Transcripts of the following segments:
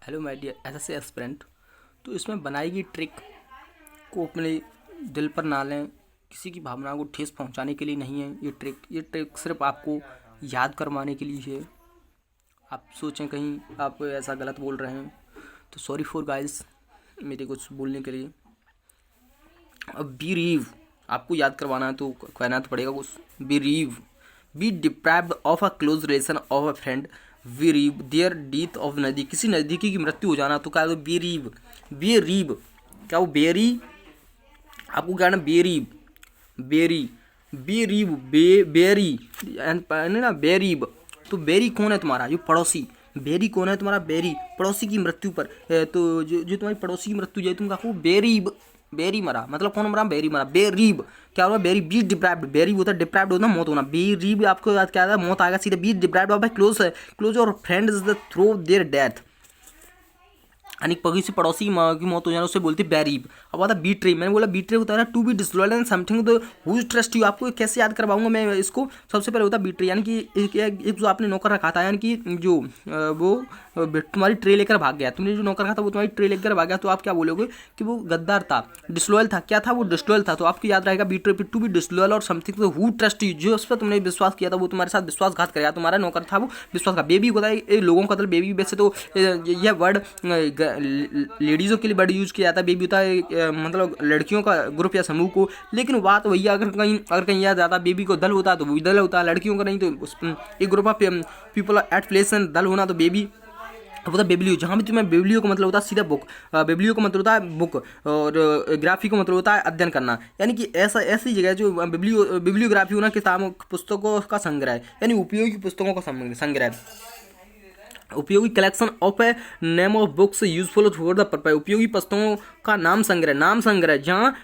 Hello my dear SSC aspirant. तो इसमें बनाई गई ट्रिक को अपने दिल पर ना लें, किसी की भावनाओं को ठेस पहुंचाने के लिए नहीं है। ये ट्रिक सिर्फ आपको याद करवाने के लिए है। आप सोचें कहीं आप ऐसा गलत बोल रहे हैं तो सॉरी फॉर गाइस मेरे कुछ बोलने के लिए। अब बी आपको याद करवाना है तो कहना तो पड़ेगा कुछ। Be deprived of a close relation of a friend. We their death of नज़दीक, किसी नज़दीकी की मृत्यु हो जाना तो क्या बी रीव क्या वो बेरी, आपको क्या ना बेरी बेरीब बेरी ना बेरीब। तो बेरी कौन है तुम्हारा? जो पड़ोसी। बेरी कौन है तुम्हारा? बेरी पड़ोसी की मृत्यु पर तो जो तुम्हारी पड़ोसी की मृत्यु जाए तुम कहो बेरीब। बेरी मरा मतलब कौन मरा? बेरी मरा। बेरीब क्या होगा? Berry B deprived. बेरी होता है डिप्राइव्ड होता है मौत होना। बेरीब आपको याद क्या आता है? मौत आएगा सीधे। बी डिप्राइव्ड ऑफ क्लोज और friend is the through their death, यानी किसी पड़ोसी की मौत हो जाना उसे बोलते बेरीब। अब आता बीट्रे। मैंने बोला बीट्रे होता है to be disloyal and something to who trust you. आपको कैसे याद करवाऊंगा मैं इसको? सबसे पहले होता है बीट्रे, यानी कि एक जो आपने नौकर रखा था, यानी कि जो वो तुम्हारी ट्रे लेकर भाग गया। तुमने जो नौकर रखा था वो तुम्हारी ट्रे लेकर भाग गया तो आप क्या बोलोगे कि वो गद्दार था, डिसलॉयल था। क्या था वो? डिसलॉयल था। तो आपको याद रहेगा बीट्रे पे टू बी डिसलॉयल और something to who trust you, जो उस पर तुमने विश्वास किया था वो तुम्हारे साथ विश्वासघात करेगा। तुम्हारा नौकर था वो विश्वासघात। बेबी होता है लोगों का मतलब बेबी। वैसे तो यह वर्ड लेडीज़ों के लिए वर्ड यूज किया जाता है। बेबी होता है मतलब लड़कियों का ग्रुप या समूह को। लेकिन बात वही अगर कहीं याद आता बेबी को दल होता है तो वही दल होता है, लड़कियों का नहीं। तो एक group of people at place दल होना तो बेबी होता है बेबलियो। जहाँ भी तुम्हें बेबलियो का मतलब होता है सीधा बुक। बेबलियो का मतलब होता है बुक और ग्राफी का मतलब होता है अध्ययन करना। यानी कि ऐसी जगह जो बिब्लियोग्राफी होना किताबों पुस्तकों का संग्रह, यानी उपयोगी पुस्तकों का संग्रह। उपयोगी collection of a name of books useful for the purpose. उपयोगी पुस्तकों का नाम संग्रह। जहाँ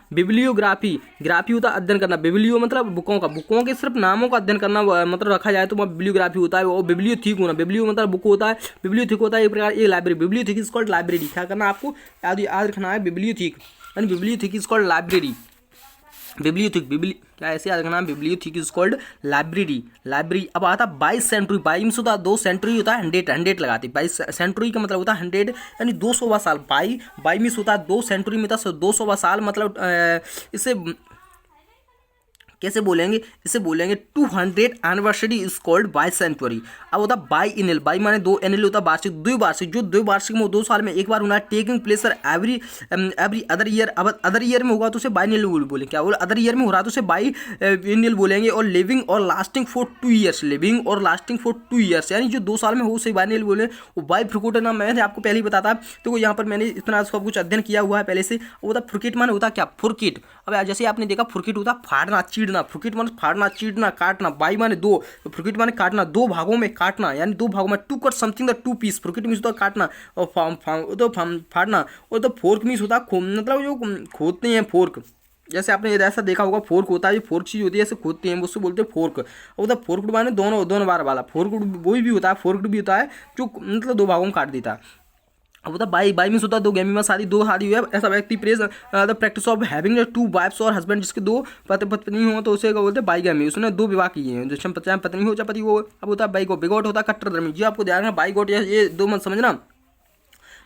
ग्राफी होता है अध्ययन करना। बिब्लियो मतलब बुकों के सिर्फ नामों का अध्ययन करना मतलब रखा जाए तो वह बिब्लियोग्राफी होता है। और बिब्लियोथीक होना, बिब्लियो मतलब बुक होता है, बिब्लियोथीक होता है एक प्रकार एक library. Bibliotheque is called library. क्या करना आपको याद रखना है? बिब्लियोथीक यानी बिब्लियोथीक इज कॉल्ड लाइब्रेरी। क्या ऐसे याद रखना? बिब्लियोथीक इज कॉल्ड लाइब्रेरी। अब आता 22 सेंचुरी। 22 होता है 2 सेंचुरी होता है 100 लगाती। 22 सेंचुरी का मतलब होता है 100 यानी 200वां साल। 22 होता है 2 सेंचुरी में था 200वां साल। मतलब इसे कैसे बोलेंगे? इसे बोलेंगे 200 anniversary is called bi century. अब होता है बाई इनल। बाई माने 2, एनल होता है वार्षिक। द्विवार्षिक, जो द्विवार्षिक में 2 साल में एक बार होना है। Taking place every other year. अब अदर ईयर में होगा तो उसे बाई इनल बोलेंगे। क्या बोले? अदर ईयर में हो रहा है तो उसे बाई इनल बोलेंगे। और लिविंग और लास्टिंग फॉर 2 ईयर्स, यानी जो 2 साल में हो उसे बाई इनल बोले। वो बाई फ्रुकेट नाम मैंने आपको पहले ही बताता। तो यहाँ पर मैंने इतना सब कुछ अध्ययन किया हुआ है पहले से। होता फ्रुकेट माने होता क्या? फुरकिट। अब जैसे आपने देखा फुरकिट होता फाड़ना चीड़ना। फुरकिट माने फाड़ना चीड़ना काटना। बाई माने 2, फुरकिट माने काटना, 2 भागों में काटना, यानी 2 भागों में। To cut something the 2 piece. फुरकिट मीन्स होता काटना और फाड़ना। और तो फोर्क मीन्स होता मतलब जो खोदते हैं फोर्क। जैसे आपने ऐसा देखा होगा फोर्क होता है, फोर्क चीज होती है ऐसे खोदते हैं उससे बोलते हैं फोर्क। और मतलब फोर्क माने दोनों बार वाला। फोर्क वही भी होता है, फोर्क भी होता है जो मतलब 2 भागों में काट देता है। अब होता बाई मीन्स होता है 2 गेमी में शादी, 2 शादी हुई है ऐसा व्यक्ति। Praise the practice of having 2 wifes और हस्बैंड, जिसके 2 पत्नी हो तो उसे क्या बोलते हैं? बाईगैमी। उसने 2 विवाह किए हैं, जिसमें चाहे पत्नी हो चाहे पति हो। अब होता है बाईगोट। बिगोट होता है कट्टर धर्मी। जी आपको ध्यान रखना बाईगोट ये 2 मत समझना।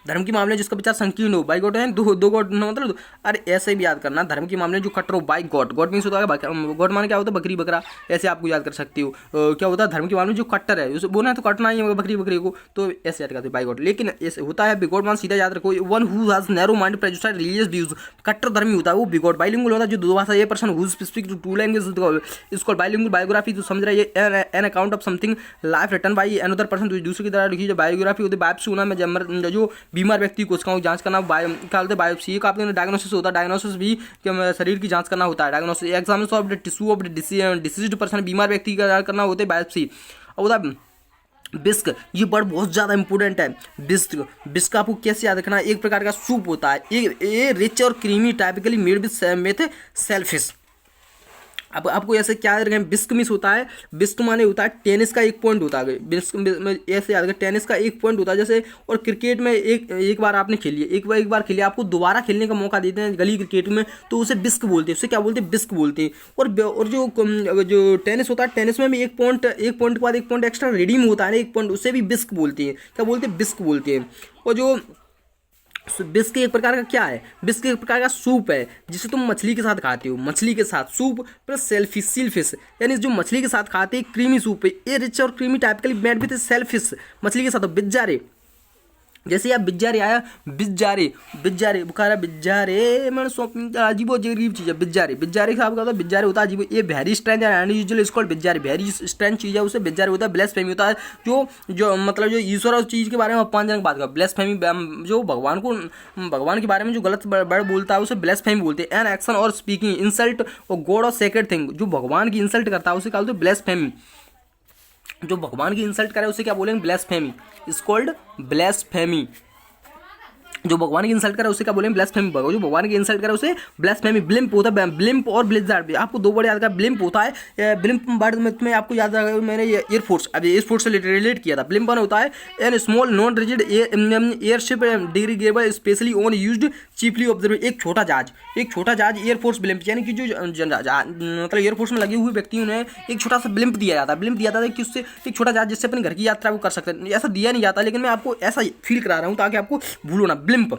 धर्म के मामले जिसका विचार संकीर्ण हो, बाई गॉड है 2 गॉड मतलब। अरे ऐसे भी याद करना धर्म के मामले जो कट्टर हो बाई गॉड। गॉड मीन्स होता है गॉड माने क्या होता है? बकरी बकरा। ऐसे आपको याद कर सकती हो। क्या होता है धर्म के मामले जो कट्टर है उसे बोलना है तो कटना ही है बकरी को, तो ऐसे याद करते बाई गॉड। लेकिन ऐसे होता है बिगॉड मान सीधा याद रखो। One who has narrow mind prejudice religious views. कट्टर धर्मी होता है वो बिगॉड। बाइलिंगुअल होता है जो 2 भाषा ये person who speak two 2 language is called bilingual. Biography तो समझ रहा है an account of something life written by another person, दूसरे की तरह लिखी। जो बायोग्राफी होती है बायोप्सी होना में जो बीमार व्यक्ति को उसका जांच करना। क्या बोलते हैं? बायोप्सी। एक आपके डायग्नोसिस होता है। डायग्नोसिस भी शरीर की जांच करना होता है। Diagnosis examination of the tissue of the deceased person, बीमार व्यक्ति का जांच करना होता है बायोप्सी। और होता है बिस्क। ये वर्ड बहुत ज़्यादा इंपॉर्टेंट है। बिस्क आपको कैसे याद रखना है? एक प्रकार का सूप होता है। ये रिच और creamy typically made with selfish. अब आपको ऐसे क्या याद रखें, बिस्क मिस होता है, बिस्क माने होता है टेनिस का एक पॉइंट होता है, बिस्क में ऐसे याद रखें टेनिस का एक पॉइंट होता है जैसे। और क्रिकेट में एक बार आपने खेली है, एक बार खेलिए, आपको दोबारा खेलने का मौका देते हैं गली क्रिकेट में, तो उसे बिस्क बोलते हैं, उसे क्या बोलते हैं, बिस्क बोलते हैं। और जो टेनिस होता है, टेनिस में भी एक पॉइंट के बाद एक पॉइंट एक्स्ट्रा रिडीम होता है ना, एक पॉइंट, उसे भी बिस्क बोलते हैं। क्या बोलते हैं, बिस्क बोलते हैं। और जो बिस्क एक प्रकार का क्या है, बिस्क एक प्रकार का सूप है जिसे तुम मछली के साथ खाते हो, मछली के साथ सूप प्लस सेलफिश सीलफिश, यानी जो मछली के साथ खाते हैं क्रीमी सूप है, ये रिच और creamy typically made with shellfish, मछली के साथ बिज्जारे। जैसे आप बिज्जारे आया, बिज्जारे बुखारा बिज्जारे, मैंने शॉपिंग अजीब अजीब चीज़ है बिज्जारे। बिज्जारे का आपका बिज्जारे होता है अजीब, ये वेरी स्ट्रेंज एंड यूजुअली इसको बिज्जारे, वेरी स्ट्रेंज चीज़ है, उसे बिज्जारे होता है। ब्लेसफेमी होता है जो मतलब जो ईश्वर और चीज़ के बारे में 5 जन बात कर, ब्लेसफेमी जो भगवान के बारे में जो गलत वर्ड बोलता है उसे ब्लेसफेमी बोलते हैं। एन एक्शन और स्पीकिंग इंसल्ट और गॉड और सेक्रेड थिंग, जो भगवान की इंसल्ट करता है उसे क्या बोलते हैं, ब्लेसफेमी। जो भगवान की इंसल्ट करे उसे क्या बोलेंगे, ब्लेसफेमी, इज कॉल्ड ब्लेसफेमी। जो भगवान की इंसल्ट करे उसे क्या बोलेंगे, ब्लेसफेमी। जो भगवान की इंसल्ट करे उसे ब्लेसफेमी। ब्लिम्प होता है, ब्लिम्प और ब्लिज़ार्ड भी आपको 2 वर्ड याद रखा। ब्लिम्प होता है, ब्लिम्प वर्ड में आपको याद रखा, मैंने एयरफोर्स, अब एयरफोर्स से रिलेट किया था। ब्लिम्प होता है an small non rigid airship degradable specially own used cheaply observe, एक छोटा जहाज एयरफोर्स ब्लिम्प, यानी कि जो मतलब एयरफोर्स में लगे हुए व्यक्ति उन्हें एक छोटा सा ब्लिम्प दिया जाता है कि उससे एक छोटा जहाज जिससे अपने घर की यात्रा वो कर सकते हैं। ऐसा दिया नहीं जाता, लेकिन मैं आपको ऐसा फील करा रहा हूँ ताकि आपको भूलो ना। ब्लिम्प,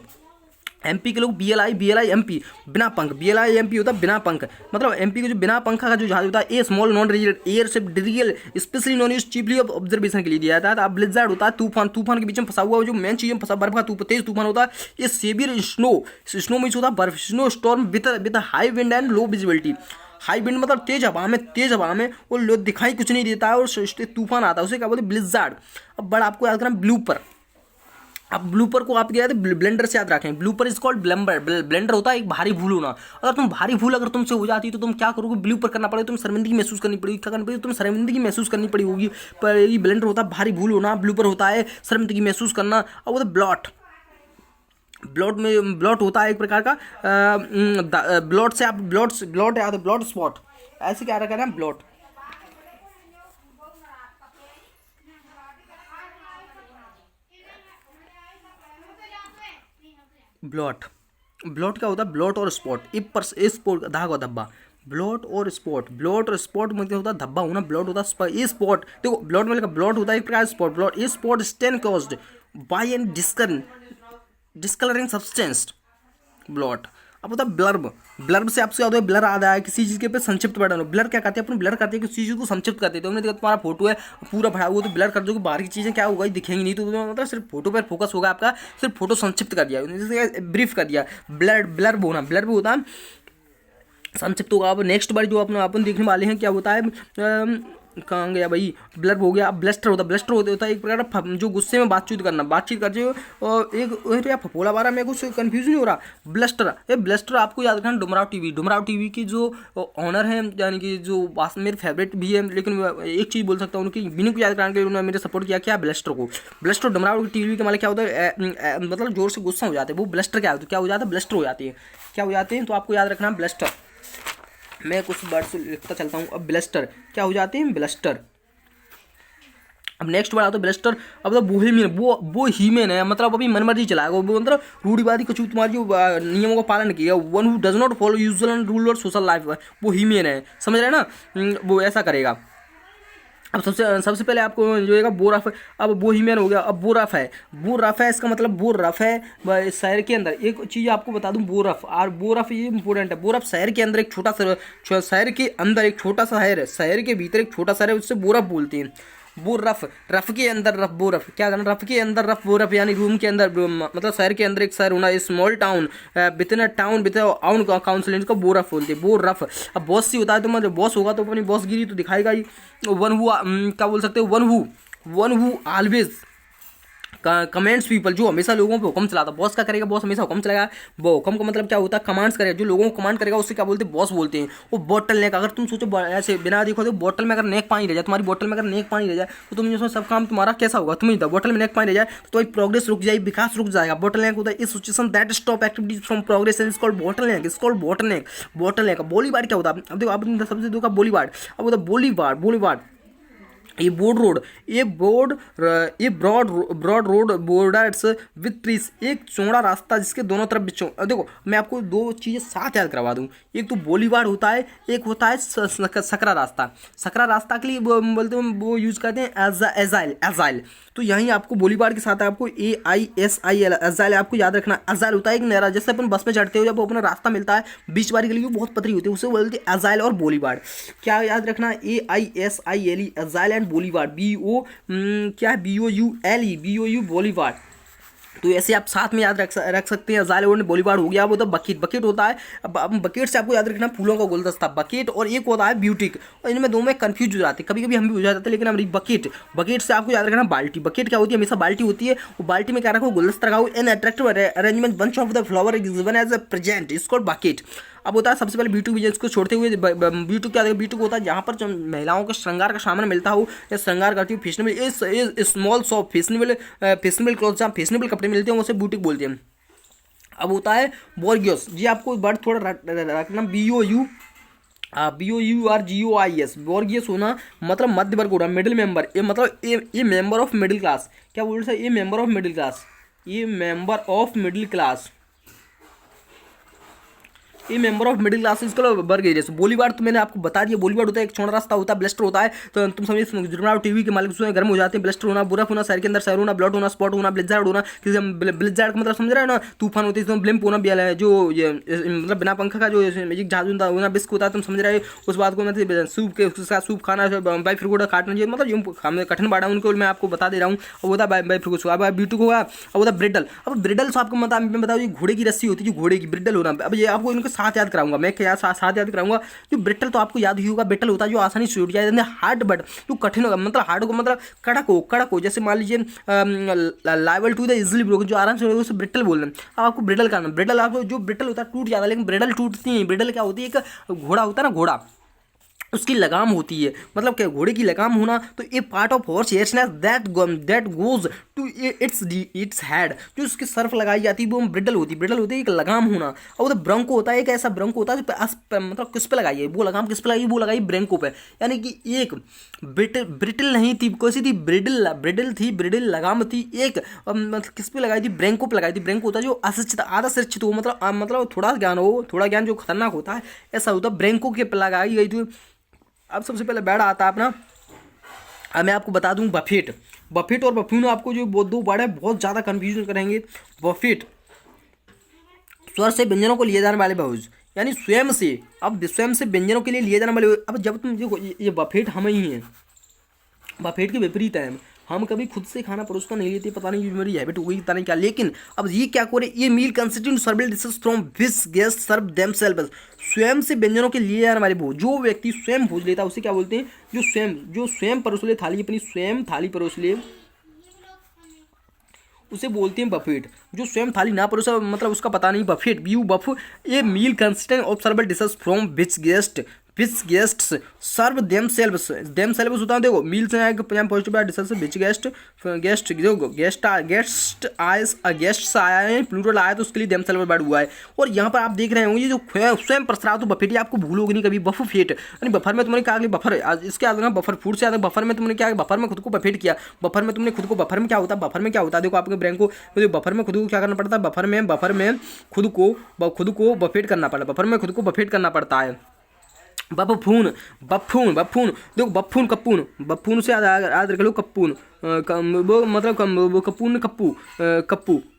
एमपी के लोग BLI एमपी, बिना पंख, BLI एमपी होता है बिना पंख, मतलब एमपी का जो बिना पंखा का जो जहाज होता है, a small non rigid airship degradable specially non used cheaply of observation के लिए दिया जाता है। अब ब्लिज़ार्ड होता है तूफान के बीच में फंसा हुआ, जो मेन चीज़ में फंसा बर्फ का तेज तूफान होता है। ये सेवियर स्नो मीन्स होता है बर्फ, snow storm with high wind and low visibility. High wind मतलब तेज हवा में वो दिखाई कुछ नहीं देता है और तूफान आता है, उसे क्या बोलते हैं, ब्लिज़ार्ड। अब बड़ा आपको याद करना ब्लूपर। अब ब्लूपर को आप क्या याद है, ब्लेंडर से याद रखें। Blooper is called blender. Blender होता है एक भारी भूल होना। अगर भारी भूल तुमसे हो जाती है तो तुम क्या करोगे, ब्लूपर करना पड़ेगा, तुम शर्मिंदगी महसूस करनी पड़ेगी। क्या करनी पड़ेगी, तुम शर्मिंदगी महसूस करनी पड़ी होगी। पर ये ब्लेंडर होता है भारी भूल होना, ब्लूपर होता है शर्मिंदगी महसूस करना। और वो ब्लॉट होता है एक प्रकार का ब्लॉट से आप ब्लॉट याद है, ब्लॉट स्पॉट, ऐसे क्या रखा है ना, ब्लॉट। ब्लॉट क्या होता है, ब्लॉट और स्पॉट, स्पॉट धागा धब्बा, ब्लॉट और स्पॉट मतलब होता है धब्बा होना, ब्लॉट होता है ये स्पॉट। देखो ब्लॉट में लिखा, ब्लॉट होता है एक प्रकार स्पॉट, ब्लॉट ये spot stain caused by an discolouring substance blot. अब होता है ब्लर्ब से आपसे याद है ब्लर आ है किसी चीज़ के पे संक्षिप्त वर्णन। ब्लर क्या करते हैं, अपन ब्लर करते हैं किसी चीज़ को संक्षिप्त करते हैं। तो हमने देखा तुम्हारा फोटो है पूरा भरा हुआ, तो ब्लर कर दो कि बाहर की चीज़ें क्या होगा दिखेंगी नहीं, तो मतलब सिर्फ फोटो पर फोकस होगा आपका, सिर्फ फोटो संक्षिप्त कर दिया, जैसे ब्रीफ कर दिया। ब्लर्ब होता है संक्षिप्त होगा। अब नेक्स्ट बार जो अपन देखने वाले हैं क्या होता है, कहाँ गया भाई, ब्लर्ब हो गया। अब ब्लस्टर होता है एक प्रकार का जो गुस्से में बातचीत करते हो, और एक यार फपोला बारा में कुछ कंफ्यूज नहीं हो रहा। ब्लस्टर आपको याद रखना डुमराव टीवी की जो ऑनर है, यानी कि जो मेरे फेवरेट भी है, लेकिन एक चीज़ बोल सकता हूँ उनकी मीनिंग को याद कराने के लिए उन्होंने मेरे सपोर्ट किया क्या, ब्लस्टर डुमराव टीवी के मतलब क्या होता है, मतलब जोर से गुस्सा हो जाते हैं वो ब्लस्टर क्या हो जाता है, ब्लस्टर हो जाते हैं। तो आपको याद रखना ब्लस्टर, मैं कुछ वर्ड्स लिखता चलता हूँ। अब ब्लस्टर क्या हो जाते हैं, ब्लस्टर। अब नेक्स्ट वर्ड आता है ब्लस्टर। अब तो बोहेमियन है, मतलब अभी मनमर्जी चलाएगा वो, मतलब रूढ़िवादी कुछ तुम्हारी जो नियमों का पालन किया, one who does not follow usual rule और सोशल लाइफ, बोहेमियन है, समझ रहे हैं ना, वो ऐसा करेगा। अब सबसे पहले आपको जो है बोरफ, अब बोहेमियन हो गया। अब बोरफ है, इसका मतलब बोरफ है शहर के अंदर। एक चीज़ आपको बता दूं, बोरफ ये इंपॉर्टेंट है। बोरफ शहर के अंदर एक छोटा सा, शहर के अंदर एक छोटा सा शहर है, शहर के भीतर एक छोटा शहर है, उससे बोरफ बोलते हैं। रफ के अंदर रफ बोरफ, क्या करना, रफ के अंदर रफ बोरफ, यानी रूम के अंदर, मतलब शहर के अंदर एक शहर होना, small town within a town with आउन काउंसिल, इसको बोरफ बोलते हैं, बोरफ। अब बॉस सी होता है, तो मतलब बॉस होगा तो अपनी बॉस गिरी तो दिखाएगा ही। वन हु क्या बोल सकते हो, one who always comments people, जो हमेशा लोगों पे हुक्म चलाता। बॉस क्या करेगा, बॉस हमेशा हुक्म चलाएगा। वो हुक्म का मतलब क्या होता है, कमांड्स करेगा। जो लोगों को कमांड करेगा उससे क्या बोलते हैं, बॉस बोलते हैं। वो बॉटल नेक, अगर तुम सोचो ऐसे बिना देखो तो बॉटल में अगर नेक पानी रह जाए, तुम्हारी बॉटल में अगर नेक पानी रह जाए तो तुम उसमें सब काम तुम्हारा कैसा होगा, तुम बॉटल में नेक पानी रह जाए तो तुम्हारी प्रोग्रेस रुक जाएगी, विकास रुक जाएगा। बॉटल नेक होता है इस situation that stop activities from progress is called bottleneck, is called bottleneck. Bottleneck boulevard क्या होता है, अब देखो आपने सबसे देखा बॉलीवार्ड, अब होता बॉलीवार्ड ये बोर्ड रोड, ये broad road borders with trees, एक चौड़ा रास्ता जिसके दोनों तरफ बिच्छों। देखो मैं आपको दो चीज़ें साथ याद करवा दूँ, एक तो बोलीवार्ड होता है, एक होता है सकरा रास्ता। सकरा रास्ता के लिए बोलते हैं, वो यूज़ करते हैं एजाइल। तो यहीं आपको बोलीवार्ड के साथ आपको AISIL एजाइल आपको याद रखना। एजाइल होता है एक नहरा, जैसे अपन बस में चढ़ते हो जब अपना रास्ता मिलता है, बीच वाली गली बहुत पतली होती है, उसे बोलते हैं एजाइल और बोलीवार्ड। क्या याद रखना, AISILE एजाइल एंड बोलीवार्ड, क्या है BOULE बोलीवार्ड। तो ऐसे आप साथ में याद रख सकते हैं। एजाइल और बोलीवार्ड हो गया। अब होता है बकेट होता है। अब बकेट से आपको याद रखना फूलों का गुलदस्ता, बकेट, और एक होता है ब्यूटिक, और इनमें दो में कंफ्यूज हो जाते हैं, कभी कभी हम भी हो जाते हैं, लेकिन हमारी बकेट से आपको याद रखना बाल्टी। बकेट क्या होती है, हमेशा बाल्टी होती है, वो बाल्टी में क्या रखो, गुलदस्ता रखा an attractive arrangement bunch of the flower is given as a present, is called bucket. अब होता है सबसे पहले ब्यूटी बिजनेस को छोड़ते हुए ब्यूटी क्या, ब्यूटी को होता है जहाँ पर जो महिलाओं को श्रृंगार का सामान मिलता हो या श्रृंगार करती हो, fashionable small shop, fashionable cloth, जहाँ फैशनेबल कपड़े मिलते हैं उसे ब्यूटी बोलते हैं। अब होता है बोर्गियोस, जी आपको वर्ड थोड़ा रखना, BOURGOIS, बोर्गियस होना मतलब मध्य वर्ग होना, मिडिल मेंबर, ये मतलब ये मेंबर ऑफ मिडिल क्लास। क्या बोल रहे हैं, ये मेंबर ऑफ मिडिल क्लास, ये मेंबर ऑफ मिडिल क्लास, ये मेंबर ऑफ मिडिल क्लास इसका वर्ग एरिया। बोलीवार्ड तो मैंने आपको बता दिया, बोलीवार्ड होता है एक चौड़ा रास्ता होता है, ब्लस्टर होता है, तो तुम समझिए जुर्माना टीवी के मालिक गर्म हो जाते हैं, ब्लस्टर होना, बुरफ होना, शहर के अंदर शहर होना, ब्लड होना, स्पॉट होना, ब्लिज़ार्ड होना, किसी ब्लिज़ार्ड का मतलब समझ रहे हैं ना, तूफान होती है, ब्लिम्प होना, जो ये मतलब बिना पंखा का जो जहाज होता है, बिस्क होता है, तुम समझ रहे हो उस बात को। मतलब सूप के साथ सूप खाना, बाई फ्रिगोडा काटना, ये मतलब जो कठिन बाड़ा उनको मैं आपको बता दे रहा हूँ। अब होता है बाई फ्रिगो, अब ब्यूटी को हुआ। अब होता है ब्रिडल। अब ब्रिडल से आपको मैं बताऊँ, घोड़े की रस्सी होती है, जो घोड़े की ब्रिडल होना। अब ये आपको इनके साथ याद कराऊंगा मैं, क्या साथ याद कराऊंगा। जो ब्रिटल तो आपको याद ही होगा, ब्रिटल होता है जो आसानी से टूट जाए। हार्ड बट जो कठिन होगा, मतलब हार्ड को मतलब कड़क हो, जैसे मान लीजिए liable to the easily broken, जो आराम से उसे ब्रिटल बोल रहे हैं। अब आपको ब्रिटल करना, ब्रिटल आपको जो ब्रिटल होता है टूट जाता है, लेकिन ब्रिटल टूटती नहीं। ब्रिटल क्या होती है, एक घोड़ा होता है ना, घोड़ा उसकी लगाम होती है, मतलब क्या, घोड़े की लगाम होना। तो a part of horse harness that goes to its head, जो उसकी सर्फ लगाई जाती है वो ब्रिडल होती है एक लगाम होना। और ब्रंको होता है, एक ऐसा ब्रंको होता है मतलब किस पे लगाई है वो लगाम, किस पे लगाई, वो लगाई ब्रंको पे। यानी कि एक ब्रिटल नहीं थी, कैसी थी, ब्रिडल लगाम थी एक, मतलब किस पे लगाई थी, ब्रंको पे लगाई थी। ब्रंको होता है जो अशिक्षित, आधा शिक्षित हो, मतलब थोड़ा ज्ञान जो खतरनाक होता है, ऐसा होता है, ब्रंको के पे लगाई गई थी। अब सबसे पहले बैड आता है अपना, अब मैं आपको बता दूं बफेट और बफून, आपको जो दो वर्ड है बहुत ज़्यादा कंफ्यूजन करेंगे। बफेट स्वर से व्यंजनों को लिए जाने वाले बहुज, यानी स्वयं से, अब स्वयं से व्यंजनों के लिए लिए जाने वाले। अब जब तुम देखो ये बफेट हम ही हैं, बफेट के विपरीत है। हम कभी खुद से खाना परोसना नहीं लेते, पता नहीं मेरी हैबिट हो गई, पता नहीं क्या। लेकिन अब ये क्या करे, ये meal consisting several dishes from which guest serve themselves, स्वयं से व्यंजनों के लिए जाने वाले भोज, जो व्यक्ति स्वयं भोज लेता है उसे क्या बोलते हैं, जो स्वयं परोस ले थाली, अपनी स्वयं थाली परोस ले, उसे बोलते हैं बफेट। जो स्वयं थाली ना परोसा, मतलब उसका पता नहीं, बफेट बफ ये meal consistent of several dishes from which guests serve themselves होता है। देखो मील से आएगा Punjab positive dishes, which guest आया है, प्लूरल आया तो उसके लिए देमसेल्व्स वर्ड हुआ है। और यहाँ पर आप देख रहे होंगे जो स्वयं प्रसराव, तो बफेट आपको भूलोगे नहीं कभी, बफेट यानी बफर में तुमने क्या बफर, इसके आगे बफर फूड से आता है, बफर में तुमने क्या, बफर में खुद को बफेट किया, बफर में तुमने खुद को, बफर में क्या होता है, देखो आपके ब्रेन को, बफर में खुद को क्या करना पड़ता है, बफर में खुद को बफेट करना पड़ता है, बफर में खुद को बफेट करना पड़ता है। बफून देखो, बफून से याद रख लो, कप्पून वो मतलब कप्पून, कप्पू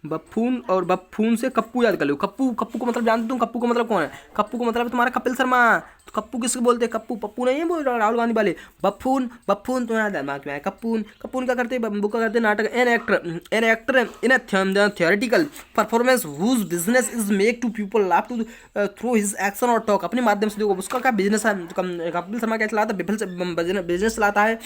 बफून, और बफून से कप्पू याद कर लो। कप्पू को मतलब जानते हो, कप्पू का मतलब कौन है, कप्पू का मतलब तुम्हारा कपिल शर्मा। तो कप्पू किसको बोलते हैं, पप्पू नहीं है वो राहुल गांधी वाले। बफून तुम्हारा दिमाग में है। कप्पून क्या करते हैं, वो क्या करते हैं, नाटक, an actor in a theoretical performance whose business is make to people laugh to through his action और टॉक, अपने माध्यम से। देखो उसका क्या बिजनेस है, कपिल शर्मा क्या चलाता है, बिजनेस चलाता है,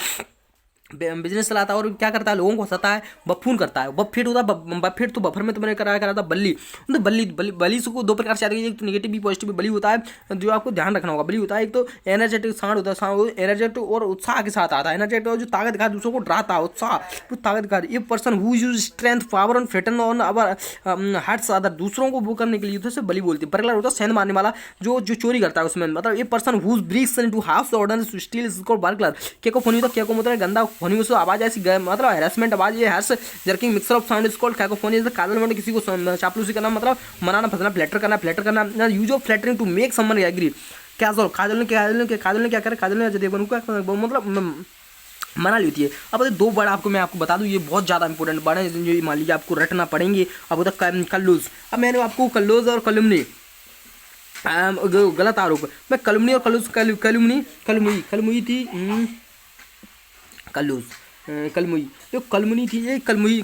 बिजनेस चलाता है और क्या करता है, लोगों को हंसाता है, बफून करता है। बफेट होता है, बफेट तो बफर में तुमने करा था बल्ली। तो बली को दो प्रकार से आती है, एक तो नेगेटिव भी पॉजिटिव भी बली होता है, जो आपको ध्यान रखना होगा। बली होता है एक तो एनर्जेटिक सांड होता है, सांड एनर्जेटिक और उत्साह के साथ आता है। एनर्जेटिक जो ताकत दिखा दूसरों को डराता है, उत्साह वो ताकत दिखा। ये person who use strength power on fatten on our hearts other, दूसरों को वो करने के लिए उसे बली बोलती है। बर्गलर होता है सेंध मारने वाला, जो चोरी करता है उसमें, मतलब ये person whose breaks into house order to steal is called burglar. Cacophony होता है, कैको मतलब गंदा, फोनी में आवाज ऐसी मतलब हैरेसमेंट आवाज, ये harsh jerking mixer of sound is called cacophony. Kajal में किसी को चापलूसी करना, मतलब मनाना फंसना, फ्लैटर करना, use of flattering to make someone agree. Kajal ने क्या करा, काजल ने देखो उनको मतलब मना लेती है। अब दो वर्ड आपको मैं आपको बता दूं, ये बहुत ज़्यादा इंपॉर्टेंट वर्ड है, जो मान लीजिए आपको रटना पड़ेंगे। अब होता है कल्लूज। अब मैंने आपको कल्लूज और कलुमनी गलत आरोप, मैं कलुमनी और कल्लूज कलमुई थी कल्लूज कलमुई, जो कलमुनी थी ये कलमुनी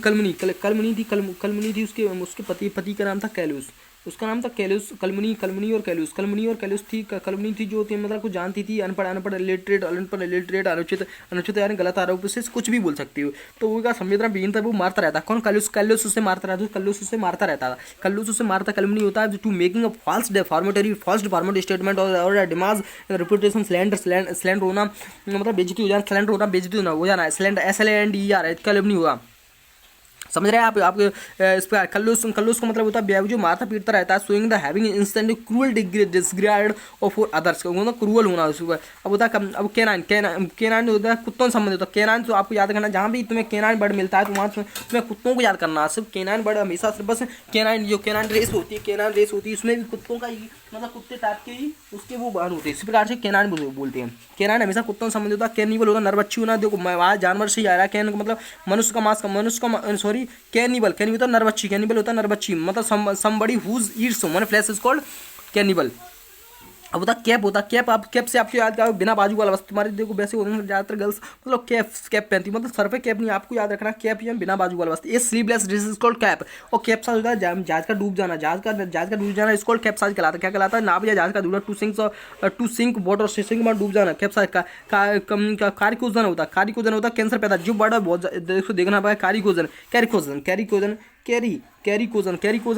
थी, उसके पति का नाम था कैलूस, उसका नाम था कैलूस। कलमुनी और कैलूस थी। कलमुनी थी जो होती है मतलब कुछ जानती थी, अनपढ़ इलिटरेट, अनुचित यानी गलत आरोप से कुछ भी बोल सकती हो। तो उसका संवेदना विहीन था, वो मारता रहता। कौन, कैलूस उससे मारता रहता था। कल्लूस उससे मारता। कलमुनी होता है to making a false defamatory statement और डिमांड रेपुटेशन स्लैंडर होना, मतलब बेइज्जती हो जाना, हो जाना SLANDER कैलमनी हुआ। समझ रहे हैं आप इस पर कल्लूस का मतलब होता है जो मारता पीटता रहता है। Showing the having instant cruel disregard of for others, मतलब क्रूअल होना उसके। अब होता है अब केनाइन होता है कुत्तों से संबंधित होता है। केनाइन तो आपको याद करना, जहाँ भी तुम्हें केनाइन बर्ड मिलता है तो वहाँ तुम्हें कुत्तों को याद करना। सिर्फ केनाइन बर्ड हमेशा सिर्फ बस केनाइन रेस होती है, उसमें भी कुत्तों का ही मतलब कुत्ते टाइप के ही उसके वो बहन होते हैं। इसी प्रकार से केनाइन बोलते हैं। केनाइन हमेशा कुत्तों से संबंधित होता है। कैनिबल होता है नरबच्ची होना। देखो मैं जानवर से ही आ रहा है, कैन मतलब मनुष्य का मांस, सॉरी कैनिबल होता है नरबच्ची, मतलब somebody who eats human flesh is called cannibal। अब होता कैप आप कैप से आपको याद करो बिना बाजू वाला, बस तुम्हारे देखो वैसे होते हैं ज़्यादातर गर्ल्स मतलब कैप पहनती, मतलब सर पे कैप नहीं, आपको याद रखना कैप या बिना बाजू वाला। बस ये sleeveless dress is called cap. और कैप साज होता है जहाज का डूब जाना, इस कॉल्ड कैप साज कहलाता है। क्या कहलाता है, नाव या जहाज का डूबना, टू सिंक वाटर से सिंक में डूब जाना, कैप साज का। कारिकोजन होता है कैंसर पैदा, जो बड़ा बहुत देखना पाया। कैरिकोजन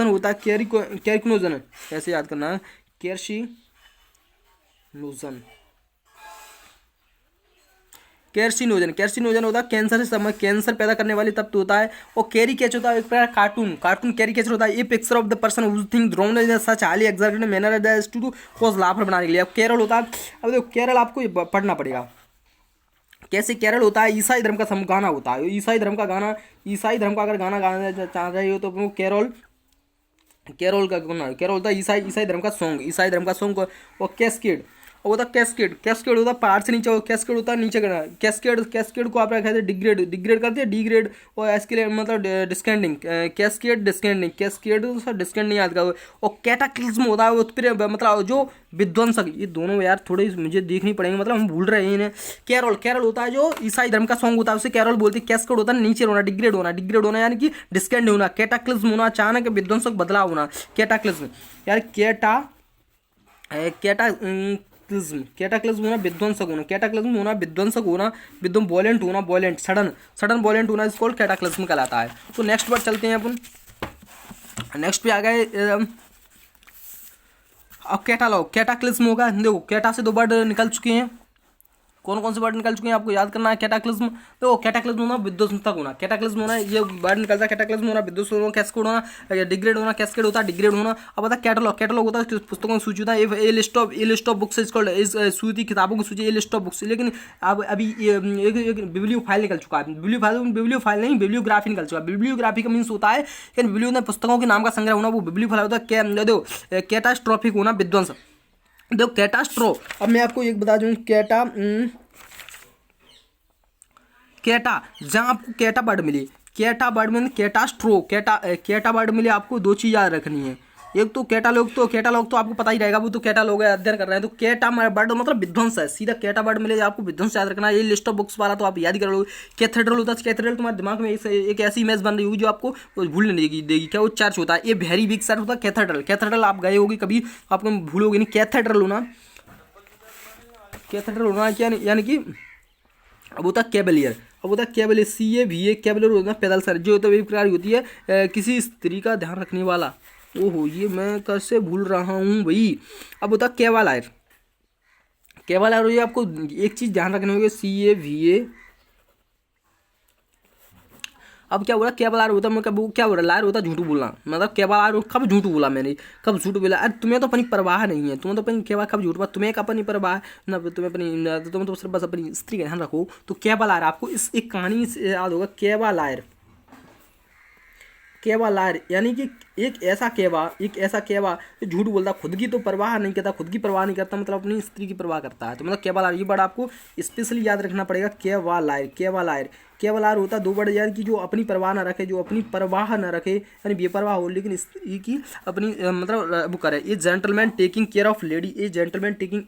होता है कैरिकोजन, ऐसे याद करना कैर्सिनोजन होता है कैंसर पैदा करने वाली तत्व होता है। और कैरी कैच होता है एक प्रकार कार्टून कैरी कैचर होता है। ये picture of the person who think drawn in such highly exaggerated manner that to cause laughter बनाने के लिए। अब केरल होता है, अब देखो केरल आपको पढ़ना पड़ेगा कैसे। केरल होता है ईसाई धर्म का गाना होता है, ईसाई धर्म का अगर गाना गाना चाह रहे हो तो केरल होता है ईसाई धर्म का सॉन्ग। और कैस्केड होता है कैस्केड होता है पहाड़ से नीचे, कैस्केड होता है नीचे करना। कैस्केड को आप कहते हैं डिग्रेड करते हैं डिग्रेड, और इसके लिए मतलब डिस्केंडिंग। कैस्केड डिस्केंडिंग याद करो। और कैटाक्लिज्म होता है मतलब जो विध्वंसक, ये दोनों यार थोड़े मुझे देखनी पड़ेंगे, मतलब हम भूल रहे हैं इन्हें। केरल होता है जो ईसाई धर्म का सॉन्ग होता है, उसे केरल बोलते हैं। कैस्केड होता है नीचे होना, डिग्रेड होना यानी कि डिस्केंड होना। कैटाक्लिज्म होना अचानक विध्वंसक बदलाव होना, कैटाक्लिज्म यार कैटाक्लिज्म होना विध्वंसक होना, वॉयलेंट सडन वॉयलेंट होना, इसको कैटाक्लिज्म कहलाता है। तो नेक्स्ट वर्ड चलते हैं अपन, नेक्स्ट पे आ गए अब कैटाक्लिज्म होगा। देखो कैटा से दो वर्ड निकल चुके हैं, कौन से वर्ड निकल चुके हैं आपको याद करना है। कैटाक्लिज्म, तो कैटाक्लिज्म होना विध्वंसक होना, कैटाक्लिज्म होना ये वर्ड निकलता है। कैटाक्लिज्म होना विध्वंसक होना, कैस्केड होना डिग्रेड होना, कैस्केड होता है डिग्रेड होना। अब बता कैटलॉग होता है पुस्तकों की सूची होता है। A list of books is called, इस सूची किताबों की सूची ए लिस्ट ऑफ बुक्स। लेकिन अब अभी एक बिब्लियोफाइल निकल चुका है, बिब्लियोफाइल नहीं बिब्लियोग्राफी निकल चुका है। बिब्लियोग्राफी का मीन्स होता है कि बिब्लियो में पुस्तकों के नाम का संग्रह होना, वो बिब्लियोफाइल होता है। देखो कैटास्ट्रॉफिक होना विध्वंस, देखो कैटास्ट्रो। अब मैं आपको एक बता दूं कैटा जहाँ आपको कैटा वर्ड मिली, कैटा वर्ड में कैटास्ट्रो कैटा वर्ड मिले, आपको दो चीज़ याद रखनी है। एक तो कैटालॉग तो आपको पता ही रहेगा, वो तो कैटालॉग है, अध्ययन कर रहे हैं। तो कैटा वर्ड मतलब विध्वंस है, सीधा कैटा वर्ड मिले आपको विध्वंस याद रखना है। ये लिस्ट ऑफ बुक्स वाला तो आप याद कर लो। कैथेड्रल होता है, कैथेड्रल तुम्हारे दिमाग में एक ऐसी इमेज बन रही होगी जो आपको भूलने देगी। क्या वो चर्च होता है, ये वेरी बिग चर्च होता है कैथेड्रल आप गए होगी कभी, आपको भूलोगे नहीं। कैथेड्रल होना क्या यानी कि अब होता है कैबलियर। अब होता है कैवल, CAVA कैवलर होता है पैदल सर, जो होता है एक प्रकार की होती है किसी स्त्री का ध्यान रखने वाला। ओहो, ये मैं कैसे भूल रहा हूँ भाई। अब होता है कैवालायर, कैवालायर ये आपको एक चीज़ ध्यान रखनी होगी, CAVA। अब क्या बोला, कैवालायर होता है, मैं कब क्या बोला, लायर होता है झूठ बोलना, मतलब कैवालायर कब झूठ बोला मैंने, कब झूठ बोला। अरे तुम्हें तो अपनी परवाह नहीं है, तुम्हें तो अपनी कैवा कब झूठ बोला, तुम्हें क्या अपनी परवाह ना, तुम्हें अपनी, तुम तो सिर्फ बस अपनी स्त्री का ध्यान रखो। तो कैवालायर आपको इस एक कहानी से याद होगा, कैवालायर, कैवालायर यानी कि एक ऐसा कैवा जो झूठ बोलता, खुद की तो परवाह नहीं करता, खुद की परवाह नहीं करता, मतलब अपनी स्त्री की परवाह करता है। तो मतलब कैवालायर, ये वर्ड आपको स्पेशली याद रखना पड़ेगा, कैवालायर होता है 2 वर्ड, यानी कि जो अपनी परवाह ना रखे, जो अपनी परवाह ना रखे यानी बेपरवाह हो, लेकिन स्त्री की अपनी मतलब वो करे। ए gentleman taking care of lady, A gentleman taking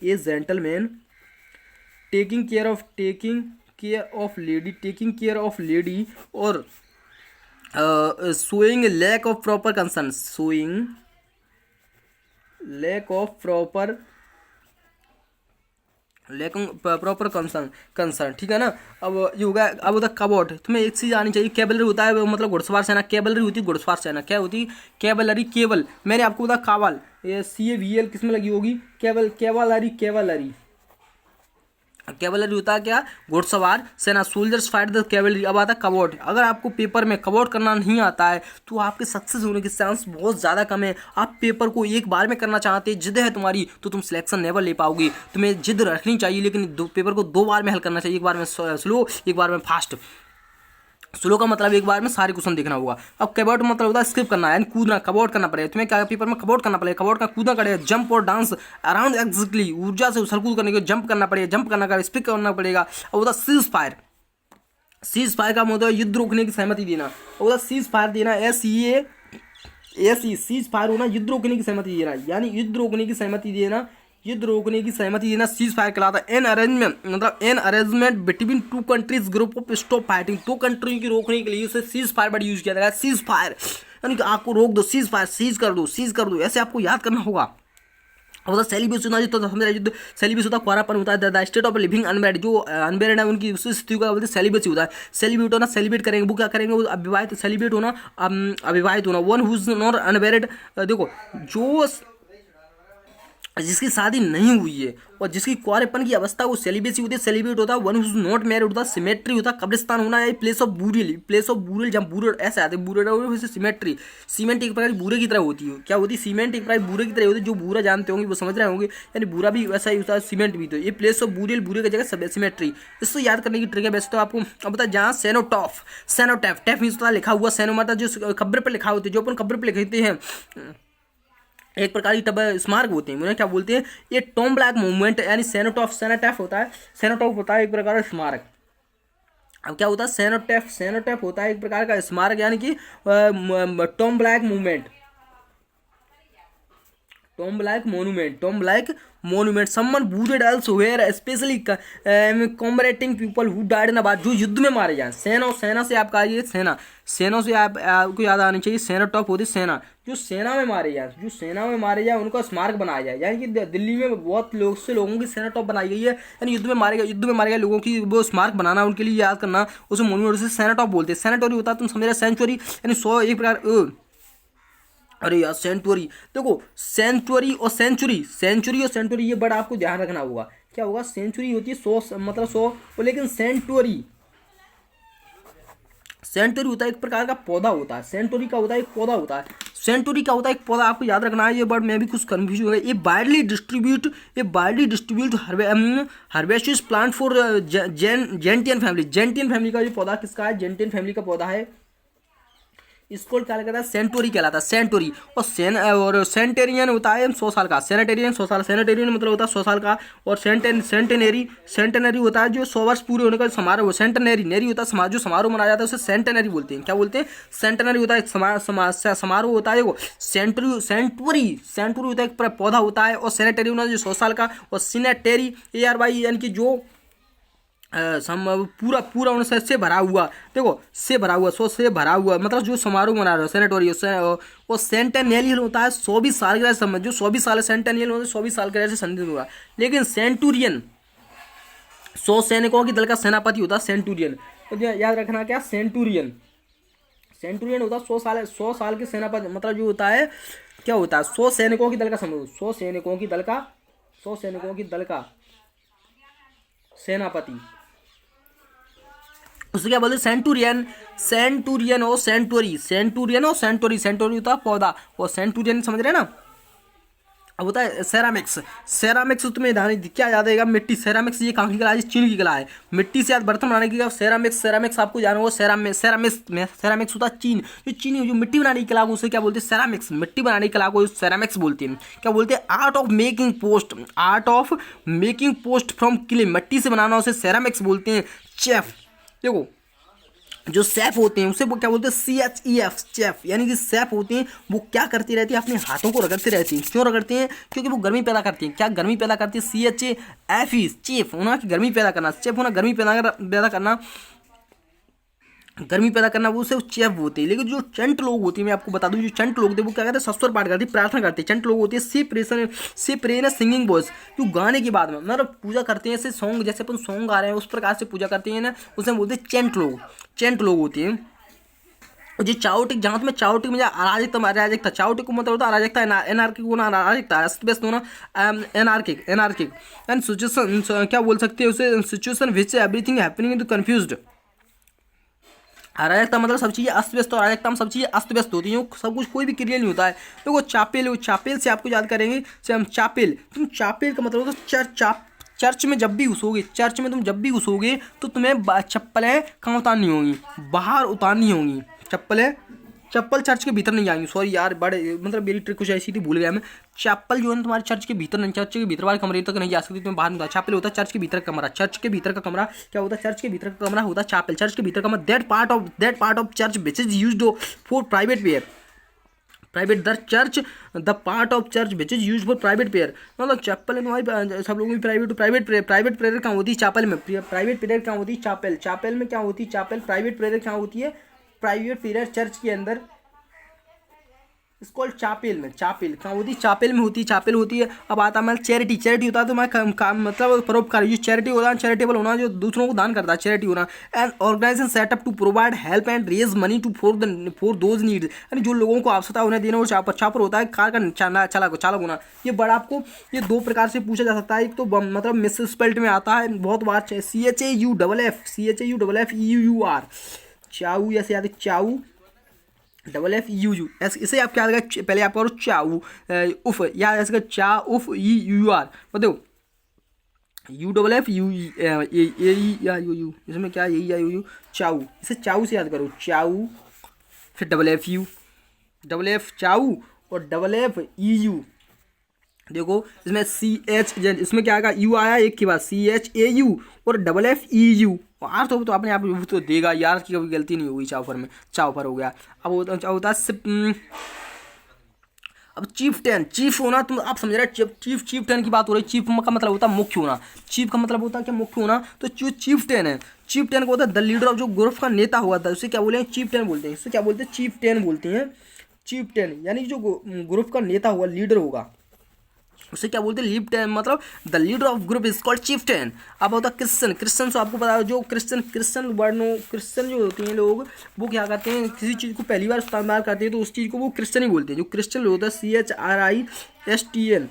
care of lady, और showing lack of proper concern, proper concern, ठीक है ना। अब ये होगा, अब होता है कबॉट। तुम्हें एक चीज़ आनी चाहिए, कैवलरी होता है मतलब घुड़सवार सेना, कैवलरी होती है घुड़सवार सेना। क्या होती है कैवलरी, केवल, मैंने आपको बताया कावल, ये CAVL किस में लगी होगी, कैवलरी होता है क्या, घुड़सवार सेना, सोल्जर्स फाइट द कैवलरी। अब आता है कबॉट। अगर आपको पेपर में कबॉट करना नहीं आता है तो आपके सक्सेस होने के चांस बहुत ज़्यादा कम है। आप पेपर को एक बार में करना चाहते, जिद है तुम्हारी, तो तुम सिलेक्शन नेवर ले पाओगे। तुम्हें जिद रखनी चाहिए, लेकिन पेपर को 2 बार में हल करना चाहिए, एक बार में स्लो, एक बार में फास्ट। स्लो का मतलब एक बार में सारे क्वेश्चन देखना होगा। अब कबॉट मतलब होता है स्किप करना, यानी कूदना, कबॉट करना पड़ेगा तुम्हें। क्या पेपर में कबॉट करना पड़ेगा, कबॉट का कूदना पड़ेगा, जंप और डांस अराउंड एग्जैक्टली, ऊर्जा से उछल कूद करने के, जंप करना पड़ेगा, जंप करना का स्पिक करना पड़ेगा। और होता सीज फायर का मतलब युद्ध रोकने की सहमति देना, और सीज फायर देना, सीज फायर होना, युद्ध रोकने की सहमति देना, यानी युद्ध रोकने की सहमति देना, सीज फायर कहलाता है। An arrangement between 2 countries group of stop fighting, 2 country की रोकने के लिए उसे सीज फायर वर्ड यूज किया जाएगा। सीज फायर यानी कि आपको रोक दो, सीज फायर, सीज कर दो, ऐसे आपको याद करना होगा। और सेलिब्रेशन होना, तो समझ रहे, सेलिब्रेशन होता है, क्वारापन होता है, the state of living unmarried, जो अनमैरिड है उनकी उस स्थिति का बोलते सेलिब्रेसी होता है। सेलिब्रेट होना, सेलिब्रेट करेंगे, वो क्या करेंगे, वो अविवाहित, सेलिब्रेट होना अविवाहित होना। वन हुज नॉट अनमैरिड, देखो जो जिसकी शादी नहीं हुई है और जिसकी कुंवारेपन की अवस्था को सेलिब्रेसी होती है, सेलिब्रेट होता है। वन हुज नॉट मैरिड होता है, सिमेट्री होता है, कब्रिस्तान होना है, प्लेस ऑफ बूरियल, जहाँ बूरल ऐसे आते हैं, बूरल वैसे सिमेट्री, सीमेंट एक प्रकार बूरे की तरह होती है। क्या होती है, सीमेंट एक प्रकार बूरे की तरह होती है, जो बूरा जानते होंगे वो समझ रहे होंगे, यानी बूरा भी वैसा ही होता है, सीमेंट भी। तो ये प्लेस ऑफ बूरियल, बूरे की जगह सिमेट्री, इसको याद करने की ट्रिक है। वैसे तो आपको अब बता, जहाँ सेनोटैफ, टैफ मीन्स होता है लिखा हुआ, सेनो मतलब जो कब्र पर लिखा होता है, जो अपन कब्र पर लिखते हैं, एक प्रकार की स्मारक होते हैं, उन्हें क्या बोलते हैं, ये टॉम ब्लैक मूवमेंट, यानी सेनोटैफ होता है एक प्रकार का स्मारक। अब क्या होता है, सेनोटैफ होता है एक प्रकार का स्मारक, यानी कि tomb like monument, someone would also where specially commemorating people who died in about, जो युद्ध में मारे जाए। सेना से आपका ये सेना से आपको याद आनी चाहिए, सेना टॉप होती सेना, जो सेना में मारे जाए उनका स्मारक बनाया जाए। यानी कि दिल्ली में बहुत लोगों की सेना टॉप बनाई गई है, यानी युद्ध में मारे गए लोगों की वो स्मारक बनाना, उनके लिए याद करना, उसे मोन्यूमेंट से सेना टॉप बोलते हैं। सेनेटरी होता है, तुम समझ रहे, सेंचुरी यानी 100 एक प्रकार, अरे यार सेंचुरी, देखो सेंचुरी और सेंचुरी ये बड़ा आपको ध्यान रखना होगा। क्या होगा, सेंचुरी होती है 100 मतलब 100, लेकिन सेंचुरी होता है एक प्रकार का पौधा होता है। सेंचुरी का होता है एक पौधा, आपको याद रखना है। ये वर्ड में भी कुछ कंफ्यूज हो गया। ये widely distributed herbaceous plant for gentian family का जो पौधा किसका है, जेंटियन फैमिली का पौधा है। इसको क्या कहता है, सेंटोरी कहलाता है, सेंटोरी। और सेंटेरियन होता है 100 साल का, सेनेटेरियन 100 साल, सेनेटेरियन मतलब होता है 100 साल का। और सेंटेनरी होता है जो 100 वर्ष पूरे होने का समारोह। सेंटेनरी होता है जो समारोह मनाया जाता है, उसे सेंटेनरी बोलते हैं। क्या बोलते हैं, सेंटेनरी होता है एक समारोह होता है। वो सेंचुरी होता है एक पौधा होता है। और सेनेटरी होना जो 100 साल का। और सिनेटरी ARY यानी कि जो पूरा उनसे से भरा हुआ, देखो से भरा हुआ, 100 से भरा हुआ, मतलब जो समारोह मना रहा है सेनेटोरी। और सेंटेनियल होता है 120 साल के समझ, जो 120 साल है, सेंटेनियल होता है 120 साल के संबंधित हुआ। लेकिन सेंटूरियन 100 सैनिकों की दल का सेनापति होता है सेंटूरियन। तो याद रखना क्या, सेंटूरियन। सेंटूरियन होता है 100 साल के सेनापति, मतलब जो होता है क्या होता है, 100 सैनिकों की दल का समझो, 100 सैनिकों की दल का सेनापति, उसे क्या बोलते हैं, सेंटूरियन। सेंटूरियन और सेंटूरी होता है पौधा, और सेंटूरियन समझ रहे हैं ना। अब होता है सेरामिक्स तुम्हें क्या याद आएगा, मिट्टी। सेरामिक्स ये कहाँ की कला है, चीन की कला है, मिट्टी से आज बर्तन बनाने की। सेरामिक्स आपको जाना होगा, सेरामिक्स होता है चीन, जो मिट्टी बनाने की कला को उसे क्या बोलते हैं, सेरामिक्स। मिट्टी बनाने की कला को सेरामिक्स बोलते हैं। क्या बोलते हैं, art of making post from clay, मिट्टी से बनाना उसे सेरामिक्स बोलते हैं। चेफ, देखो जो सेफ होते हैं उसे वो क्या बोलते हैं, CHEF, चेफ। यानी कि सेफ होते हैं वो क्या करती रहती है, अपने हाथों को रगड़ते रहती हैं। क्यों रगड़ते हैं, क्योंकि वो गर्मी पैदा करती हैं। क्या गर्मी पैदा करती है, CHAFE, चेफ होना कि गर्मी पैदा करना, चेफ होना गर्मी पैदा करना वो उसे चेफ बोलते हैं। लेकिन जो चंट लोग होते हैं, मैं आपको बता दूं, जो चंट लोग होते हैं वो क्या करते हैं, सस्वर पाठ करते हैं, प्रार्थना करते हैं। चंट लोग होते हैं से प्रेरण सिंगिंग वॉइस, जो गाने के बाद में मतलब पूजा करते हैं, ऐसे सॉन्ग जैसे अपन सॉन्ग गा रहे हैं उस प्रकार से पूजा करते हैं ना, उसे बोलते हैं चंट लोग होते हैं। जो चाउटिक, जहाँ तुम्हें चाउटिक में अराजकता, चाउटिक को मतलब होता है अराजकता, एनार्किक होना, अराजकता, अस्त व्यस्त होना, एनार्किक एंड सिचुएशन, क्या बोल सकते हैं उसे, situation which everything happening in confused. अराजकता मतलब सब चीज़ें अस्त व्यस्त, और अराजकता में सब चीज़ें अस्त व्यस्त होती हैं, सब कुछ कोई भी क्लियर नहीं होता है। देखो चापेल से आपको याद करेंगे, चापेल का मतलब होता है चर्च में जब भी घुसोगे तो तुम्हें चप्पलें कहाँ उतारनी होंगी, बाहर उतारनी होंगी। चप्पल चर्च के भीतर नहीं जाएंगी। सॉरी यार, बड़े मतलब मेरी ट्रिक कुछ ऐसी थी, भूल गया मैं। चप्पल जो है ना तुम्हारे चर्च के भीतर नहीं, चर्च के भीतर वाले कमरे तक नहीं जा सकती, तुम्हें बाहर नहीं। चैपल होता है चर्च के भीतर का कमरा। चर्च के भीतर का कमरा क्या होता है, चर्च के भीतर का कमरा होता है चैपल। चर्च के भीतर का कमरा that part of church which is used for private where. The part of church which is use for private prayer. मतलब चैपल में तुम्हारी सब लोगों की प्राइवेट प्रेयर कहाँ होती है, चैपल में। प्राइवेट प्रेयर कहाँ होती है, चैपल में क्या होती है, चैपल। प्राइवेट प्रेयर कहाँ होती है, प्राइवेट प्रेयर चर्च के अंदर, इसको चापेल में। चापेल कहाँ होती है, चापेल होती है। अब आता है चैरिटी होता है तो मैं मतलब परोपकार, जो चैरिटी होता है, चैरिटेबल होना, जो दूसरों को दान करता है, चैरिटी होना। And organization setup to provide help and raise money to for those needs, यानी जो लोगों को आवश्यकता उन्हें देना। वो चापर होता है, कार का चालक होना। ये बड़ा आपको ये दो प्रकार से पूछा जा सकता है। एक तो मतलब मिसस्पेल्ट में आता है बहुत बार, CHAUFFEUR, चाऊ, ऐसे याद है चाऊ, FFEUU, इसे आप क्या लगा, पहले आप करो चाऊ उफ, या ऐसे चा उफ EUR, बताओ UFFUE, इसमें क्या यू, चाऊ, इसे चाऊ से याद करो, चाऊ, फिर FF चाऊ और FFEU। देखो इसमें CH, इसमें क्या आएगा, यू आया एक के बाद, CHAU और FFEU। अर्थ हो तो अपने आप तो देगा यार, की कभी गलती नहीं होगी। चाउफर में चाउफर हो गया। अब होता है अब चीफ होना, तुम आप समझ रहे हो, चीफ की बात हो रही है। चीफ का मतलब होता है मुख्य होना। चीफ का मतलब होता है क्या, मुख्य होना। तो जो चीफ है, चीफ को होता है द लीडर ऑफ, जो ग्रुप का नेता हुआ था उसे क्या बोले, चीफ बोलते हैं। इससे क्या बोलते हैं, चीफ बोलते हैं। चीफ यानी जो ग्रुप का नेता हुआ, लीडर होगा, उसे क्या बोलते हैं, मतलब the leader of group is called chieftain. अब होता है क्रिश्चियन तो आपको पता है, जो क्रिश्चियन जो होते हैं लोग, वो क्या करते हैं, किसी चीज़ को पहली बार इस्तेमाल करते हैं तो उस चीज़ को वो क्रिश्चियन ही बोलते हैं। जो क्रिश्चियन होता है CHRISTN,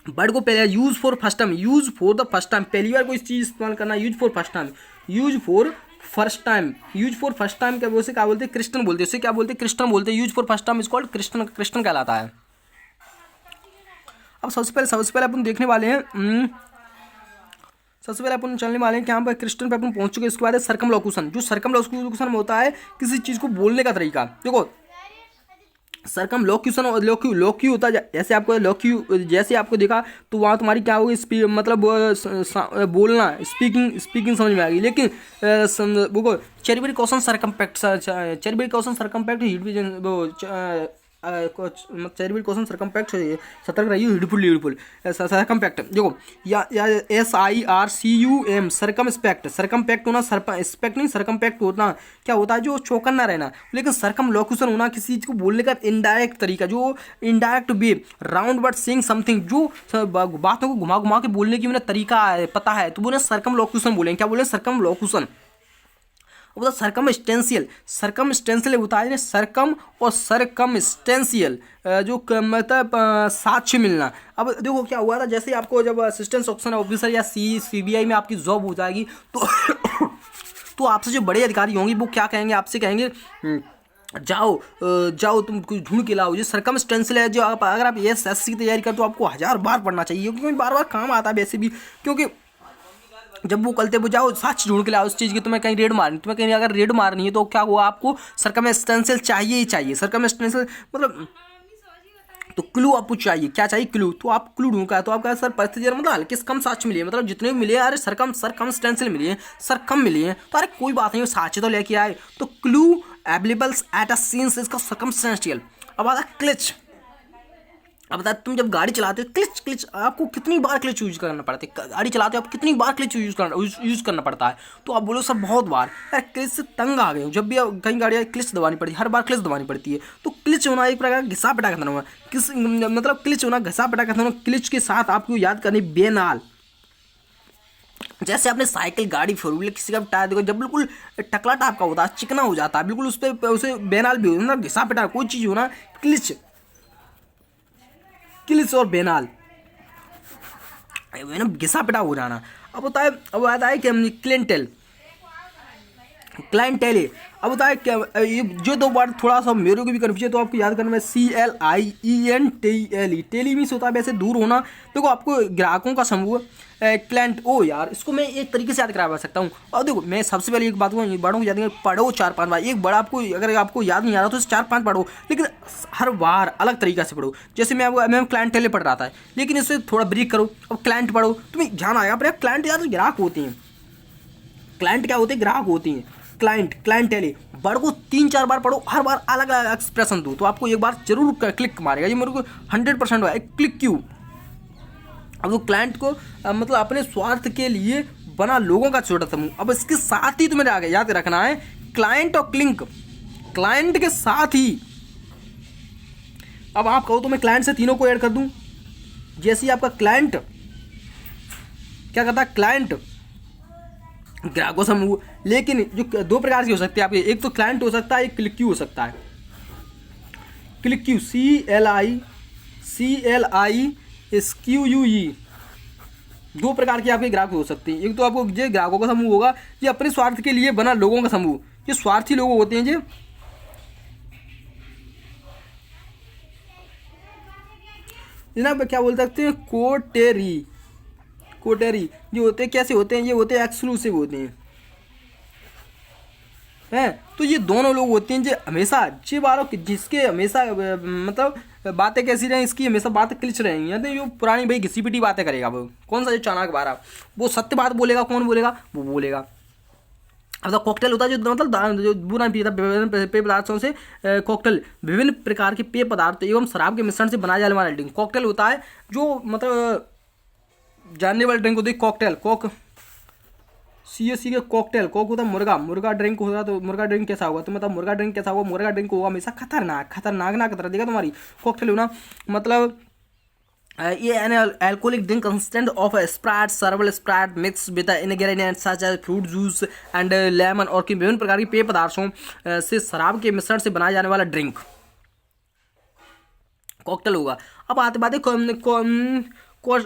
वर्ड को पहले यूज फॉर फर्स्ट टाइम, पहली बार कोई चीज़ इस्तेमाल करना, यूज फॉर फर्स्ट टाइम क्या बोलते हैं, क्रिश्चियन बोलते हैं। उसे क्या बोलते हैं, क्रिश्चियन बोलते हैं। Use for first time is called Christian कहलाता है। अब सबसे पहले अपन देखने वाले हैं, सबसे पहले अपन चलने वाले हैं कि यहाँ पर क्रिश्चियन पे अपन पहुंच चुके हैं। इसके बाद है सर्कमलोक्यूशन। जो सर्कमलोक्यूशन होता है किसी चीज़ को बोलने का तरीका। देखो सर्कमलोक्यूशन और लोक्यू होता है, जैसे आपको देखा तो वहाँ तुम्हारी क्या होगी, मतलब बोलना, स्पीकिंग समझ में आ गई। लेकिन वो चेरिबरी कॉशन सर्कम्पेक्ट चेरिबल क्वेश्चन सर्कम्पैक्ट, सतर्क रहिए, हीडफुल सर्कम्पैक्ट। देखो या SIRCUM, सर्कम्पैक्ट होना, स्पेक्ट नहीं, सर्कम्पैक्ट होना क्या होता है, जो चौकन्ना रहना। लेकिन सर्कमलोक्यूशन होना किसी चीज़ को बोलने का इनडायरेक्ट तरीका, जो indirect way, round but saying something, जो बातों को घुमा के बोलने की उन्हें तरीका है, पता है, तो बोले सर्कमलोक्यूशन बोलेंगे। क्या बोले, सर्कमलोक्यूशन। अब सर्कमस्टेंशियल, सर्कमस्टेंशियल होता है सरकम और सर्कमस्टेंशियल, जो मतलब साक्ष्य मिलना। अब देखो क्या हुआ था, जैसे आपको जब असिस्टेंट सेक्शन ऑफिसर या सीबीआई में आपकी जॉब हो जाएगी तो तो आपसे जो बड़े अधिकारी होंगे वो क्या कहेंगे, आपसे कहेंगे जाओ तुम कुछ ढूंढ के लाओ। जो सर्कमस्टेंशियल है, जो आप अगर आप एसएससी की तैयारी करते हो आपको 1000 बार पढ़ना चाहिए, क्योंकि बार बार काम आता है वैसे भी। क्योंकि जब वो कलते वो जाओ साक्ष्य ढूंढ के लाओ उस चीज़ की, तुम्हें कहीं रेड मारनी, तुम्हें कहीं अगर रेड मारनी है तो क्या हुआ, आपको सर्कमस्टेंशियल चाहिए ही चाहिए। सर्कमस्टेंशियल मतलब तो क्लू आपको चाहिए, क्या चाहिए, क्लू। तो आप क्लू ढूंढा, तो आपका सर परिस्थिति मतलब हल्के से कम साक्ष्य मिले, मतलब जितने भी मिले अरे सर्कमस्टेंशियल मिले हैं, सर कम मिले हैं, तो अरे कोई बात नहीं, साक्ष्य तो लेके आए। तो clue availables at a scenes इसका सर्कमस्टेंशियल। अब आता क्लिच। अब बता, तुम जब गाड़ी चलाते हो क्लिच आपको कितनी बार क्लिच यूज करना पड़ता है, गाड़ी चलाते हो आप कितनी बार क्लिच यूज करना पड़ता है। तो आप बोलो सर बहुत बार। यार क्लिच से तंग आ गए हो, जब भी कहीं गाड़ी क्लिच दबानी पड़ती है, हर बार क्लिच दबानी पड़ती है। तो क्लिच होना एक प्रकार घिसा पिटा का होना, किस मतलब क्लिच होना घिसा पिटा का होना। क्लिच के साथ आपको याद करनी बेनाल। जैसे आपने साइकिल गाड़ी फोर व्हीलर किसी का टायर देखो, जब बिल्कुल टकला टाइप का होता है, चिकना हो जाता है बिल्कुल, उस पर उसे बेनाल भी हो, घिसा पिटा कोई चीज़ हो ना, क्लिच और बेनाल घिसा पिटा हो जाना। अब होता है, अब आता है कि क्लिंटल क्लाइंटेले। अब होता है क्या, ये जो दो बार थोड़ा सा मेरे को भी कन्फ्यूजन, तो आपको याद करना है CLIENTLE। टेली मीन्स होता है वैसे दूर होना। देखो आपको ग्राहकों का समूह, क्लाइंट, ओ यार इसको मैं एक तरीके से याद करा सकता हूँ। और देखो मैं सबसे पहले एक बात को बड़ों को याद करें, पढ़ो 4-5 बार। एक बड़ा आपको अगर आपको याद नहीं आ रहा तो 4-5 पढ़ो, लेकिन हर बार अलग तरीका से पढ़ो। जैसे मैं क्लाइंटेले पढ़ रहा था, लेकिन इससे थोड़ा ब्रेक करो, अब क्लाइंट पढ़ो, तुम्हें ध्यान आएगा। पर क्लाइंट यार ग्राहक होते हैं, क्लाइंट क्या होते हैं, ग्राहक होती हैं। क्लाइंटेले वर्ड को 3-4 बार पढ़ो, हर बार अलग अलग एक्सप्रेशन दो, तो आपको एक बार जरूर क्लिक मारेगा। ये मेरे को 100% हुआ है। क्लिक क्यों, अब वो क्लाइंट को मतलब अपने स्वार्थ के लिए बना लोगों का छोटा समूह। अब इसके साथ ही तुम्हें आगे याद रखना है क्लाइंट और क्लिंक, क्लाइंट के साथ ही। अब आप कहो तो मैं क्लाइंट से तीनों को ऐड कर दूं। जैसे ही आपका क्लाइंट क्या करता है, क्लाइंट ग्राहकों समूह, लेकिन जो दो प्रकार की हो सकती है आपके, एक तो क्लाइंट हो सकता है, एक क्लिक क्यू हो सकता है। क्लिक क्यू CLISQUE, दो प्रकार के आपके ग्राहक हो सकते हैं। एक तो आपको जो ग्राहकों का समूह होगा, ये अपने स्वार्थ के लिए बना लोगों का समूह। ये स्वार्थी लोग होते हैं, जो जनाब क्या बोल सकते हैं, कोटेरी जो होते हैं, कैसे होते हैं, ये होते हैं एक्सक्लूसिव होते हैं। तो ये दोनों लोग होते हैं जो हमेशा जे बारों जिसके हमेशा मतलब बातें कैसी रहें, इसकी हमेशा बातें क्लिच रहेंगी। या तो ये पुरानी भाई घिसी पिटी बातें करेगा वो, कौन सा जो चाणक्य बारह, वो सत्य बात बोलेगा, कौन बोलेगा, वो बोलेगा। अब तो कॉकटेल होता है जो मतलब जो बुरा पीता विभिन्न पेय पदार्थों से, कॉकटेल विभिन्न प्रकार के पेय पदार्थ एवं शराब के मिश्रण से बनाया जाने वाला ड्रिंक। कॉकटेल होता है जो मतलब जानने वाले ड्रिंक होती है कॉकटेल, CSC के कॉकटेल। कॉक होता है मुर्गा ड्रिंक होता है। तो मुर्गा ड्रिंक कैसा होगा, तो मतलब मुर्गा ड्रिंक कैसा होगा, मुर्गा ड्रिंक होगा हमेशा खतरनाक ना तरह देगा तुम्हारी। कॉकटेल होना मतलब ये an alcoholic drink consistent of sprite, several sprite mix with ingredients such as fruit juice and lemon, और की विभिन्न प्रकार की पेय पदार्थों से शराब के मिश्रण से बनाया जाने वाला ड्रिंक कॉकटेल होगा। अब आते बातें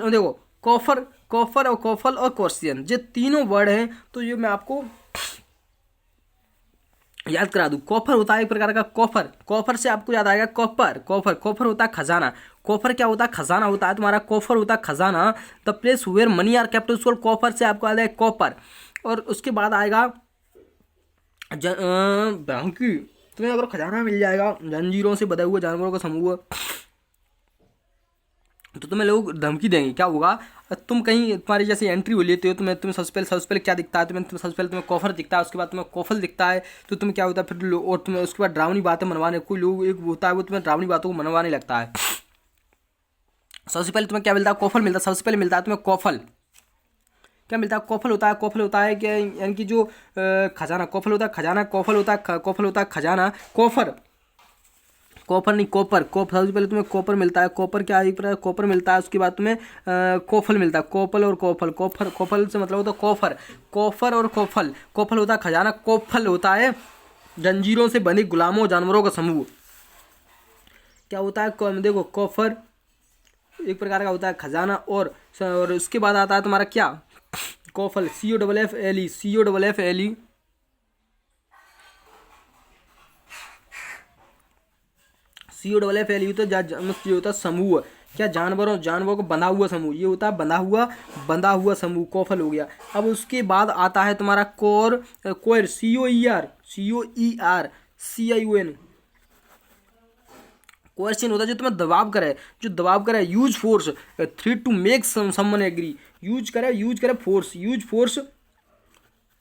देखो कॉफर और कॉफल और कॉर्सियन, ये तीनों वर्ड हैं। तो ये मैं आपको याद करा दूं। कॉफर होता है एक प्रकार का कॉफर से आपको याद आएगा कॉफर होता है खजाना। कॉफर क्या होता है, खजाना होता है तुम्हारा। कॉफर होता है खजाना, the place where money are kept उसको कॉफर से आपको याद है कॉपर। और उसके बाद आएगा बाकी तुम्हें अगर खजाना मिल जाएगा, जंजीरों से बंधे हुए जानवरों का समूह, तो तुम्हें लोग धमकी देंगे। क्या होगा, तुम कहीं तुम्हारी जैसे एंट्री हो लेते हो, तुम्हें सबसे पहले क्या दिखता है, सबसे पहले तुम्हें कॉफर दिखता है, उसके बाद तुम्हें कॉफल दिखता है। तो तुम्हें क्या होता है फिर और तुम्हें उसके बाद डरावनी बातें मनवाने, कोई लोग एक होता है वो तुम्हें डरावनी बातों को मनवाने लगता है। सबसे पहले तुम्हें क्या मिलता है, कॉफल मिलता है। सबसे पहले मिलता है तुम्हें कॉफल। क्या मिलता है, कॉफल होता है कि यानी कि जो खजाना, कॉफल होता है खजाना, कॉफल होता है खजाना। कॉपर नहीं, कॉपर, सबसे पहले तुम्हें कॉपर मिलता है। कॉपर क्या है, कॉपर मिलता है। उसके बाद तुम्हें कोफल मिलता है। कोपल और कोफल, कोफल से मतलब होता है कॉफर, कॉफर और कोफल। कोफल होता है खजाना, कोफल होता है जंजीरों से बंधे गुलामों जानवरों का समूह। क्या होता है, देखो कॉफर एक प्रकार का होता है खजाना, और उसके बाद आता है तुम्हारा क्या, कोफल, COFFLE, COFFLE, COFFLE होता है समूह। क्या, जानवरों को बंधा हुआ समूह, ये होता है बंधा हुआ समूह, कोफल हो गया। अब उसके बाद आता है तुम्हारा कोर, COER, क्वेश्चन होता है जो तुम्हें दबाव करे, use force, threat to make someone agree, use करे फोर्स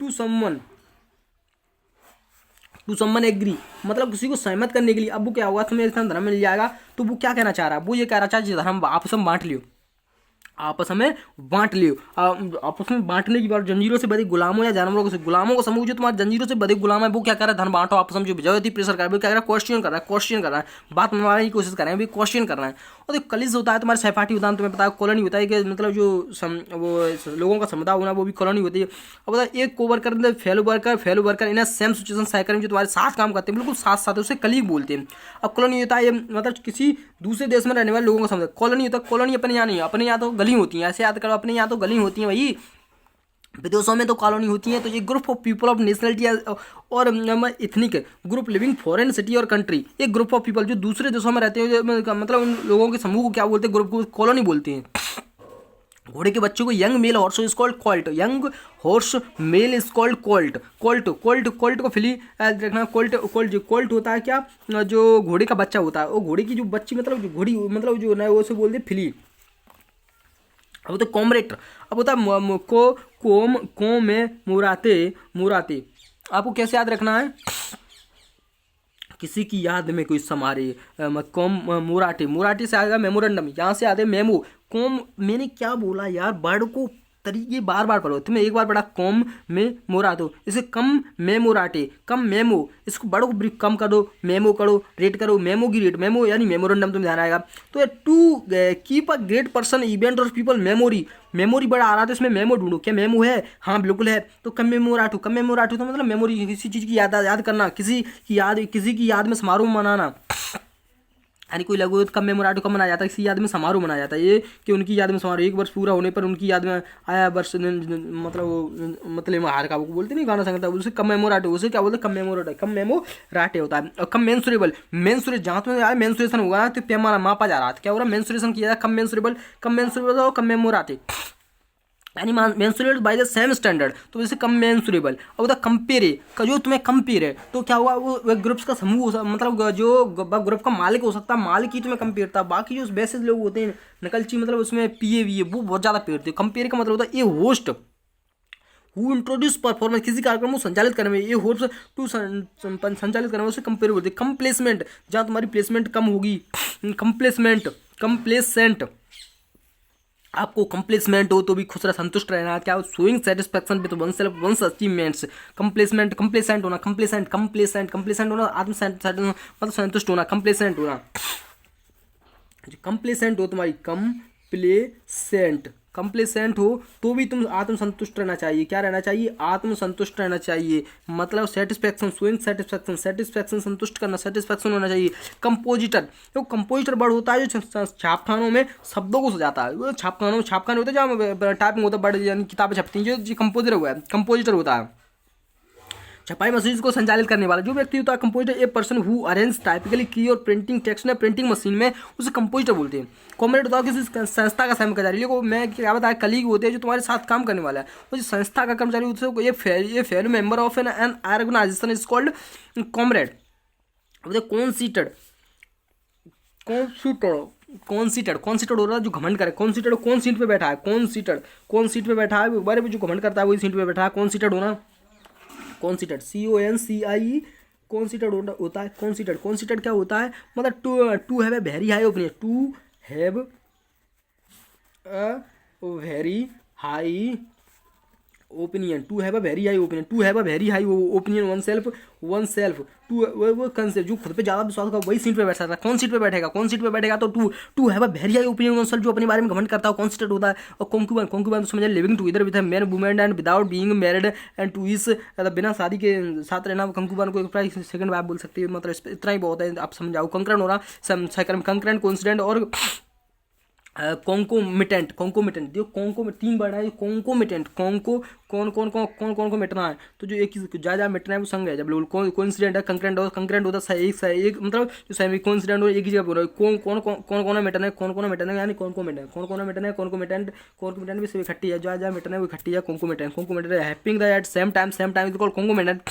टू समवन एग्री, मतलब किसी को सहमत करने के लिए। अब वो क्या होगा, तुम्हें धर्म मिल जाएगा, तो वो क्या कहना चाह रहा है, वो ये कह रहा है धर्म आपस में बांट लियो, आपस में बांटने की बात। जंजीरों से बंधे गुलामों या जानवरों को, गुलामों को समूह जो तुम्हारे जंजीरों से बंधे गुलाम है, वो क्या कर रहा है, धन बांटो आपस में। जो जबरदस्ती प्रेशर कर रहा है, वो क्या कर रहा है, क्वेश्चन कर रहा है, बात मनवाने की कोशिश कर रहे हैं, क्वेश्चन कर रहा है। और जो कलिज होता है तुम्हारे सहपाठी उदाहरण, तुम्हें पता है कॉलोनी होता है कि मतलब जो वो लोगों का समुदाय होना, वो भी कॉलोनी होती है। अब बता, एक co-worker fellow worker in same situation सहकर्मी जो तुम्हारे साथ काम करते हैं, बिल्कुल साथ उसे कलीग बोलते हैं। अब कॉलोनी होता है मतलब किसी दूसरे देश में रहने वाले लोगों का समुदाय। कॉलोनी होता है, कॉलोनी अपने यहाँ नहीं, अपने यहाँ तो गली होती है, ऐसे याद करो, अपने यहाँ तो गली होती है भाई, विदेशों में तो कॉलोनी होती है। तो ये group of people of nationality और ethnic group living foreign city और कंट्री, एक ग्रुप ऑफ पीपल जो दूसरे देशों में रहते हैं, मतलब उन लोगों के समूह को क्या बोलते हैं, ग्रुप को कॉलोनी बोलते हैं। घोड़े के बच्चों को young male horse is called colt, young horse male is called colt को फिली रखना। कोल्ट होता है क्या, जो घोड़े का बच्चा होता है, वो घोड़े की जो बच्ची मतलब जो घोड़ी मतलब जो ना वो से बोलते हैं फिली। अब तो कॉमरेटर, अब होता है कोम में मुराते। आपको कैसे याद रखना है, किसी की याद में कोई समारे, कॉम मुराटे से आएगा मेमोरेंडम, यहाँ से आते मेमो। कॉम, मैंने क्या बोला यार, वर्ड को तरीके बार पढ़ो, तुम्हें एक बार पढ़ा कॉम में मोरातो, इसे कम मेमोराटे, कम मेमो, इसको बड़ो को कम कर दो, मेमो करो, रेट करो, मेमो की रेट, मेमो यानी मेमोरेंडम, तुम्हें ध्यान आएगा। तो to keep a great person event or people memory बड़ा आ रहा था, इसमें मेमो ढूंढो, क्या मेमो है, हाँ बिल्कुल है। तो कम मेमोराटो तो मतलब मेमोरी, किसी चीज़ की याद करना, किसी की याद में समारोह मनाना, यानी कोई लघु कम मेमोराटो कब मनाया जाता है, किसी याद में समारोह मनाया जाता है, ये कि उनकी याद में समारोह, 1 वर्ष पूरा होने पर उनकी याद में आया वर्ष, मतलब हार का वो बोलते नहीं गाना संगता, उसे कम मेमोराटो, उसे क्या बोलते हैं, कम मेमोराटे होता है। और कम मेंसुरेबल, जहाँ तुम्हें यार मेंसुरेशन होगा ना, तो पैमाना मापा जा रहा था, क्या हो रहा है, मेंसुरेशन किया जाए, कम मेंसुरेबल और कम मेमोराटे, यानी मेंसुरेटेड बाय द सेम स्टैंडर्ड, तो जैसे कम मेंसुरेबल। अब होता कंपेयर का, जो तुम्हें कंपेयर है, तो क्या हुआ, वो ग्रुप्स का समूह, मतलब जो ग्रुप का मालिक हो सकता है, मालिक ही तुम्हें कंपेयर था, बाकी जो बेसिस लोग होते हैं नकलची, मतलब उसमें PAV वो बहुत ज़्यादा पेरते हैं। कंपेयर का मतलब होता है ए होस्ट हु इंट्रोड्यूस परफॉर्मेंस, किसी कार्यक्रम को संचालित करने में, ये होस्ट टू संचालित करने में उसे कंपेयर बोलते हैं। कम प्लेसमेंट, जहाँ तुम्हारी प्लेसमेंट कम होगी, कंप्लेसेंट, आपको कंप्लेसमेंट हो तो भी खुश रह, संतुष्ट रहना, क्या showing satisfaction with one's achievements, complacent होना, कंप्लेसेंट होना, मतलब संतुष्ट होना, कंप्लेसेंट होना, कंप्लेसेंट हो तुम्हारी, कंप्लेसेंट हो तो भी तुम आत्मसंतुष्ट रहना चाहिए, क्या रहना चाहिए, आत्मसंतुष्ट रहना चाहिए, मतलब सेटिस्फैक्शन, शोइंग सेटिस्फैक्शन संतुष्ट करना, सेटिस्फैक्शन होना चाहिए। कंपोजिटर, तो कंपोजिटर वर्ड होता है जो छापखानों में शब्दों को सजाता है, वो छापखाने होते हैं जहाँ टाइपिंग होता है, बड़े यानी किताबें छपती हैं, जो कंपोजर हुआ है, कंपोजिटर होता है। छपाई मशीन को संचालित करने वाला जो व्यक्ति होता है compositor, a person who arrange typically की और प्रिंटिंग टेक्स्ट ने प्रिंटिंग मशीन में, उसे कंपोजिटर बोलते हैं। कॉमरेड होता है किसी संस्था का सहयोग कर्मचारी को, मैं क्या बताया, कलीग होते हैं जो तुम्हारे साथ काम करने वाला है, वो संस्था का कर्मचारी उसको ये fellow member of an organisation is called comrade. Conceited हो रहा है जो घमंड करे, कॉन्सीटेड कौन सीट पे बैठा है, कौन सीट पे बैठा है, बारे में जो घमंड करता है वही सीट पे बैठा है, कॉन्सीटेड होना, कॉन्सीटेड CONCIE, कॉन्सीटेड होता है। कॉन्सीटेड क्या होता है, मतलब to have a very high opinion, to have a very high opinion, to have a very high opinion, to have a very high opinion oneself, टू वो कंसेप्ट जो खुद पे ज़्यादा विश्वास होगा वही सीट पे बैठ सकता है। कौन सीट पे बैठेगा, कौन सीट पे बैठेगा, तो to have a very high opinion oneself, जो अपने बारे में घमंड करता है कॉन्स्टेंट होता है। और कॉन्क्यूबन, कॉन्क्यूबन तो समझे living together with man women and without being married and to इस, बिना शादी के साथ रहना। कंक्यूबन को एक सेकंड में आप बोल सकते हैं, मतलब इतना ही बहुत है, आप समझाओ। कंकरेंट हो रहा सेकंड, कंकरेंट कोइंसिडेंट और कॉन्कोमिटेंट, कॉन्कोमिटेंट जो कॉन्को में 3 वर्ड है, कॉन्कोमिटेंट, कॉन्को कौन को मिटना है, तो जो एक चीज जा मिटना है वो संग है। जब बिल्कुल कोइंसिडेंट है, कंकरेंट होता है एक मतलब जो सेमी कोइंसिडेंट हो एक ही जगह बोल रहा है। कौन मिटना है, कौन मिटना है, यानी कौन को मिटना है, कॉन्कोमिटेंट भी सब इकट्ठी है, जा मिटना है वो इकट्ठी है। Concomitant happening the at same time is called concomitant.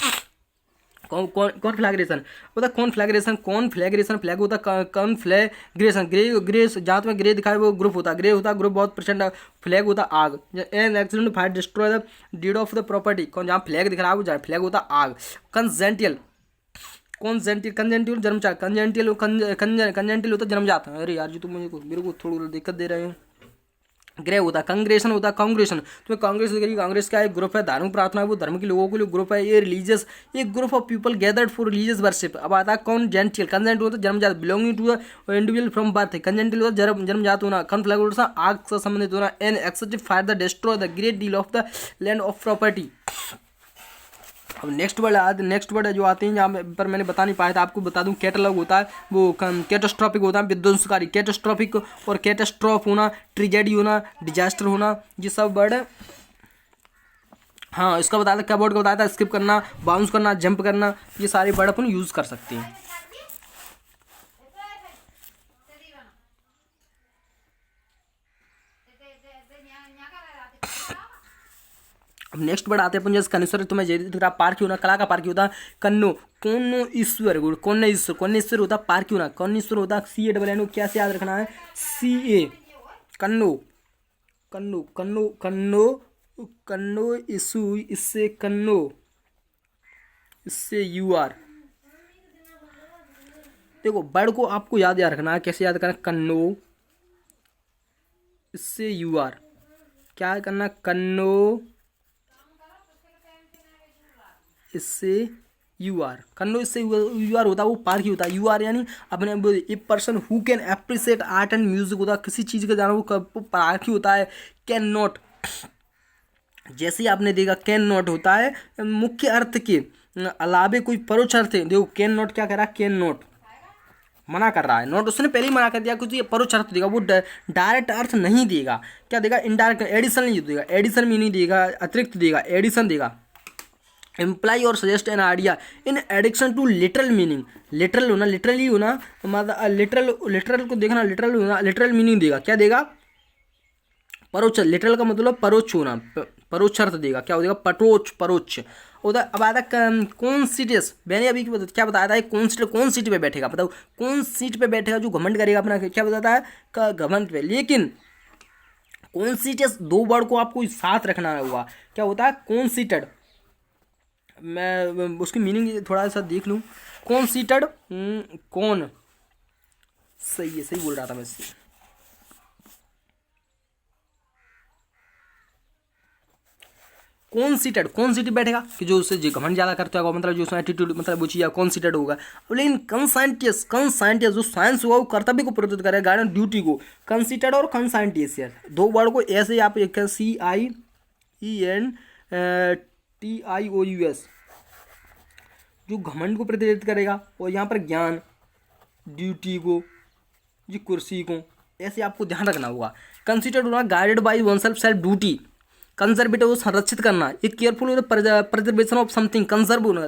Conflagration होता है, कॉन्फ्लैग्रेशन फ्लैग होता है, कॉन्फ्लैग्रेशन ग्रे जहाँ तुम्हें ग्रे दिखाए वो ग्रुप होता है, ग्रुप बहुत परसेंट, फ्लैग होता है आग। An accident fire destroy the deed of the property, कौन जहाँ फ्लैग दिख रहा है वो फ्लैग होता है आग। कंजेंटियल जन्मजात, कंजेंटियल होता है जन्मजात। अरे यार जी तुम मेरे को थोड़ी दिक्कत दे रहे हैं। ग्रे होता है, कांग्रेशन होता है, कांग्रेशन तुम्हें कांग्रेस दिख रही है, कांग्रेस का एक ग्रुप है, धार्मिक प्रार्थना है, वो धर्म के लोगों के लिए ग्रुप है। ये रिलीजियस, एक group of people gathered for religious worship. अब आता है कॉन्जेंटियल, कंजेंट होता है जन्मजात, belonging to individual from birth. Congenital होता है जन्मजात होना, कॉन्फ्लैग होता है आग से संबंधित होना। An excessive fire the destroy the great deal of the land of property. अब नेक्स्ट वर्ड जो आते हैं जहाँ पर मैंने बता नहीं पाया था, आपको बता दूं। कैटलॉग होता है वो कैटास्ट्रॉफिक होता है, विध्वंसकारी। कैटास्ट्रॉफिक और कैटास्ट्रॉफ होना, ट्रेजेडी होना, डिजास्टर होना, ये सब वर्ड हाँ इसका बताया था, क्या वर्ड का बताया था, स्किप करना, बाउंस करना, जंप करना, ये सारे वर्ड अपन यूज कर सकते हैं। अब नेक्स्ट वर्ड आते हैं अपन जैसे कनेश्वर, तुम्हें जैसे पार्क होना, कला का पार्क होता है कन्नो, कौन ईश्वर होता है पार्क होना, कौन ईश्वर होता है CANN, क्या से याद रखना है CA, कन्नो कन्नो कन्नो कन्नो कन्नो इशू, इससे कन्नो, इससे UR। देखो वर्ड को आपको याद रखना है, कैसे याद करना, कन्नो इससे UR, क्या करना, कन्नो इससे UR, कन्नो इससे UR होता है वो पार्क ही होता है। UR यानी अपने a person who can appreciate art and music होता है, किसी चीज़ का जाना वो पार्क ही होता है। कैन नॉट, जैसे ही आपने देखा कैन नॉट होता है मुख्य अर्थ के अलावे कोई परोक्ष अर्थ है। देखो कैन नॉट क्या कह रहा है, कैन नॉट मना कर रहा है, नॉट उसने पहले ही मना कर दिया, कुछ ये परोक्ष अर्थ देगा, वो डायरेक्ट अर्थ नहीं देगा। क्या देगा, इनडायरेक्ट, एडिशन नहीं देगा, एडिशन भी नहीं देगा, अतिरिक्त देगा, एडिशन देगा। Imply or suggest an idea in addition to literal meaning, literal होना, लिटरली होना, लिटरल को देखना, लिटरल होना, लिटरल मीनिंग देगा। क्या देगा, परोक्ष, लिटरल का मतलब परोक्ष होना, परोक्ष अर्थ देगा। क्या हो देगा, परोक्ष होता। अब आता कॉन्सिटियस, मैंने अभी क्या बताया था, कौन सीट पे बैठेगा, बताओ कौन सीट पे बैठेगा जो घमंड करेगा अपना, क्या बताता है घमंड पे। लेकिन कॉन्सिटियस दो वर्ड को आपको साथ रखना होगा। क्या होता है कॉन्सिटेड, मैं उसकी मीनिंग थोड़ा सा देख लूँ। कॉन्सिटेड, कौन, सही है, सही बोल रहा था मैं इससे। कॉन्सिटेड, कौन सीट बैठेगा कि जो उससे जो घमंड ज़्यादा करता होगा, मतलब जो उसमें एटीट्यूड, मतलब वो चीज़ कॉन्सिटेड होगा। लेकिन कंसाइंटियस जो साइंस होगा वो कर्तव्य को प्रदर्शित करेगा, गार्डन ड्यूटी को। कंसिटेड और कंसाइंटियस दो वर्ड को ऐसे आप एक CIENTIOUS जो घमंड को प्रदर्शित करेगा, और यहाँ पर ज्ञान, ड्यूटी को, जी कुर्सी को, ऐसे आपको ध्यान रखना होगा। कंसिडर्ड होना, guided by one self duty. Conservative संरक्षित करना, एक careful preservation of something. Conserve होना,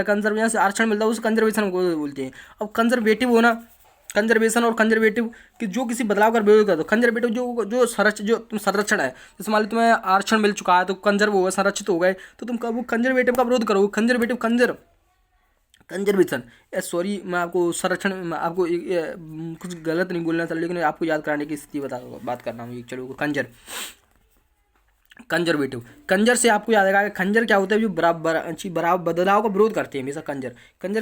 कंजर्व यहाँ से आरक्षण मिलता है उस कंजर्वेशन को बोलते हैं। अब कंजर्वेटिव होना, कंजर्वेशन और कंजर्वेटिव कि जो किसी बदलाव का विरोध करते हो। कंजर्वेटिव जो संरक्षण है, जैसे मान लो तुम्हें आरक्षण मिल चुका है तो कंजर्व हो गए, संरक्षित हो गए, तो तुम वो कंजर्वेटिव का विरोध करोगे। कंजर्वेशन, सॉरी मैं आपको संरक्षण, आपको कुछ गलत नहीं बोलना था, लेकिन आपको याद कराने की स्थिति बात करना हूँ। चलो कंजर्वेटिव, कंजर से आपको याद आएगा खंजर क्या होता है, जो बराबर बदलाव का विरोध करते हैं हमेशा। कंजर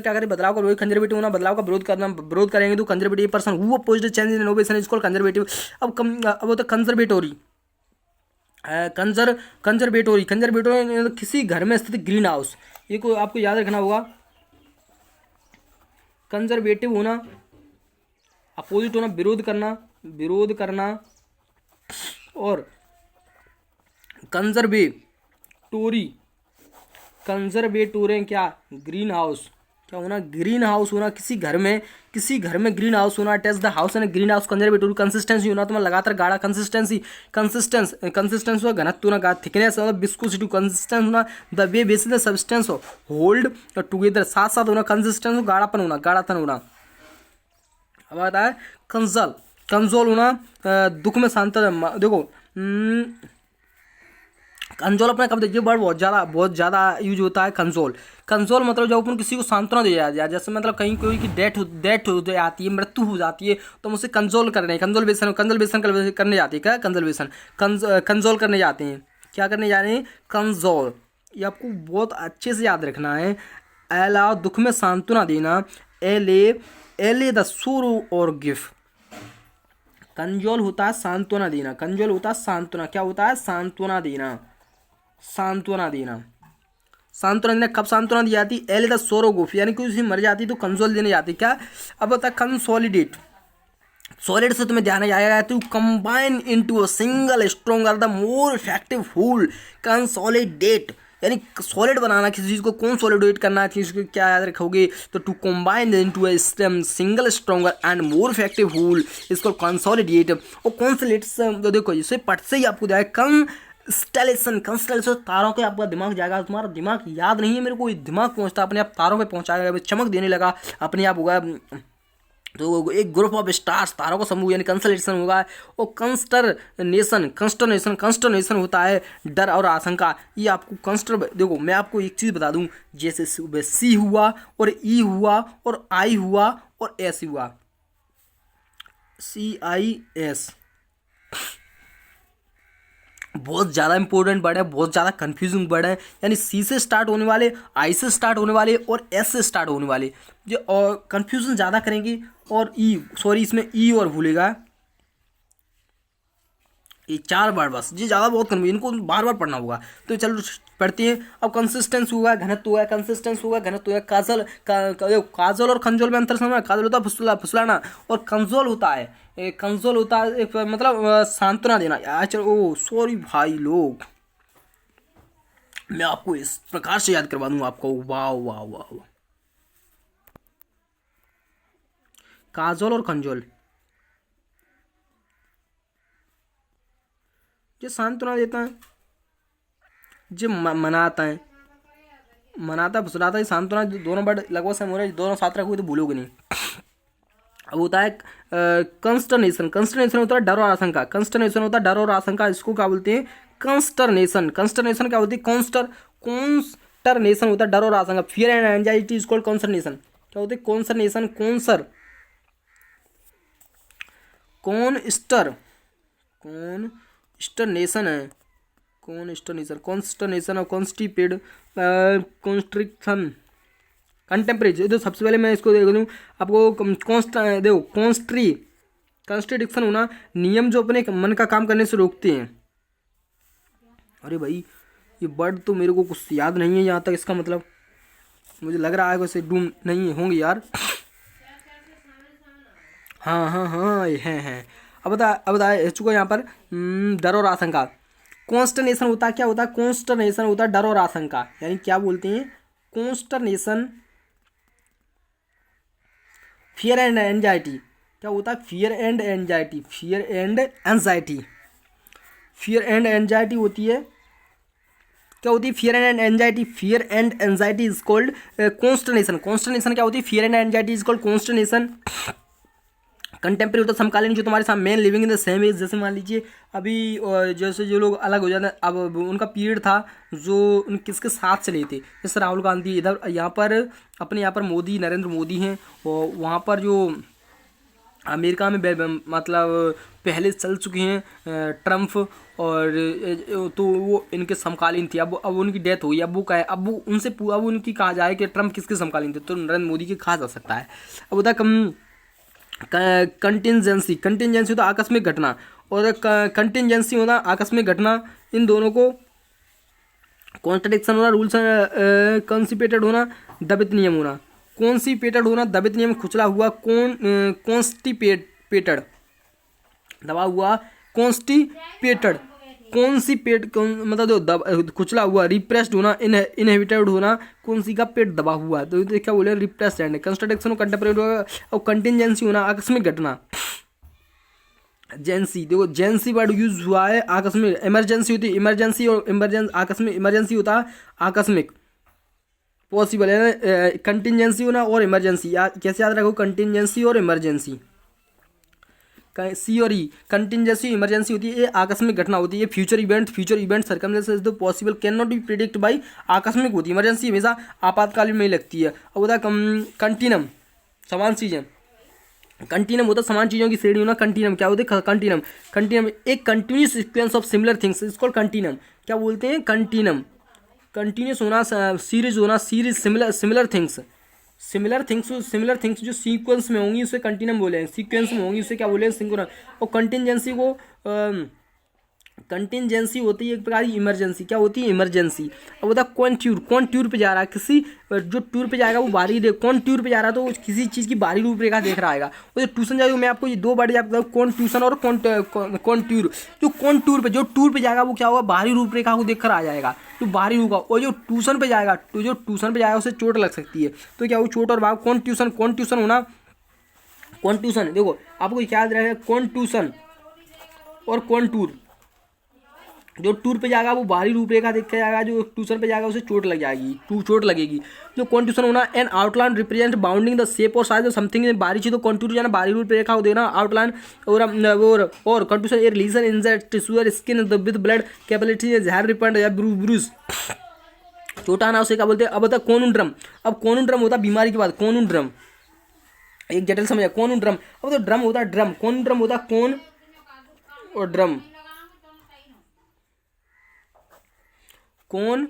क्या करे, बदलाव का विरोध। कंजर्वेटिव होना, बदलाव का विरोध करेंगे तो conservative person who opposed change in innovation is called conservative. अब होता है कंजर्वेटोरी, कंजर्वेटोरी किसी घर में स्थित ग्रीन हाउस। ये को आपको याद रखना होगा। कंजर्वेटिव होना, अपोजिट होना, विरोध करना। और कंजर्वेटोरी क्या, ग्रीन हाउस। क्या होना, ग्रीन हाउस होना। किसी घर में ग्रीन हाउस होना। Test the house and green house conservatory. Consistency होना, तुम्हें लगातार गाढ़ा। कंसिस्टेंस हुआ घनत्व होना, थिकनेस मतलब विस्कोसिटी। कंसिस्टेंस होना, the way basis the substance hold together, साथ साथ होना। कंसिस्टेंस गाढ़ापन होना, गाढ़ापन होना। अब आता है कंसोल होना, दुख में सांत्वना। देखो कंसोल अपना कब देखिए वर्ड बहुत ज़्यादा यूज होता है। कंसोल मतलब जब अपन किसी को सांत्वना दे जाए, जैसे मतलब कहीं कोई की डेथ हो जाती है, मृत्यु हो जाती है, तो हम उसे कंसोल कंजोलवेशन करने जाते हैं। क्या कंसोल करने जाते हैं। क्या करने जा रहे हैं, कंसोल। ये आपको बहुत अच्छे से याद रखना है। एला दुख में सांत्वना देना। एले द सोरो और गिफ्ट। कंजोल होता है सांत्वना देना। क्या होता है, सांत्वना देना। कब सांत्वना दी जाती, एले द सोरो गुफ, यानी कि उसे मर जाती तो कंसोल देने जाती। क्या, अब होता है कंसोलिडेट। सॉलिड से तुम्हें ध्यान आएगा, to combine into a single stronger the more effective whole. Consolidate यानी सॉलिड बनाना किसी चीज़ को, कौन सॉलिडेट करना है चीज़ को, क्या याद रखोगे, तो to combine into a single stronger and more effective whole इसको कंसोलिडेट। और कॉन्सोलिडेट तो देखो इसे पट से ही आपको जाएगा कंस्टेलेशन। तारों के आपका दिमाग जाएगा। तुम्हारा दिमाग याद नहीं है मेरे को, दिमाग पहुंचता अपने आप तारों पे पहुंचाएगा, चमक देने लगा अपने आप होगा। तो एक ग्रुप ऑफ स्टार्स, तारों का समूह यानी कंसलेशन होगा। और कंस्टर्नेशन होता है डर और आशंका। ये आपको देखो मैं आपको एक चीज़ बता दूं, जैसे सी हुआ और ई हुआ और आई हुआ और एस हुआ, CIS बहुत ज़्यादा इंपॉर्टेंट वर्ड है, बहुत ज़्यादा कंफ्यूजिंग वर्ड है। यानी सी से स्टार्ट होने वाले, आई से स्टार्ट होने वाले और एस से स्टार्ट होने वाले जो कंफ्यूजन ज़्यादा करेंगे। और इसमें ई और भूलेगा, ये 4 वर्ड बस, ये ज़्यादा बहुत कंफ्यूज, इनको बार बार पढ़ना होगा। तो चलो पढ़ते हैं। अब कंसिस्टेंस हुआ, घनत्व हुआ, काजल और खंजोल में अंतर समझना। काजल होता है फुसलाना और कंसोल होता है मतलब सांत्वना देना। यार चलो सॉरी भाई लोग, मैं आपको इस प्रकार से याद करवा दूंगा आपको। वाह वाह वाह, काजल और खंजोल जो सांत्वना देता है, जो मनाता फुसलाता है, सांत्वना, दोनों वर्ड लगभग सेम हो रहे हैं, दोनों साथ रखोगे तो भूलोगे नहीं। अब होता है कंस्टर्नेशन होता है डर और आशंका। इसको क्या बोलते हैं, कंस्टर्नेशन क्या होती है, कॉन्स्टरनेशन होता है डर और आशंका। Fear and anxiety is called consternation. क्या होती है, कॉन्स्टरनेशन और कॉन्स्ट्रिक्शन कंटेम्परेरी। तो सबसे पहले मैं इसको देख दूँ आपको। कॉन्स्ट्रिक्शन होना, नियम जो अपने मन का काम करने से रोकते हैं। अरे भाई ये वर्ड तो मेरे को कुछ याद नहीं है यहाँ तक, इसका मतलब मुझे लग रहा है वैसे डूम नहीं होंगे यार। हाँ ये हैं। अब बता चुका यहाँ पर डर और आशंका। कॉन्स्टरनेशन होता है, क्या होता है, कॉन्स्टरनेशन होता है डर और आशंका। यानी क्या बोलते हैं, कॉन्स्टरनेशन, फियर एंड एंजाइटी। क्या होता है, फियर एंड एंजाइटी होती है। क्या होती है, fear and anxiety is called consternation. क्या होती है, fear and anxiety is called consternation. Contemporary होता है समकालीन, जो तुम्हारे साथ man living in the same age. जैसे मान लीजिए अभी जैसे जो लोग अलग हो जाते हैं, अब उनका पीरियड था जो उन किसके साथ चले थे। जैसे राहुल गांधी इधर, यहाँ पर अपने यहाँ पर नरेंद्र मोदी हैं, और वहाँ पर जो अमेरिका में मतलब पहले चल चुके हैं ट्रम्प, और तो वो इनके समकालीन थी। अब उनकी डेथ हुई, अब वो कहे, अब उनकी कहा जाए कि ट्रम्प किसके समकालीन थे, तो नरेंद्र मोदी के कहा जा सकता है। अब होता है कंटिजेंसी तो आकस्मिक घटना, और कंटिजेंसी होना आकस्मिक घटना, इन दोनों को कॉन्ट्रडिक्शन होना, रूल्स कॉन्सिपेटेड होना, दबित नियम होना। कॉन्सिपेटेड होना, दबित नियम, खुचला हुआ, कॉन्स्टिपेटेड दबा हुआ, कॉन्स्टिपेटेड मतलब जो खुचला हुआ, रिप्रेस्ड होना, इनहेबिटेड होना, कौन सी का पेट दबा हुआ, तो क्या बोले रिप्रेस्ड एंड। कंस्ट्रडिक्शन और कंटेम्परेरी और कंटिजेंसी होना, आकस्मिक घटना। जेंसी, देखो जेंसी वर्ड यूज हुआ है आकस्मिक, इमरजेंसी होती है इमरजेंसी, और इमरजेंसी आकस्मिक, इमरजेंसी होता है आकस्मिक, पॉसिबल है ना। कंटिजेंसी होना और इमरजेंसी, कैसे याद रखो, कंटिजेंसी और इमरजेंसी, सी और ई। कंटिजेंसी इमरजेंसी होती है, ये आकस्मिक घटना होती है, फ्यूचर इवेंट सर्कमस्टेंसेस जो possible can not be predict by, आकस्मिक होती है। इमरजेंसी हमेशा आपातकालीन में ही लगती है। अब होता है कंटिनम, समान चीजें, कंटिनम होता है समान चीजों की श्रेणी होना। कंटिनम क्या होते हैं, कंटिनम एक continuous sequence of similar things, इसको कंटिनम क्या बोलते हैं, कंटिनम। कंटिन्यूस होना, सीरीज होना, सीरीज सिमिलर थिंग्स जो सीक्वेंस में होंगी उसे कंटिनम बोले हैं, सीक्वेंस में होंगी उसे क्या बोले हैं, सिंक्रोनस। और कंटिजेंसी को कंटिजेंसी होती है एक प्रकार की इमरजेंसी, क्या होती है, इमरजेंसी। अब होता है कौन ट्यूर पे जा रहा है, किसी जो टूर पे जाएगा वो बाहरी कौन ट्यूर पे जा रहा है तो किसी चीज़ की बाहरी रूपरेखा देख रहा है। वो जो ट्यूशन जाएगा, मैं आपको ये दो वर्ड याद बताऊँ, कौन ट्यूशन और कौन ट्यूर। जो कौन टूर पे, जो टूर पे जाएगा वो क्या होगा, बाहरी रूपरेखा को देख कर आ जाएगा, जो बाहरी होगा। और जो ट्यूशन पे जाएगा उसे चोट लग सकती है, तो क्या वो चोट और भाव, कौन ट्यूशन होना, कौन ट्यूशन। देखो आपको याद रहेगा, कौन ट्यूशन और कौन टूर। जो टूर पे जाएगा वो बाहरी रूपरेखा देख के जाएगा, जो ट्यूशन पे जाएगा उसे चोट लगेगी। जो कॉन्ट्यूशन होना, N outline represent bounding the shape और साइज ऑफ समथिंग, बाहरी चीज तो कॉन्ट्यूर जाना, बाहरी रूपरेखा को देना आउटलाइन। और contusion a religion in the tissue skin with blood capillary, hair repent या ब्रूज, छोटा ना उसे क्या बोलते हैं। अब होता है कोनुड्रम। अब कोनुड्रम होता है बीमारी के बाद, कोनुड्रम एक जटिल समझ, कोनुड्रम। अब तो ड्रम होता है ड्रम, कोनुड्रम होता है कौन और ड्रम, कौन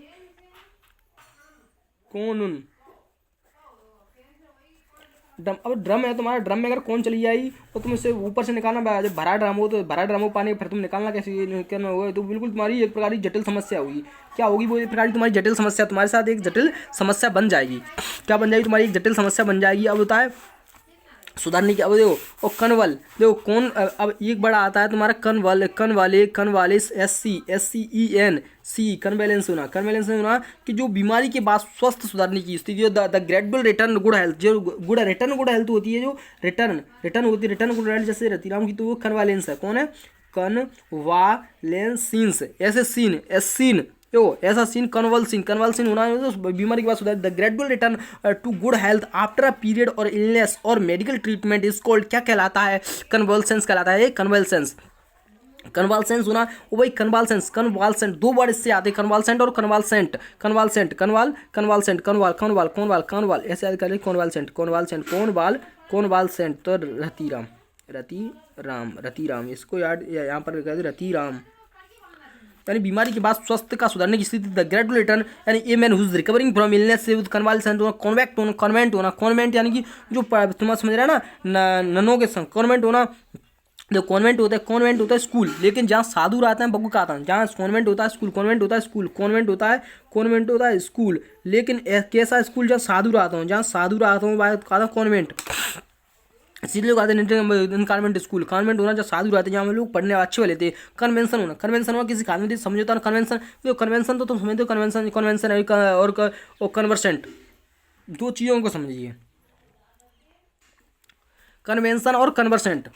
ड्रम। अब ड्रम है तुम्हारा, ड्रम में अगर कौन चली जाएगी तो तुम इसे ऊपर से निकालना, जब भरा ड्रम हो तो भरा ड्रम हो पानी, फिर तुम निकालना कैसे करना होगा, तो बिल्कुल तुम्हारी एक प्रकार की जटिल समस्या होगी। क्या होगी वो, एक प्रकार की तुम्हारी जटिल समस्या, तुम्हारे साथ एक जटिल समस्या बन जाएगी। क्या बन जाएगी, तुम्हारी एक जटिल समस्या बन जाएगी। अब होता है सुधारने की। अब देखो, और कन्वल, देखो कौन, अब एक बड़ा आता है तुम्हारा कन्वालिस, SCEN कन्वेलेंस होना कि जो बीमारी के बाद स्वस्थ सुधारने की स्थिति, जो the gradual return good health, जो गुड हेल्थ होती है, जो रिटर्न होती है, रिटर्न गुड हेल्थ जैसे रतिराम की, तो वो कन्वालेंस है। कौन है, कन्वालेंसिन्स, ऐसे सीन ऐसा सीन, कन्वल्सिन होना तो बीमारी के बाद सुधार। The gradual return to good health after a period of illness or medical treatment is called, क्या कहलाता है, कन्वल्सेंस कहलाता है। कन्वालसेंस होना, वही कन्वालसेंट, दो वर्ड इससे आते हैं, कन्वालसेंट और कन्वाल, ऐसे याद करें, कन्वालसेंट तो रतिराम, इसको याद यहाँ पर रतिराम, यानी बीमारी के बाद स्वास्थ्य का सुधारने की स्थिति। द ग्रेजुअल रिटर्न, यानी a man who's recovering from illness से विद कन्वालेसेंट होना। कॉन्वेंट यानी कि जो तुम समझ रहे हैं ना, ननों के संग कॉन्वेंट होना। जो कॉन्वेंट होता है स्कूल, लेकिन जहाँ साधु रहते हैं बग्गू कहता है, जहाँ कॉन्वेंट होता है स्कूल, लेकिन कैसा स्कूल, जहाँ साधु रहता हूँ, कहता हूँ कॉन्वेंट। इसीलिए लोग आते हैं कॉन्वेंट स्कूल, कॉन्वेंट होना जब साधु रहते हैं, जहाँ लोग पढ़ने अच्छे वाले थे। कन्वेंशन होना किसी खाने में समझौता, कन्वेंशन तो तुम समझते हो, कन्वेंशन और कन्वर्सेंट, दो चीज़ों को समझिए, कन्वेंशन और कन्वर्सेंट।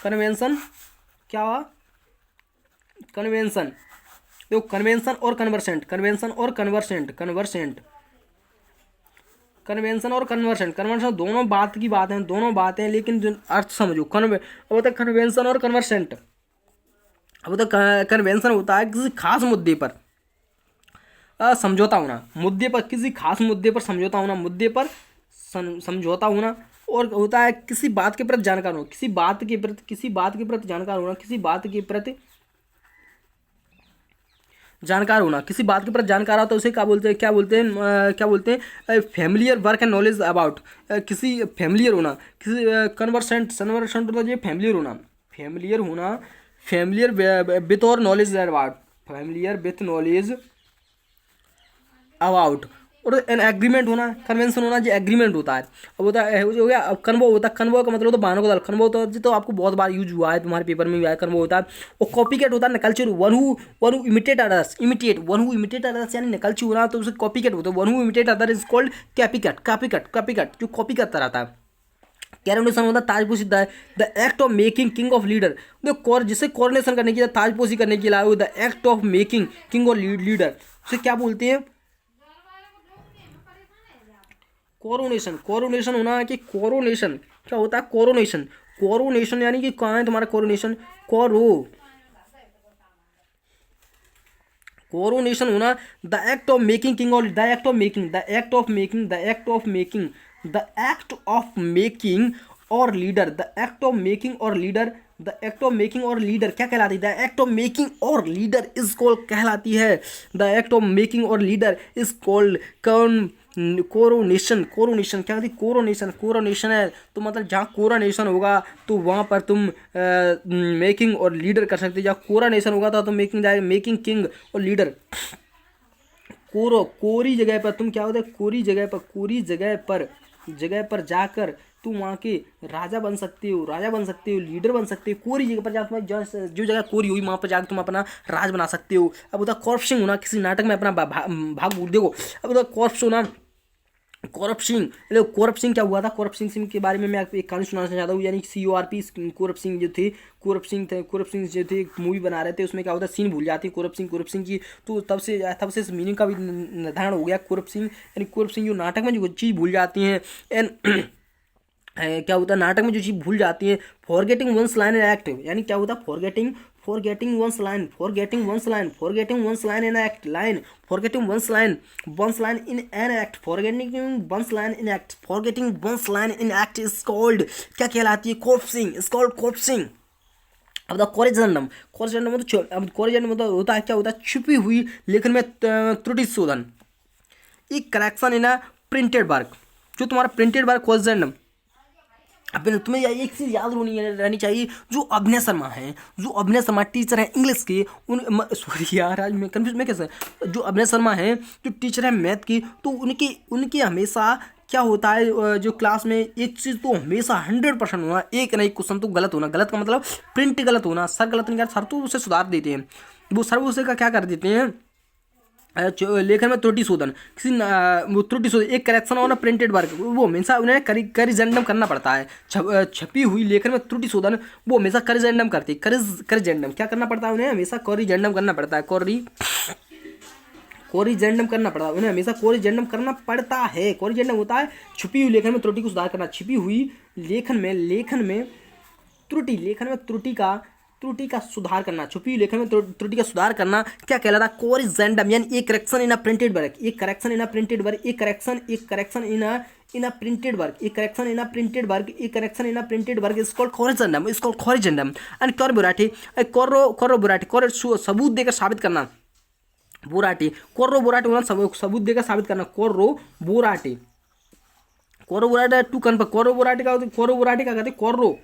कन्वेंशन क्या हुआ, कन्वेंशन देखो, कन्वेंशन और कन्वर्सेंट, कन्वर्सेंट दोनों बात की बात है, दोनों बातें, लेकिन जो अर्थ समझो। अब होता है कन्वेंशन और कन्वर्सेंट। अब होता है कन्वेंशन होता है किसी खास मुद्दे पर समझौता होना, किसी खास मुद्दे पर समझौता होना, और होता है किसी बात के प्रति जानकार होना, किसी बात के प्रति जानकार होना, किसी बात के प्रति जानकार आता है, उसे क्या बोलते हैं familiar work and knowledge about, किसी फैमिलियर होना, किसी कन्वर्सेंट होता है, फैमिलियर होना, फैमिलियर विथ और knowledge about, familiar with knowledge about, और एन एग्रीमेंट होना, कन्वेंशन होना, जो एग्रीमेंट होता है। अब होता है जो हो गया, अब कन्वो होता है, कन्वो का मतलब होता है बहानों का दल, कन्वो तो आपको बहुत बार यूज हुआ है, तुम्हारे पेपर में भी आया कन्वो होता है। और कॉपी कैट होता है नकलचीरू, one who imitate others, imitate one who imitate others यानी नकलची होना, तो उसे कॉपी कैट होता है। One who imitate other is called copycat, copycat जो कॉपी करता रहता है। कैरोनेशन होता है ताजपोशी, the act of making king of leader, जिसे कॉरोनेशन करने की, ताजपोशी करने के लिए the act of making king और लीडर, उसे क्या बोलते हैं? कोरोनेशन। कोरोनेशन होना है कि कोरोनेशन क्या होता है? कोरोनेशन, कोरोनेशन यानी कि कहाँ है तुम्हारा कोरोनेशन? कोरोनेशन होना, the act of making king और the act of making, the act of making, the act of making, the act of making और leader, the act of making और leader, the act of making और leader क्या कहलाती है? The act of making और leader is called कहलाती है, the act of making और leader is called coronation. Coronation क्या कहती है? कोरोनेशन, कोरोनेशन है तो मतलब जहाँ कोरोनेशन होगा तो वहाँ पर तुम मेकिंग और लीडर कर सकते हो, जहाँ कोरोनेशन होगा तो मेकिंग जाएगा, मेकिंग किंग और लीडर। कोरी जगह पर तुम क्या होता है? कोरी जगह पर जाकर तुम वहाँ के राजा बन सकते हो, लीडर बन सकते हो। कोरी जगह पर जाकर जो जगह कोरी हुई वहाँ पर जाकर तुम अपना राज बना सकते हो। अब होता कॉर्प्सिंग होना, किसी नाटक में अपना भाग देखो। अब होता कॉर्प्स होना, कॉरप्सिंग। कॉरप्सिंग क्या हुआ था? कॉरप्सिंग के बारे में मैं एक कहानी सुनाना चाहता हूँ, यानी CORP, कॉरप्सिंग जो थे, कॉरप्सिंग जो थे मूवी बना रहे थे, उसमें क्या होता है सीन भूल जाती है कॉरप्सिंग की, तो तब से इस मीनिंग का भी निर्धारण हो गया। कॉरप्सिंग यानी कॉरप्सिंग जो नाटक में जो चीज़ भूल जाती हैं, एंड क्या होता है नाटक में जो चीज़ भूल जाती है। Forgetting one's line in act यानी क्या होता है? Forgetting one's line in act, forgetting one's line in act is called क्या कहलाती है? Corpsing, is called corpsing. अब द कोरिजेंडम मतलब कोरिजेंडम मतलब होता है क्या होता है? छुपी हुई लेखन में त्रुटि शोधन, एक correction in a printed work, जो तुम्हारा प्रिंटेड वर्क कोरिजेंडम। अब तुम्हें एक चीज़ याद रहनी चाहिए, जो अभिनय शर्मा टीचर हैं इंग्लिश के, सॉरी यार आज मैं कंफ्यूज, मैं कैसे, जो अभिनय शर्मा हैं जो टीचर हैं मैथ की, तो उनके हमेशा क्या होता है, जो क्लास में एक चीज़ तो हमेशा 100% होना, एक नहीं क्वेश्चन तो गलत होना। गलत का मतलब प्रिंट गलत होना, सर गलत नहीं कर, सर तो उसे सुधार देते हैं, वो सर उसे का क्या कर देते हैं? लेखन में त्रुटि शोधन, त्रुटि शोधन, एक करेक्शन और प्रिंटेड वर्क, वो हमेशा उन्हें करिजेंडम करना पड़ता है। छपी हुई लेखन में त्रुटि शोधन वो हमेशा करिजेंडम करती है। करिजेंडम क्या करना पड़ता है? उन्हें हमेशा कोरिजेंडम करना पड़ता है। कोरिजेंडम करना पड़ता है उन्हें, हमेशा कोरिजेंडम करना पड़ता है। कोरिजेंडम होता है छुपी हुई लेखन में त्रुटि को सुधार करना, छुपी हुई लेखन में त्रुटि का सुधार करना, छुपी लेखन में त्रुटि का सुधार करना क्या कहलाता है? कोरिजेंडम यानी एक correction in a printed work, एक correction in a printed work is called corrigendum. And corroborate सबूत देकर साबित करना, बोराटी कोर्रोबोराटी होना सबूत देकर साबित करना, कोर्रोबोराटी टू कन्फर्म, कोर्रोबोराटी का कहते हैं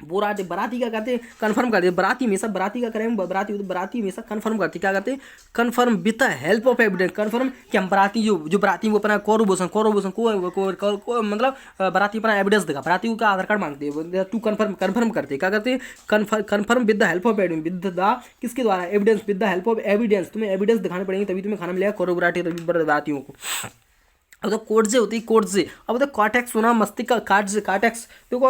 बोराटी, बराती क्या कहते हैं? कन्फर्म करते हैं। बराती हमेशा बराती का करें, बराती हमेशा कन्फर्म करते क्या कहते हैं? Confirm with the help of evidence, confirm कि हम बराती जो बराती वो अपना कोरोबोरेशन को मतलब बराती अपना एविडेंस देगा, बराती का आधार कार्ड मांगते हैं, टू कन्फर्म करते क्या करते हैं? Confirm with the help of evidence, with the किसके द्वारा? Evidence, with the help of evidence, तुम्हें एविडेंस दिखाने पड़ेंगे तभी तुम्हें खाना मिलेगा कोरोबोराटी बरातियों को। अब तो कोर्जे होती है, कोर्जे। अब तो कॉर्टेक्स होना, मस्तिष्क कार्टेक्स देखो,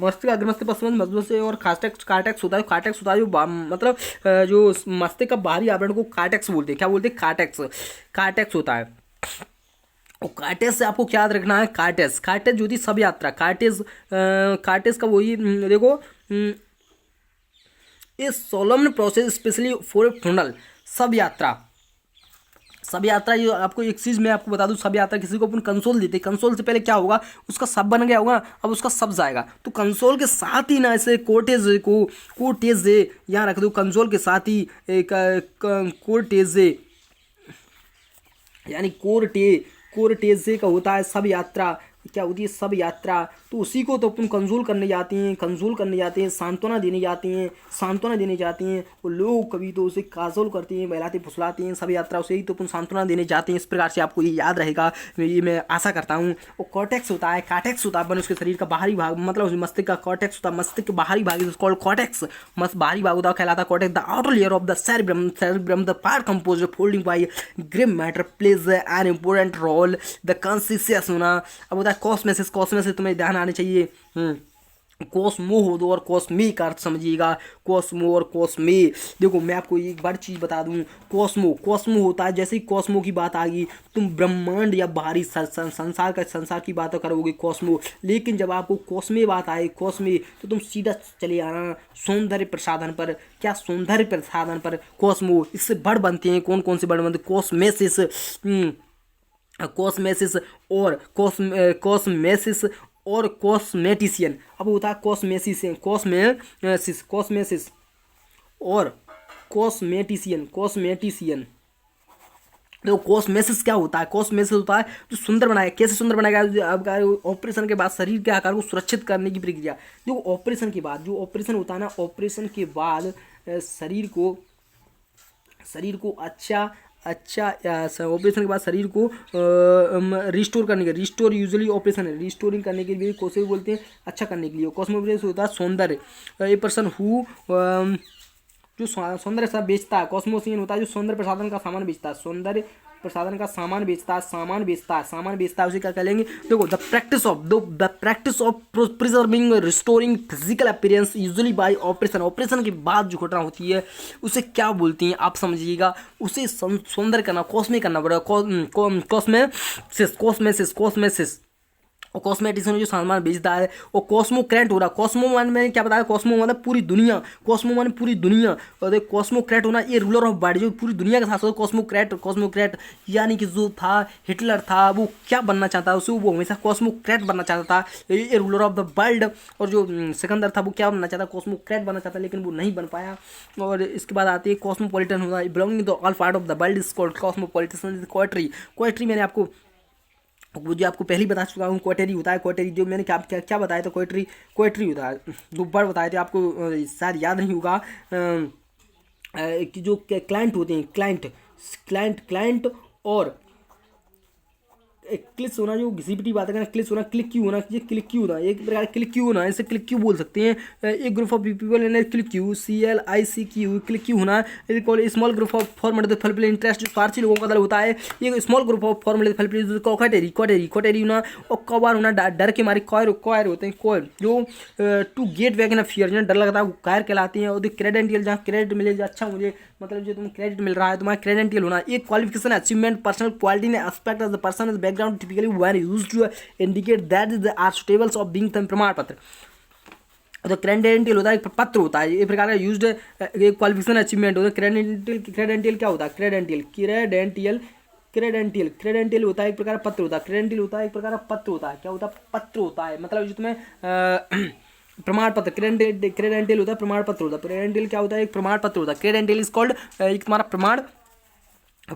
मस्तिष्क अग्रमस्तिष्क पश्चिम मस्तिष्क से, और कार्टेक्स होता है जो मतलब जो मस्तिष्क का बाहरी आवरण को कार्टेक्स बोलते हैं। क्या बोलते हैं? कार्टेक्स होता है। और कार्टेज से आपको क्या याद रखना है? कार्टेज जो थी सब यात्रा, कार्टेज का वही देखो, ए सोलम्न प्रोसेस स्पेशली फॉर फ्यूनरल, सब यात्रा ये आपको एक चीज़ मैं आपको बता दूं, सब यात्रा किसी को अपन कंसोल देते, कंसोल से पहले क्या होगा? उसका सब बन गया होगा, अब उसका सब जाएगा, तो कंसोल के साथ ही ना ऐसे कोटेज यहाँ रख दो, कंसोल के साथ ही एक कोटेज यानी कोर्टेज का होता है सब यात्रा। क्या होती है सब यात्रा, तो उसी को तो अपन कंसोल करने जाते हैं, सांत्वना देने जाते हैं। वो लोग कभी तो उसे काजोल करते हैं, बहलाते फुसलाते हैं, सब यात्रा उसे ही तो अपन सांत्वना देने जाते हैं। इस प्रकार से आपको ये याद रहेगा, ये मैं आशा करता हूँ। और कॉर्टेक्स होता है, कार्टेक्स होता है अपन उसके शरीर का बाहरी भाग, मतलब उस मस्तिष्क का कॉर्टेक्स होता है, मस्तिष्क के बाहरी भाग इज कॉल्ड कॉर्टेक्स, मस्त बाहरी भाग होता है कहलाता है cortex. The outer layer of the cerebrum, the part composed of folding by gray matter plays an important role। The conscious होना। अब होता है कॉस्मेसिस, कॉस्मेसिस तुम्हें ध्यान आने चाहिए। कॉस्मो हो दो और कॉस्मी का अर्थ समझिएगा, कॉस्मो और कॉस्मे। देखो मैं आपको एक बार चीज़ बता दूं, कॉस्मो होता है, जैसे ही कॉस्मो की बात आ गई तुम ब्रह्मांड या बाहरी संसार की बात करोगे कॉस्मो, लेकिन जब आपको कॉस्मे बात आए, कॉस्मे, तो तुम सीधा चले आना सौंदर्य प्रसाधन पर। क्या सौंदर्य प्रसाधन पर कॉस्मो। इससे बड़ बनते हैं, कौन कौन से बड़ बनते हैं, कॉस्मेसिस, कॉस्मेसिस और कॉस्मेसिस और कॉस्मेटिशियन। अब होता है कॉस्मेसिस और कॉस्मेटिशियन। तो कॉस्मेसिस क्या होता है, कॉस्मेसिस होता है जो सुंदर बनाएगा। कैसे सुंदर बनाएगा, आपका ऑपरेशन के बाद शरीर के आकार को सुरक्षित करने की प्रक्रिया। जो ऑपरेशन के बाद जो ऑपरेशन होता है ना, ऑपरेशन के बाद शरीर को अच्छा ऑपरेशन के बाद शरीर को रिस्टोर करने के, रिस्टोर यूजुअली ऑपरेशन है, रिस्टोरिंग करने के लिए कोशिश बोलते हैं, अच्छा करने के लिए। कॉस्मोपोलिटन होता है सौंदर्य, ए पर्सन हु जो सौंदर्य सब बेचता है। कॉस्मोसियन होता है जो सौंदर्य प्रसाधन का सामान बेचता है, सौंदर्य प्रसाधन का सामान बेचता है, उसे क्या कहेंगे। देखो the practice of preserving restoring physical appearance usually bye operation के बाद जो घटना होती है उसे क्या बोलती हैं आप समझिएगा, उसे सौंदर्य करना, कॉस्मिक करना पड़ेगा, कॉस्मेसिस। और कॉस्मेटिशियन जो सामान बेचता है। और कॉस्मोक्रेट हो रहा, कॉस्मो मान में क्या बताया, कॉस्मो मतलब पूरी दुनिया, कॉस्मो मान पूरी दुनिया। और कॉस्मोक्रेट होना ये रूलर ऑफ वर्ल्ड, जो पूरी दुनिया के साथ साथ कॉस्मोक्रेट यानी कि जो था हिटलर था, वो क्या बनना चाहता है, वो हमेशा कॉस्मोक्रेट बनना चाहता था, ये रूलर ऑफ द वर्ल्ड। और जो सिकंदर था वो क्या बनना चाहता, कॉस्मोक्रेट बनना चाहता, लेकिन वो नहीं बन पाया। और इसके बाद आती है कॉस्मोपॉलिटन होना, belonging to all part of the world is called cosmopolitan. Poetry मैंने आपको वो जो आपको पहले बता चुका हूँ, क्वार्टरी होता है। क्वार्टरी जो मैंने क्या बताया था, क्वार्टरी होता है, दो बार बताए थे आपको, शायद याद नहीं होगा। कि जो क्लाइंट होते हैं, क्लाइंट और क्लिक होना, जो घिसी बात है, क्लिक होना, क्लिक क्यू होना, ये क्लिक क्यू होना, एक प्रकार क्लिक क्यू होना, इसे क्लिक क्यू बोल सकते हैं। एक group of people in clique, CLICQ, clique होना। Small group of format fulfil interest, जो स्वार्थी लोगों का दल होता है, ये small group of format fulfil coterie होना। और कबार होना, डर के मारे कॉयर होते हैं, कॉयर जो to get wagon of fear, डर लगता है वो कायर कहलाते हैं। और क्रेडेंटियल, जहाँ क्रेडिट मिले, अच्छा मुझे मतलब जो तुम्हें क्रेडिट मिल रहा है, तुम्हारा क्रेडेंटियल होना। एक क्वालिफिकेशन, अचीवमेंट, पर्सनल क्वालिटी ने aspect of the person is background typically one used to indicate that is are suitables of being प्रमाण पत्र। तो क्रेडेंटियल होता है, एक पत्र होता है, एक प्रकार का यूज्ड क्वालिफिकेशन अचीवमेंट होता है। क्रेडेंटियल क्या होता है, क्रेडेंटियल होता है एक प्रकार पत्र होता है, क्या होता है, पत्र होता है, मतलब जो तुम्हें प्रमाण पत्र। क्रेडेंटियल होता है प्रमाण पत्र होता है। क्रेडेंटियल क्या होता है, एक प्रमाण पत्र होता है। क्रेडेंटियल इज कॉल्ड, एक तुम्हारा प्रमाण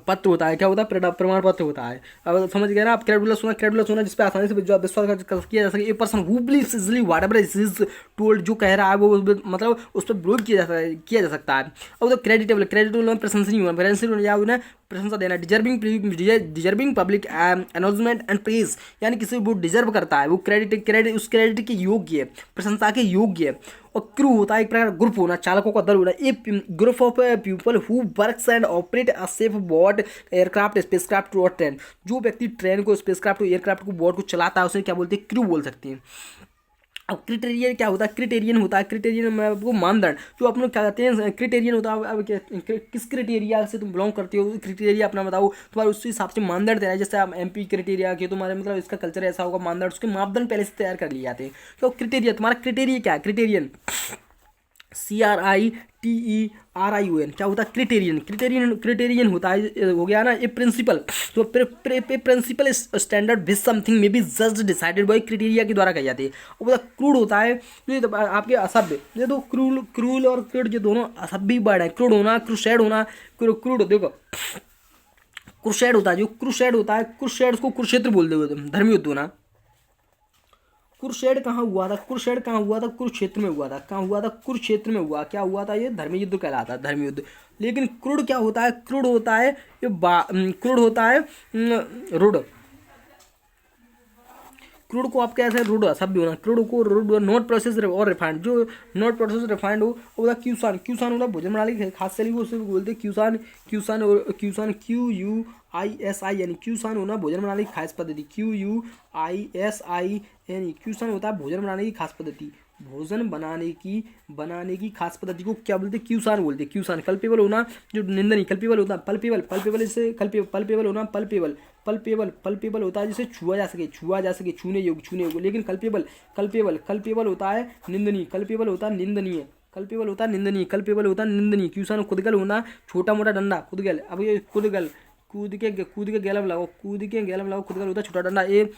पत्र होता है, क्या होता है, प्रमाण पत्र होता है। अब समझ गए ना आप, क्रेडुलस होना जिस पे आसानी से विश्वास किया जा सके। A person who believes easily whatever is told, जो कह रहा है वो मतलब उस पर विरोध किया जा सकता है। अब तो क्रेडिटेबल में प्रशंसनीय होना, या उन्हें प्रशंसा देना। Deserving public announcement and praise, यानी किसी वो डिजर्व करता है, वो उस क्रेडिट के योग्य है, प्रशंसा के योग्य है। और क्रू होता है एक प्रकार ग्रुप होना, चालकों का दल होना। A group of people who works and operate a safe boat, aircraft, spacecraft और ट्रेन। जो व्यक्ति ट्रेन को, स्पेसक्राफ्ट को, एयरक्राफ्ट को, बोट को चलाता है, उसे क्या बोलते हैं, क्रू बोल सकते हैं। अब क्रिटेरियन क्या होता है, क्रिटेरियन में आपको मानदंड, जो आप लोग क्या कहते हैं, क्रिटेरियन होता है। अब किस क्रिटेरिया से तुम बिलोंग करते हो, क्रिटेरिया अपना बताओ, तुम्हारे उस हिसाब से मानदंड देना है। जैसे आप MP क्रिटेरिया के, तुम्हारे मतलब इसका कल्चर ऐसा होगा, मानदंड, उसके मापदंड पहले से तैयार कर लिए जाते हैं। तो क्रिटेरिया, तुम्हारा क्रिटेरिया क्या है, क्रिटेरियन CRITERION क्या होता है, क्रिटेरियन होता है, हो गया ना। ये प्रिंसिपल, तो principle standard which something may be just decided by criteria के द्वारा कही जाती है। और क्रूड होता है जो आपके असभ्य, ये तो क्रूल और क्रूड जो दोनों असभ्य वर्ड है। क्रूड होना, क्रूसेड होना, क्रूड देखो क्रूसेड होता है, जो क्रूसेड होता है, क्रूसेड को कुरुक्षेत्र बोल दो, धर्म युद्ध होना, कुरुक्षेत्र कहाँ हुआ था? कुरुक्षेत्र कहाँ हुआ था? कुरुक्षेत्र में हुआ था। कहाँ हुआ था? कुरुक्षेत्र में हुआ। क्या हुआ था? ये धर्म युद्ध कहलाता है, धर्म युद्ध। लेकिन क्रुड क्या होता है? क्रुड होता है ये क्रुड होता है रुड। क्रूड को आप कैसे रूड सब भी होना, क्रूड को रूड नॉट प्रोसेस और रिफाइंड, जो नॉट प्रोसेस रिफाइंड हो वो क्यूसान। क्यूसान होता भोजन प्रणाली की खास शैली को उसे बोलते हैं क्यूसान। क्यूसान और क्यूसान QUISI यानी क्यूसान होना भोजन प्रणाली की खास पद्धति। QUISI यानी क्यूसान होता है भोजन बनाने की खास पद्धति। भोजन बनाने की खास पद्धति को क्या बोलते हैं? क्यूसान बोलते हैं। क्यूसान। कल्पेबल होना जो निंदनीय, कल्पेबल होता है पल्पेबल इससे पल्पेबल होना पल्पेबल होता है जिसे छुआ जा सके छूने योग्य। लेकिन कल्पेबल होता है निंदनीय, कल्पेबल होता है निंदनीय। क्यूसान। खुदगल होना छोटा मोटा डंडा, खुदगल। अब ये खुदगल कूद के गैलम लगाओ, खुदगल होता है छोटा डंडा। ये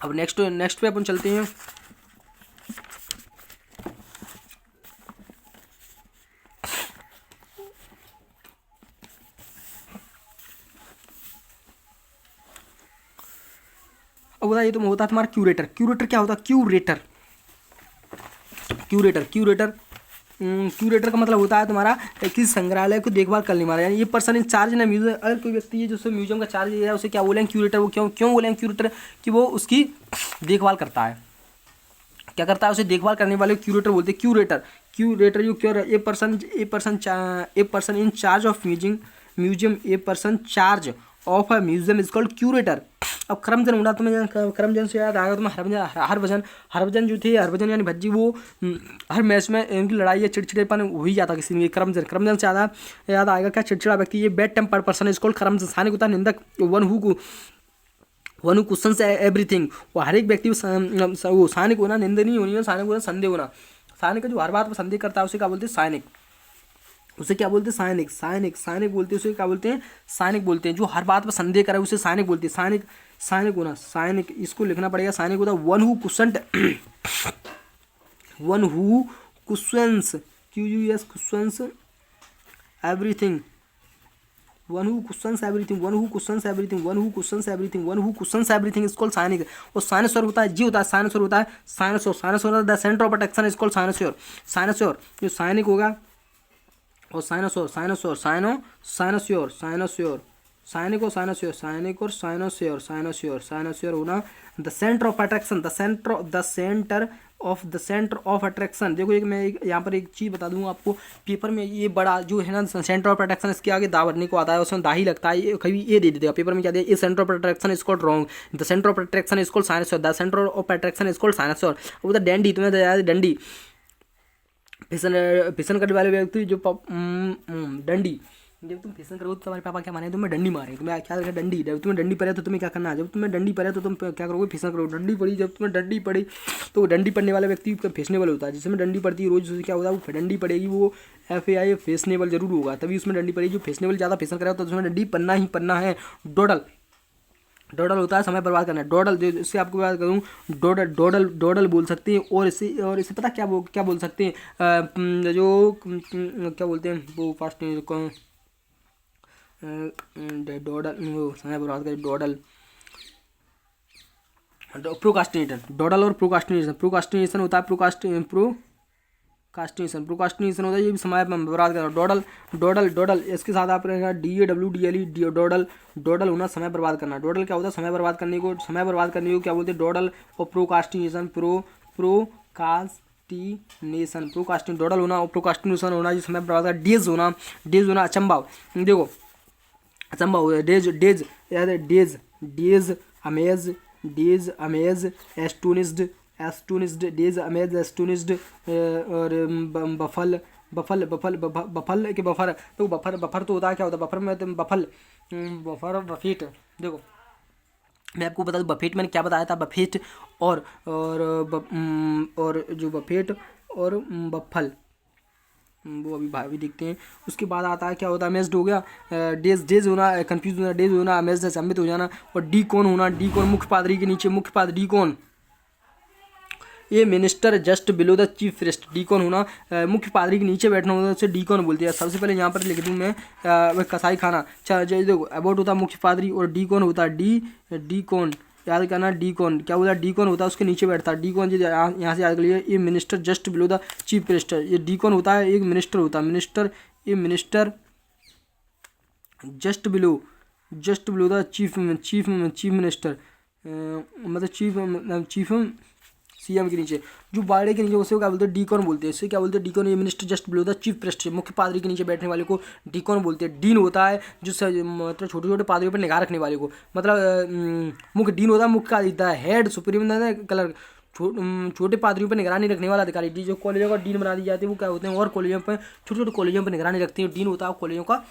अब नेक्स्ट पे अपन चलते हैं। अब बताइए तुम होता है तुम्हारा क्यूरेटर। क्यूरेटर क्या होता है? क्यूरेटर का मतलब होता है तुम्हारा किसी संग्रहालय को देखभाल करने वाला, यानी ये पर्सन इन चार्ज ना म्यूजियम। अगर कोई व्यक्ति है जो म्यूजियम का चार्ज लिया है उसे क्या बोलेंगे? क्यूरेटर। वो क्यों बोलेंगे क्यूरेटर? कि वो उसकी देखभाल करता है। क्या करता है? उसे देखभाल करने वाले क्यूरेटर बोलते हैं। क्यूरेटर जो cure a person in charge of museum a person charge of a museum is called curator. अब करमजन होना, तुम्हें करमजन से याद आएगा तुम्हें हरभजन जो थे, हरभजन यानी भज्जी, वो हर मैच में इनकी लड़ाई या चिड़चिड़ेपन हो ही जाता किसी में। करमजन से याद आएगा क्या? चिड़चिड़ा व्यक्ति। ये bad tempered person is called curmudgeon. Cynic होता है निंदक, वन हु क्वेश्चंस एवरीथिंग। वो हर एक व्यक्ति वो सानिक होना निंदनीय होनी है, सानिक होना संदेह होना। सानिक जो हर बात पर संदेह करता है उसे क्या बोलते हैं? साइनिक। उसे क्या बोलते हैं? साइनिक बोलते हैं। उसे क्या बोलते हैं? साइनिक बोलते हैं। जो हर बात पर संदेह करे उसे साइनिक बोलते हैं। साइनिक होना, साइनिक इसको लिखना पड़ेगा। साइनिक होता है one who questions questions everything. One who questions everything is called cynic. और साइनोसॉर होता है, जी होता है साइनोसॉर होता है cynosure the centre of attraction is called cynosure जो साइनिक होगा। और साइनोसॉर होना the centre of attraction, the centre of attraction. देखो मैं यहाँ पर एक चीज़ बता दूंगा आपको, पेपर में ये बड़ा जो है ना सेंटर ऑफ अट्रैक्शन, इसके आगे दा भरने को आता है, उसमें दा ही लगता है, कभी ये दे देगा पेपर में क्या दिया? ये centre of attraction is called wrong, the centre of attraction is called cynosure, the centre of attraction is called cynosure. वो तो डंडी, तुम्हें डंडी फिसन करने वाले व्यक्ति जो डंडी, जब तुम फिसन करोगे तो तुम्हारे पापा क्या माने? तुम्हें डंडी मारे। तुम्हें क्या लगा? डंडी। जब तुम्हें डंडी पड़े तो तुम्हें क्या करना है? जब तुम्हें डंडी पड़े तो तुम क्या करोगे? फिसन करोगे। डंडी पड़ी, जब तुम्हें डंडी पड़ी तो डंडी पड़ने वाला व्यक्ति फैशनेबल होता है। जिसमें डंडी पड़ती है रोज क्या होता है? वो डंडी पड़ेगी, वो FAI फैशनेबल जरूर होगा, तभी उसमें डंडी पड़ेगी। जो फैशनेबल ज़्यादा फैशन करेगा तो उसमें डंडी पन्ना ही पन्ना है। डोडल होता है समय बर्बाद करना। डोडल, इससे आपको बात करूँ, डोडल बोल सकते हैं। और इसे पता क्या बोल सकते हैं? जो क्या बोलते हैं वो फास्ट डोडल, वो समय बर्बाद करे। डोडल प्रोकास्टिनेटर। डोडल और प्रोकास्टिनेशन होता है। प्रोकास्टिनेशन होता है, ये भी समय बर्बाद करना। डोडल इसके साथ आप रहेगा DAWDLE। डोडल होना समय बर्बाद करना। डोडल क्या होता है? समय बर्बाद करने को क्या बोलते हैं? डोडल। और प्रोकास्टिनेशन डोडल होना और प्रोकास्टिनेशन होना जो समय बर्बाद करना। डेज होना अचंभा। देखो अचंभा हो गया। Days amaze astonished, days amaze astonished. और बफल के बफर। तो बफर तो होता है, क्या होता है बफर में? तो बफेट। देखो मैं आपको बता दूं, बफेट मैंने क्या बताया था? बफेट और जो बफेट और बफल, वो अभी भाभी देखते हैं। उसके बाद आता है क्या होता है? अमेज्ड हो गया। डेज होना कंफ्यूज होना, डेज होना अमेज्ड अचंभित हो जाना। और डीकॉन होना, मुख्य पादरी के नीचे मुख्य पादरी। डीकॉन ये minister just below the chief priest. Deacon होना मुख्य पादरी के नीचे बैठना होता है, उसे डीकॉन बोलते हैं। सबसे पहले यहाँ पर लिख दूँ मैं वह कसाई खाना। देखो अबाउट होता है मुख्य पादरी और डीकॉन होता है डीकॉन याद करना डी कॉन क्या बोला, डी कॉन होता है उसके नीचे बैठता है, डी कॉन यहाँ से याद कर लीजिए, ये minister just below the chief minister, ये डी कॉन होता है एक मिनिस्टर होता है, मिनिस्टर, ये minister just below the chief minister, मतलब चीफ सीएम के नीचे, जो बाड़े के नीचे उसे क्या बोलते हैं, डीकॉन बोलते हैं, इससे क्या बोलते हैं डीकॉन, ये minister just below the chief minister, मुख्य पादरी के नीचे बैठने वाले को डीकॉन बोलते हैं। डीन होता है जो मतलब छोटे छोटे पादरियों पर निगाह रखने वाले को, मतलब मुख्य डीन होता है, मुख्य का देता है, हेड सुप्रीम कलर, छोटे पादरियों पर निगरानी रखने वाला अधिकारी, जो कॉलेजों का डीन बना दी जाती है वो क्या होते हैं, और कॉलेजों पर छोटे छोटे कॉलेजों पर निगरानी रखते हैं, डीन होता है कॉलेजों का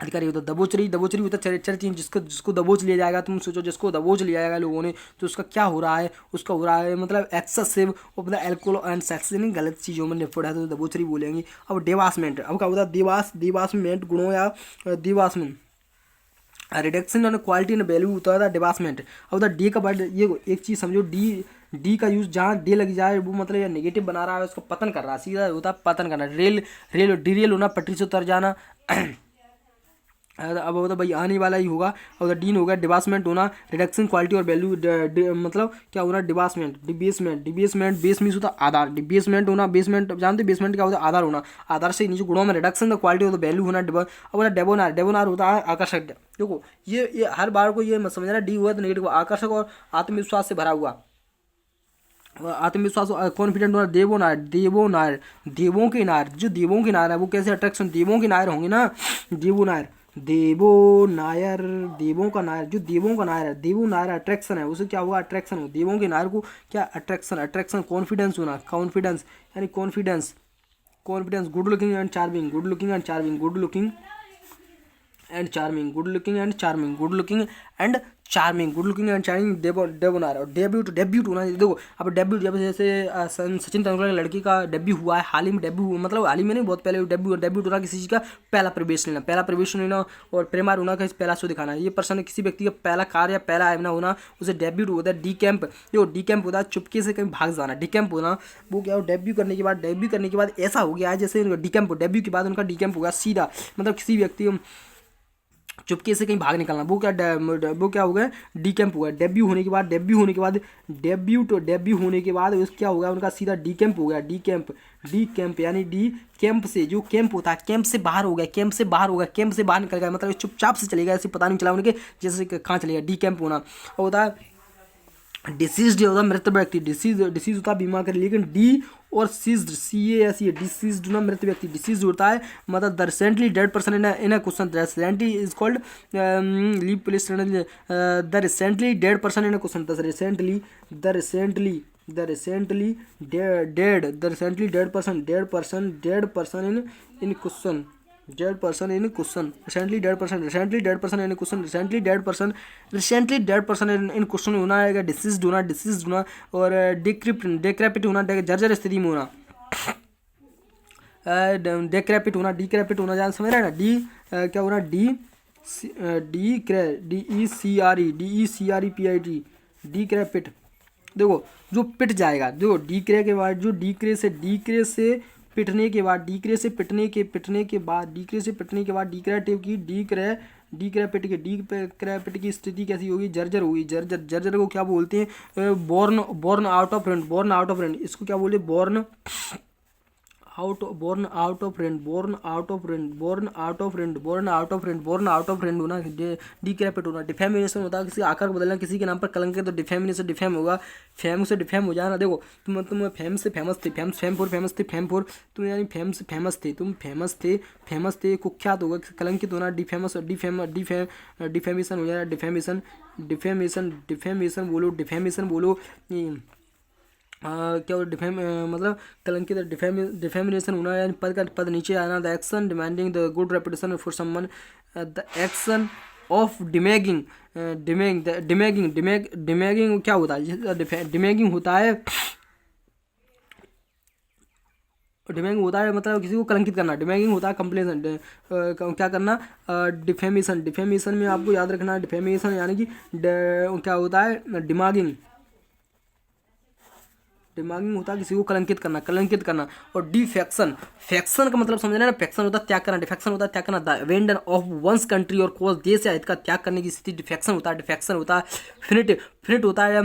अधिकारी होता है। दबोचरी होता है चरित्र, जिसको दबोच लिया जाएगा, तुम सोचो जिसको दबोच लिया जाएगा लोगों ने तो उसका क्या हो रहा है, उसका हो रहा है मतलब excessive of the alcohol and sex, यानी गलत चीज़ों में निपुण है तो दबोचरी बोलेंगे। अब देवासमेंट, अब क्या होता है देवासमेंट गुणों या debasement reduction on quality and value होता है डिवासमेंट। अब होता है डी का वर्ड, ये एक चीज़ समझो, डी का यूज जहाँ डे लग जाए वो मतलब या नेगेटिव बना रहा है उसको पतन कर रहा है, सीधा होता है पतन करना। रेल होना, पटरी से उतर जाना। अब होता भाई आने वाला ही होगा, और डीन होगा डिबासमेंट होना, रिडक्शन क्वालिटी और वैल्यू, मतलब क्या होना डिबासमेंट, डिबेसमेंट बेस मीन्स होता आधार, डिबेसमेंट होना, बेसमेंट जानते बेसमेंट क्या होता है, आधार होना, आधार से नीचे गुणों में रिडक्शन द क्वालिटी और वैल्यू होना। अब होता डेबोनार होता है आकर्षक। देखो ये हर बार को ये मत समझना डी हुआ तो नेगेटिव, आकर्षक और आत्मविश्वास से भरा हुआ, आत्मविश्वास कॉन्फिडेंट होना। देवों के नायर, जो देवों के नायर है वो कैसे अट्रैक्शन, देवों के नायर होंगे ना, देवों नायर, देवों का नायर, जो देवों का नायर है, देवों नायर अट्रैक्शन है, उसे क्या होगा अट्रैक्शन हो, देवों के नायर को क्या अट्रैक्शन। कॉन्फिडेंस होना, कॉन्फिडेंस यानी confidence, good looking and charming, good looking and charming, good looking and charming, good looking and charming, good looking and charming, good looking and charming, debonair. और डेब्यूट होना, देखो अब डेब्यूट जब जैसे सचिन तेंदुलकर की लड़की का डेब्यू हुआ है, हाल ही में डेब्यू हुआ, मतलब हाल ही में नहीं बहुत पहले डेब्यूट होना, किसी चीज़ का पहला प्रवेश लेना और प्रेमार होना का पहला शो दिखाना। ये पर्सन किसी व्यक्ति का पहला कार्य या पहला आयमना होना, उसे डेब्यूट होता है। डी कैंप, जो डी कैंप होता है चुपके से कहीं भाग जाना, डी कैंप होना वो क्या हो, डेब्यू करने के बाद ऐसा हो गया है जैसे डी कैंप, डेब्यू के बाद उनका डी कैंप होगा सीधा, मतलब किसी व्यक्ति चुपके से कहीं भाग निकलना, वो क्या हो गया डी कैंप हुआ। डेब्यू होने के बाद उस क्या होगा उनका सीधा डी कैंप हो गया। डी कैंप यानी डी कैंप से, जो कैंप होता है कैंप से बाहर हो गया, कैंप से बाहर निकल गया, मतलब चुपचाप से चलेगा, ऐसे पता नहीं चला उनके जैसे कहाँ चलेगा, डी कैंप होना। और होता है डिसीज होता है मृत व्यक्ति, डिसीज होता है बीमार कर, लेकिन डी और सीज्ड CAS डिसीज्ड ना मृत व्यक्ति, डिसीज होता है मतलब the recently dead person in a question, recently is called leave police, the recently dead person in a question, the recently dead person in question, dead person in question, recently dead person in question होना है, deceased होना और डिक्रैपिट होना, जर्जर स्थिति में होना, डिक्रैपिट होना जान समझ रहे हैं ना। डी क्या होना, DECREPIT, डिक्रैपिट। देखो जो पिट जाएगा, देखो डीक्रे के बाद, जो डीक्रे से पिटने के बाद, डिक्रैपिट की स्थिति कैसी होगी, जर्जर होगी। जर्जर को क्या बोलते हैं, बॉर्न आउट ऑफ रेंट, इसको क्या बोलते हैं, बॉर्न आउट ऑफ रेंट होना, डिक्रैपिट होना। डिफेमेशन होता है किसी आकार को बदलना, किसी के नाम पर कलंक है तो डिफेमेशन, डिफेम होगा, फेम से डिफेम हो जाना। देखो तुम फेम से फेमस थे, फेम फोर तुम यानी फेम से फेमस थे, तुम फेमस थे, कुख्यात होगा, कलंकित होना, डिफेमेशन हो जाना, डिफेमेशन बोलो क्या मतलब कलंकित, डिफेमेशन होना यानी पद नीचे आना। The action demanding the good reputation for someone, the action of damaging क्या होता है, डिमैगिंग होता है, मतलब किसी को कलंकित करना। डिमैगिंग होता है कंप्लेन, क्या करना, डिफेमेशन में आपको याद रखना, डिफेमेशन यानी कि क्या होता है, डिमागिंग डिमागिंग होता है किसी को कलंकित करना, कलंकित करना। और डिफेक्शन, फैक्शन का मतलब समझना है ना, फैक्शन होता है त्याग करना, डिफेक्शन होता है त्याग करना। The abandon of one's country or cause, देश या हित का त्याग करने की स्थिति डिफेक्शन होता है। डिफेक्शन होता है फिनिट, फिनिट होता है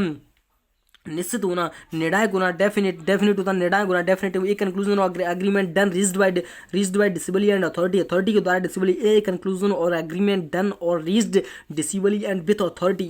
निश्चित होना, निर्णायक होना, डेफिनेट होता है निर्णायक होना, definitive. A conclusion or agreement done reached by decisively and authority, authority के द्वारा decisively. A conclusion or agreement done or reached decisively and with authority.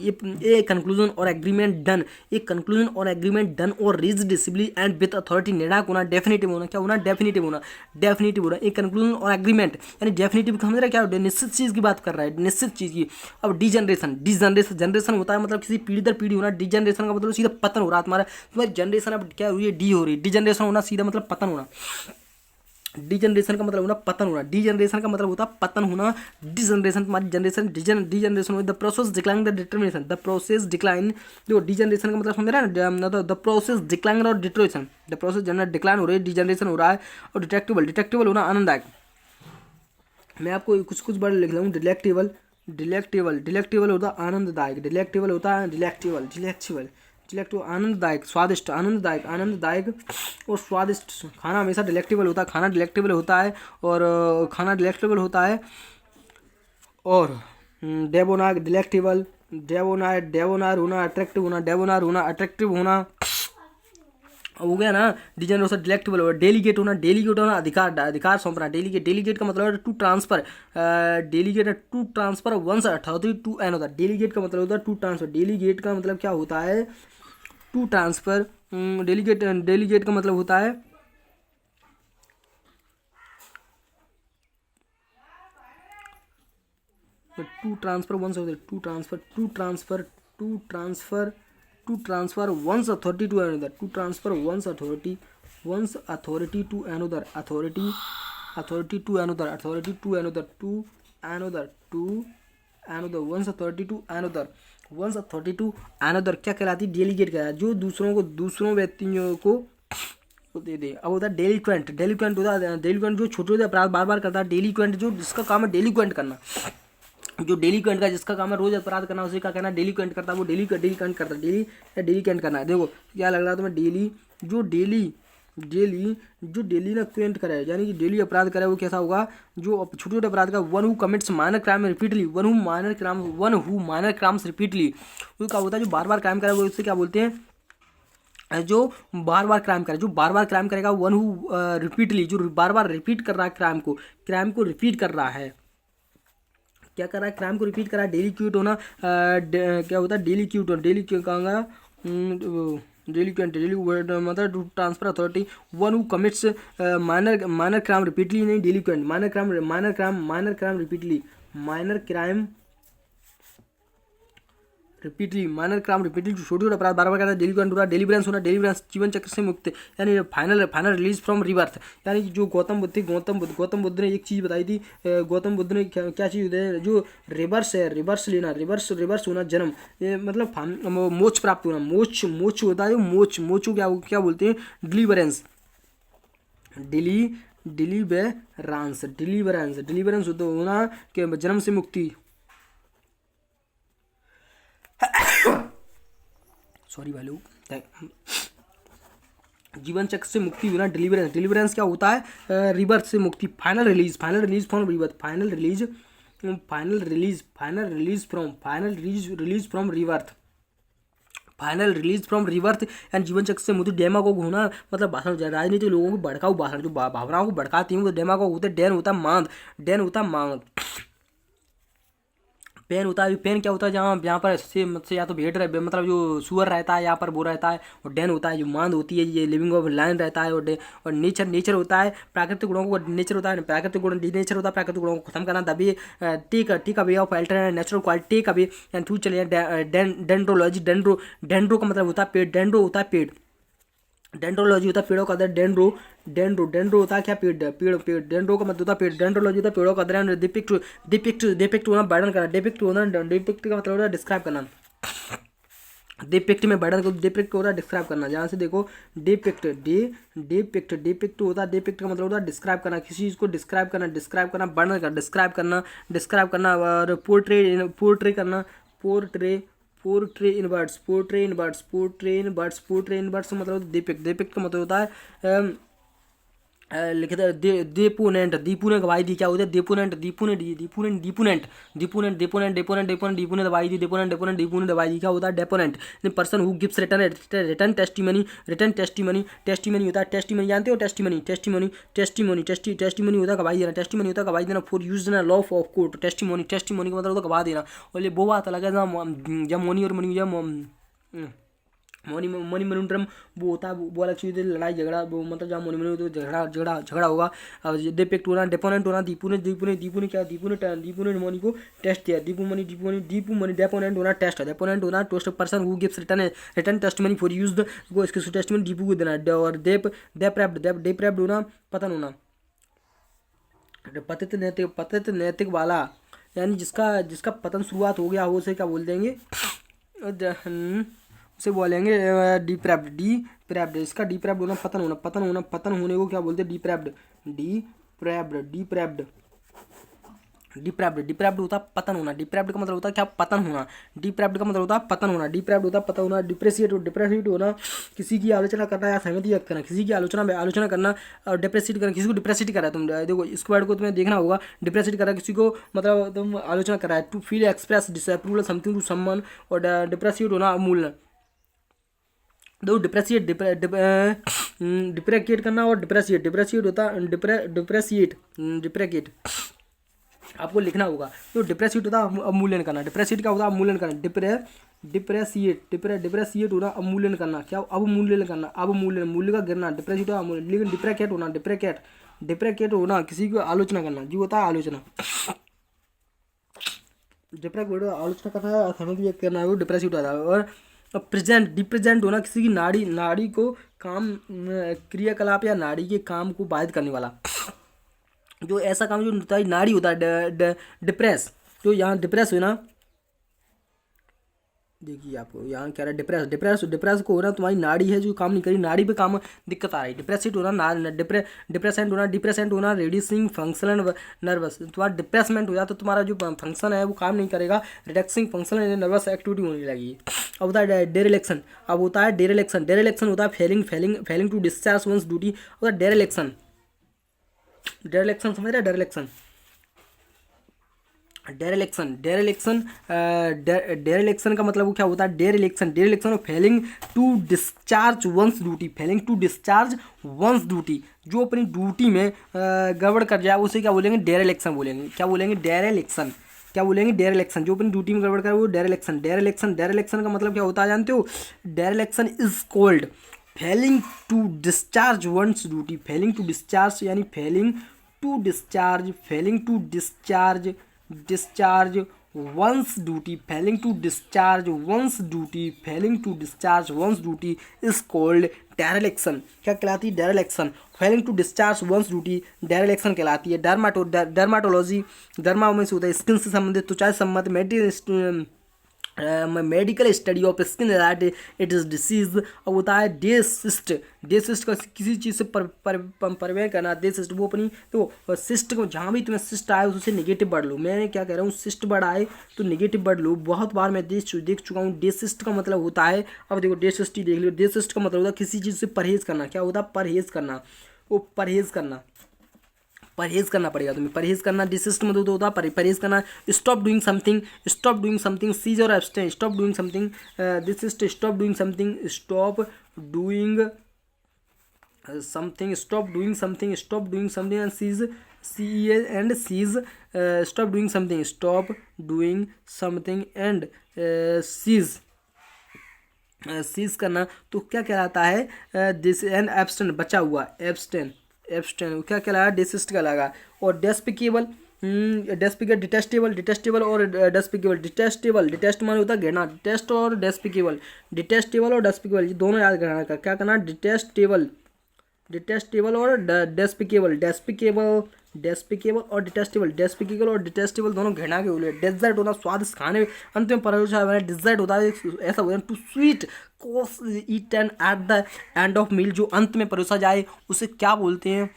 A conclusion or agreement done, एक conclusion or agreement done or reached decisively and with authority. निर्णायक होना, definitive होना, क्या होना, definitive होना, definitive होना। एक कंक्लूजन और एग्रीमेंट यानी डेफिनेटिव समझ रहा है क्या, निश्चित चीज की बात कर रहा है, निश्चित चीज की। अब डिजनरेशन, डिजनरेशन जनरेशन होता है मतलब किसी पीढ़ी दर पीढ़ी होना। डिजनरेशन का मतलब सीधा पतन हो रहा है तुम्हारी जनरेशन अब क्या हुई है, डी हो रही है। डिजनरेशन होना सीधा मतलब पतन होना, डिजनरेशन का मतलब होना पतन होना, डिजनरेशन का मतलब होता है पतन होना। डिजनरेशन तुम्हारी जनरेशन, डिजनरेशन हो the process decline the determination, the process decline. देखो डिजनरेशन का मतलब समझ रहा है ना, द प्रोसेस डिक्लाइन और डिटरेशन, द प्रोसेस जनरल डिक्लाइन हो रही है, डिजनरेशन हो रहा है। और डिटेक्टिबल, डिटेक्टिबल होना आनंददायक। मैं आपको कुछ कुछ वर्ड लिख रहा हूँ। डिलेक्टिबल, डिलेक्टिबल, डिलेक्टिबल होता है आनंददायक, डिलेक्टिबल होता है डिलेक्टिबल, डिलेक्टिबल, डिलेक्टिव आनंददायक, स्वादिष्ट, आनंददायक, आनंददायक और स्वादिष्ट। खाना हमेशा डिलेक्टिबल होता है, खाना डिलेक्टिबल होता है और खाना डिलेक्टिबल होता है। और डेबोनार डिलेक्टिबल, डेबोनार, डेबोनार होना अट्रैक्टिव होना, डेबोनार होना अट्रैक्टिव होना हो गया ना। डिजनरेशन डिलेक्टिबल होगा। डेलीगेट होना, डेलीगेट होना अधिकार, अधिकार सौंपना। डेलीगेट, डेलीगेट का मतलब है to transfer, delegate to transfer one's authority to an होता है। डेलीगेट का मतलब होता है टू ट्रांसफर, डेलीगेट का मतलब क्या होता है, टू ट्रांसफर। डेलीगेट, डेलीगेट का मतलब होता है to transfer one's, to transfer, to transfer, to transfer, to transfer one's authority to another, to transfer one's authority, one's authority to another, authority, authority to another, authority to another, to another, to another, one's authority to another, one's authority to another क्या कहलाती है, delegate कहलाती है। जो दूसरों को, दूसरों व्यक्तियों को दे दे। अब होता है डेलिक्वेंट, डेलिक्वेंट होता है, डेलिक्वेंट जो छोटे छोटे अपराध बार बार करता है। डेलिक्वेंट जो जिसका काम है डेलिक्वेंट करना, जो डेलिक्वेंट का जिसका काम है रोज अपराध करना, उसी का कहना डेलिक्वेंट करता है, वो डेलिक्वेंट करता है। डेली या डेलिक्वेंट करना है। देखो क्या लग रहा है तुम्हें, डेली जो डेली, डेली जो डेली ना क्वेंट करे यानी कि डेली अपराध करे, वो कैसा होगा, जो छोटे छोटे अपराध का। One who commits minor crime repeatedly, one who minor crime, one who minor crimes repeatedly, वो क्या होता है जो बार बार क्राइम करे, वो इससे क्या बोलते हैं, जो बार बार क्राइम करे, जो बार बार क्राइम करेगा। वन हु रिपीटली, जो बार बार रिपीट कर रहा है क्राइम को, क्राइम को रिपीट कर रहा है, क्या कर रहा है, क्राइम को रिपीट कर रहा है। डेली क्यूट होना, क्या होता है डेली क्यूट होना, डेली क्यों कहूँगा, डेली क्वेंट, डेली मतलब to transfer authority. One who commits minor, minor crime repeatedly नहीं delinquent, minor crime, minor crime, minor crime repeatedly, minor crime repeatedly, minor crime repeatedly, जो छोटे छोटे अपराध बार बार करता है। डेलिक्वेंट होना, डेलिवरेंस होना, डेलिवरेंस जीवन चक्र से मुक्त यानी final, final release from rebirth. यानी कि जो गौतम बुद्ध थे, गौतम बुद्ध ने एक चीज़ बताई थी, गौतम बुद्ध ने क्या चीज़ है, जो रिवर्स है, रिवर्स लेना, रिवर्स, रिवर्स होना जन्म, मतलब मोक्ष प्राप्त होना। मोक्ष, मोक्ष होता है मोक्ष, मोक्ष को क्या बोलते हैं, डिलीवरेंस, डिलीवरेंस, डिलीवरेंस, डिलीवरेंस होना कि जन्म से मुक्ति, सॉरी भाई लोग, जीवन चक्र से मुक्ति होना डिलीवरेंस। डिलीवरेंस क्या होता है, रिबर्थ से मुक्ति। Final release, final release from rebirth, final release, final release, final release from, final release from rebirth, final release from rebirth and जीवन चक्र से मुक्ति। डेमागोग होना मतलब भाषण, राजनीतिक लोगों को भड़काऊ भाषण, जो भावनाओं को भड़काती हैं वो डेमागोग होते हैं। डैन होता है मांद, डैन होता है मांद। पेन होता है, पेन क्या होता है, जहाँ पर से या तो भेड़ रहे, मतलब जो सुअर रहता है यहाँ पर वो रहता है। और डेन होता है जो मांद होती है, ये लिविंग ऑफ लाइन रहता है। और नेचर, नेचर होता है प्राकृतिक गुणों को, नेचर होता है प्राकृतिक गुण, नेचर होता है प्राकृतिक गुणों को खत्म करना। दबी take away of alternate natural quality, take away and through चले। डेंड्रोलॉजी, डेंड्रो का मतलब होता है पेड़, डेंड्रो होता है पेड़, डेंड्रोलॉजी होता है पेड़ों का अध्ययन। डेंड्रो होता है क्या, पेड़, डेंड्रो का मतलब होता है पेड़। डेंड्रोलॉजी होता है पेड़ों का अध्ययन। डिपिक्ट होना, वर्णन करना, डिपिक्ट होना, डिपिक्ट का मतलब होता है डिस्क्राइब करना। डिपिक्ट में वर्णन को, डिपिक्ट होता है डिस्क्राइब करना। जहाँ से देखो डिपिक्ट, डिपिक्ट होता है, डिपिक्ट का मतलब होता है डिस्क्राइब करना, किसी चीज़ को डिस्क्राइब करना, वर्णन करना, डिस्क्राइब करना। और पोर्ट्रे करना, पोर्ट्रे इन वर्ड्स, पोर्ट्रे इन वर्ड्स, पोर्ट्रे इन वर्ड्स, पोर्ट्रे इन वर्ड्स मतलब दीपिक, दीपिक का मतलब होता है लिखे थे देपोनेंट, दीपू ने गवाही दी, क्या होता है देपोनेंट, दीपू ने दी, दीपोनेंट, दीपोनेंट, दीपोनेंट, दीपोनेंट, दीपोनेंट, दीपोनेंट, दीपू ने दवाई दी, देपोनेंट, देपोनेंट, दीपू ने दवाई दी, क्या होता है deponent, person who gives return testimony, return testimony, testimony होता है टेस्टिमनी, जानते हो टेस्टिमनी, टेस्टिमनी, टेस्टिमनी, टेस्टिमनी होता है गवाही देना, टेस्टिमनी होता है गवाही देना, फॉर यूज ना law of court, testimony, testimony का मतलब होता है गवाह देना, और ये वो बात अलग है जब मोनी और मनी मोनी मनी मनुंड्रम वो होता है, वो अलग चीज़, लड़ाई झगड़ा, वो मतलब जहाँ मोनी मनी तो झगड़ा होगा। अब डिपेक्ट होना, डेपोनेंट होना, दीपू ने दीपू ने मोनी को टेस्ट दिया, दीपू मनी डेपोनेंट होना, टेस्ट है, डेपोनेंट होना toast person who gives return testimony for used वो इसके टेस्टमनी दीपू को देना, और डेप्रेप्ड होना, पतन होना, पतित नैतिक वाला, यानी जिसका पतन शुरुआत हो गया हो उसे क्या बोल देंगे, उसे बोलेंगे डिप्रेप्ड, इसका डिप्रेप्ड होना, पतन होने को क्या बोलते हैं डिप्रेप्ड होता है पतन होना, डिप्रेप्ड का मतलब होता है क्या पतन होना, डिप्रेप्ड का मतलब होता है पतन होना, डिप्रेप्ड होता है पतन होना, डिप्रेसिएट होना, किसी की आलोचना करना या सहमति व्यक्त करना, किसी की आलोचना करना, और डिप्रेसिएट करना, किसी को डिप्रेसिएट करा है, तुम देखो इस वर्ड को तुम्हें देखना होगा, डिप्रेसिएट करा किसी को मतलब तुम आलोचना करा है, to feel express disapproval something to someone, or depreciate होना अमूल्य, दो डिप्रेकेट करना और डिप्रेसिएट होता है डिप्रेकेट आपको लिखना होगा, तो डिप्रेसिएट होता है अवमूल्यन करना, डिप्रेसिएट क्या होता है अवमूल्यन करना, डिप्रेसिएट होना अवमूल्यन करना, क्या अवमूल्यन करना, अवमूल्यन मूल्य का गिरना, डिप्रेसिएट होता है, लेकिन डिप्रेकेट होना किसी को आलोचना करना, जो होता है आलोचना, आलोचना करना, सहमति व्यक्त करना, वो डिप्रेसिएट होता है, और डिप्रेजेंट होना किसी की नाड़ी को काम क्रियाकलाप या नाड़ी के काम को बाधित करने वाला, जो ऐसा काम जो होता है नाड़ी होता है डिप्रेस, जो यहाँ डिप्रेस हुई ना, देखिए आपको यहाँ क्या रहा है डिप्रेस को होना, तुम्हारी नाड़ी है जो काम नहीं करी, नाड़ी पे काम दिक्कत आ रही, डिप्रेसिट होना, डिप्रेसेंट होना रेड्यूसिंग फंक्शनल नर्वस, तुम्हारा डिप्रेसमेंट हो जाता तो तुम्हारा जो फंक्शन है वो काम नहीं करेगा, रिडक्सिंग फंक्शनल नर्वस एक्टिविटी होने लगेगी। अब होता है डेरिलेक्शन, डेरिलेक्शन होता है failing to discharge one's duty, होता है डेरिलेक्शन समझ रहे, डेरिलेक्शन का मतलब वो क्या होता है, dereliction failing to discharge one's duty, जो अपनी ड्यूटी में गड़बड़ कर जाए उसे क्या बोलेंगे, डेरिलेक्शन बोलेंगे, डेरिलेक्शन, जो अपनी ड्यूटी में गड़बड़ करे वो डेरिलेक्शन का मतलब क्या होता है जानते हो, dereliction is called failing to discharge one's duty, failing to discharge one's duty is called dereliction, क्या कहलाती है dereliction, failing to discharge one's duty dereliction कहलाती है। डर्माटोलॉजी, डर्मा में से होता है स्किन से संबंधित, त्वचा से संबंधित, medical study of skin that it is disease. अब होता है डेसिस्ट का किसी चीज़ से परवेयर करना, डेसिस्ट वो अपनी तो सिस्ट को जहाँ भी तुम्हें सिस्ट आए उससे नेगेटिव बढ़ लो, मैं क्या कह रहा हूँ सिस्ट बढ़ आए तो नेगेटिव बढ़ लो, बहुत बार मैं देख चुका हूँ। डेसिस्ट का मतलब होता है, अब देखो डेसिस्ट ही देख लो, डेसिस्ट का मतलब होता है किसी चीज़ से परहेज करना, क्या होता है परहेज करना, वो परहेज करना पड़ेगा तुम्हें, परहेज करना, डिसिस्ट मतलब होता है परहेज करना। Stop doing something, cease or abstain, stop doing something, desist stop doing something, stop doing something and cease, CEA and cease, stop doing something and cease करना, तो क्या कहलाता है, दिस एंड एब्सटेन बचा हुआ, एब्सटेन क्या कहलाया, डिसिस्ट कहलाएगा। और डिटेस्टेबल और डिटेस्ट माने होता है घृणा, डिटेस्ट और डेस्पिकेबल ये दोनों याद करना का, क्या करना, डिटेस्टेबल और डेस्पिकेबल और डिटेस्टेबल दोनों घृणा के हुए। डेजर्ट होना स्वादिष्ट खाने, अंत में परोसा हुआ, डिजर्ट होता है ऐसा भोजन to sweet course eaten at the end of meal, जो अंत में परोसा जाए उसे क्या बोलते हैं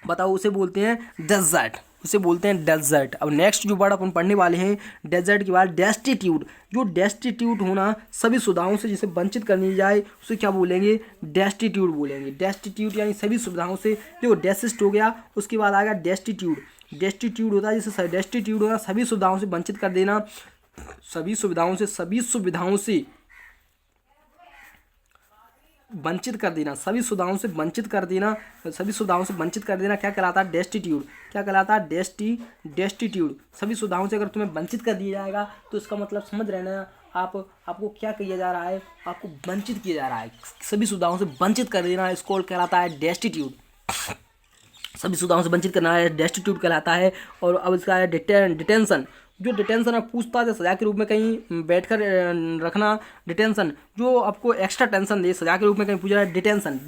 बताओ, उसे बोलते हैं डेजर्ट। उसे बोलते हैं डेजर्ट। अब नेक्स्ट जो वर्ड अपन पढ़ने वाले हैं डेजर्ट के बाद डेस्टिट्यूट। जो डेस्टिट्यूट होना, सभी सुविधाओं से जिसे वंचित करनी जाए उसे क्या बोलेंगे, डेस्टिट्यूट बोलेंगे। डेस्टिट्यूट यानी सभी सुविधाओं से, जो डेसिस्ट हो गया उसके बाद आएगा डेस्टिट्यूट। डेस्टिट्यूट होता है जैसे डेस्टिट्यूट होना सभी सुविधाओं से वंचित कर देना, सभी सुविधाओं से वंचित कर देना, सभी सुविधाओं से वंचित कर देना, सभी सुविधाओं से वंचित कर देना क्या कहलाता है, डेस्टिट्यूट। क्या कहलाता है, डेस्टिट्यूट। सभी सुविधाओं से अगर तुम्हें वंचित कर दिया जाएगा तो इसका मतलब समझ रहना आपको क्या किया जा रहा है, आपको वंचित किया जा रहा है, सभी सुविधाओं से वंचित कर देना, इसको कहलाता है डेस्टिट्यूट। सभी सुविधाओं से वंचित करना है, डेस्टिट्यूट कहलाता है। और अब इसका है डिटेंशन। जो डिटेंशन है पूछताछ या सजा के रूप में कहीं बैठकर रखना, डिटेंशन जो आपको एक्स्ट्रा टेंशन दे, सजा के रूप में कहीं पूछा है, डिटेंशन।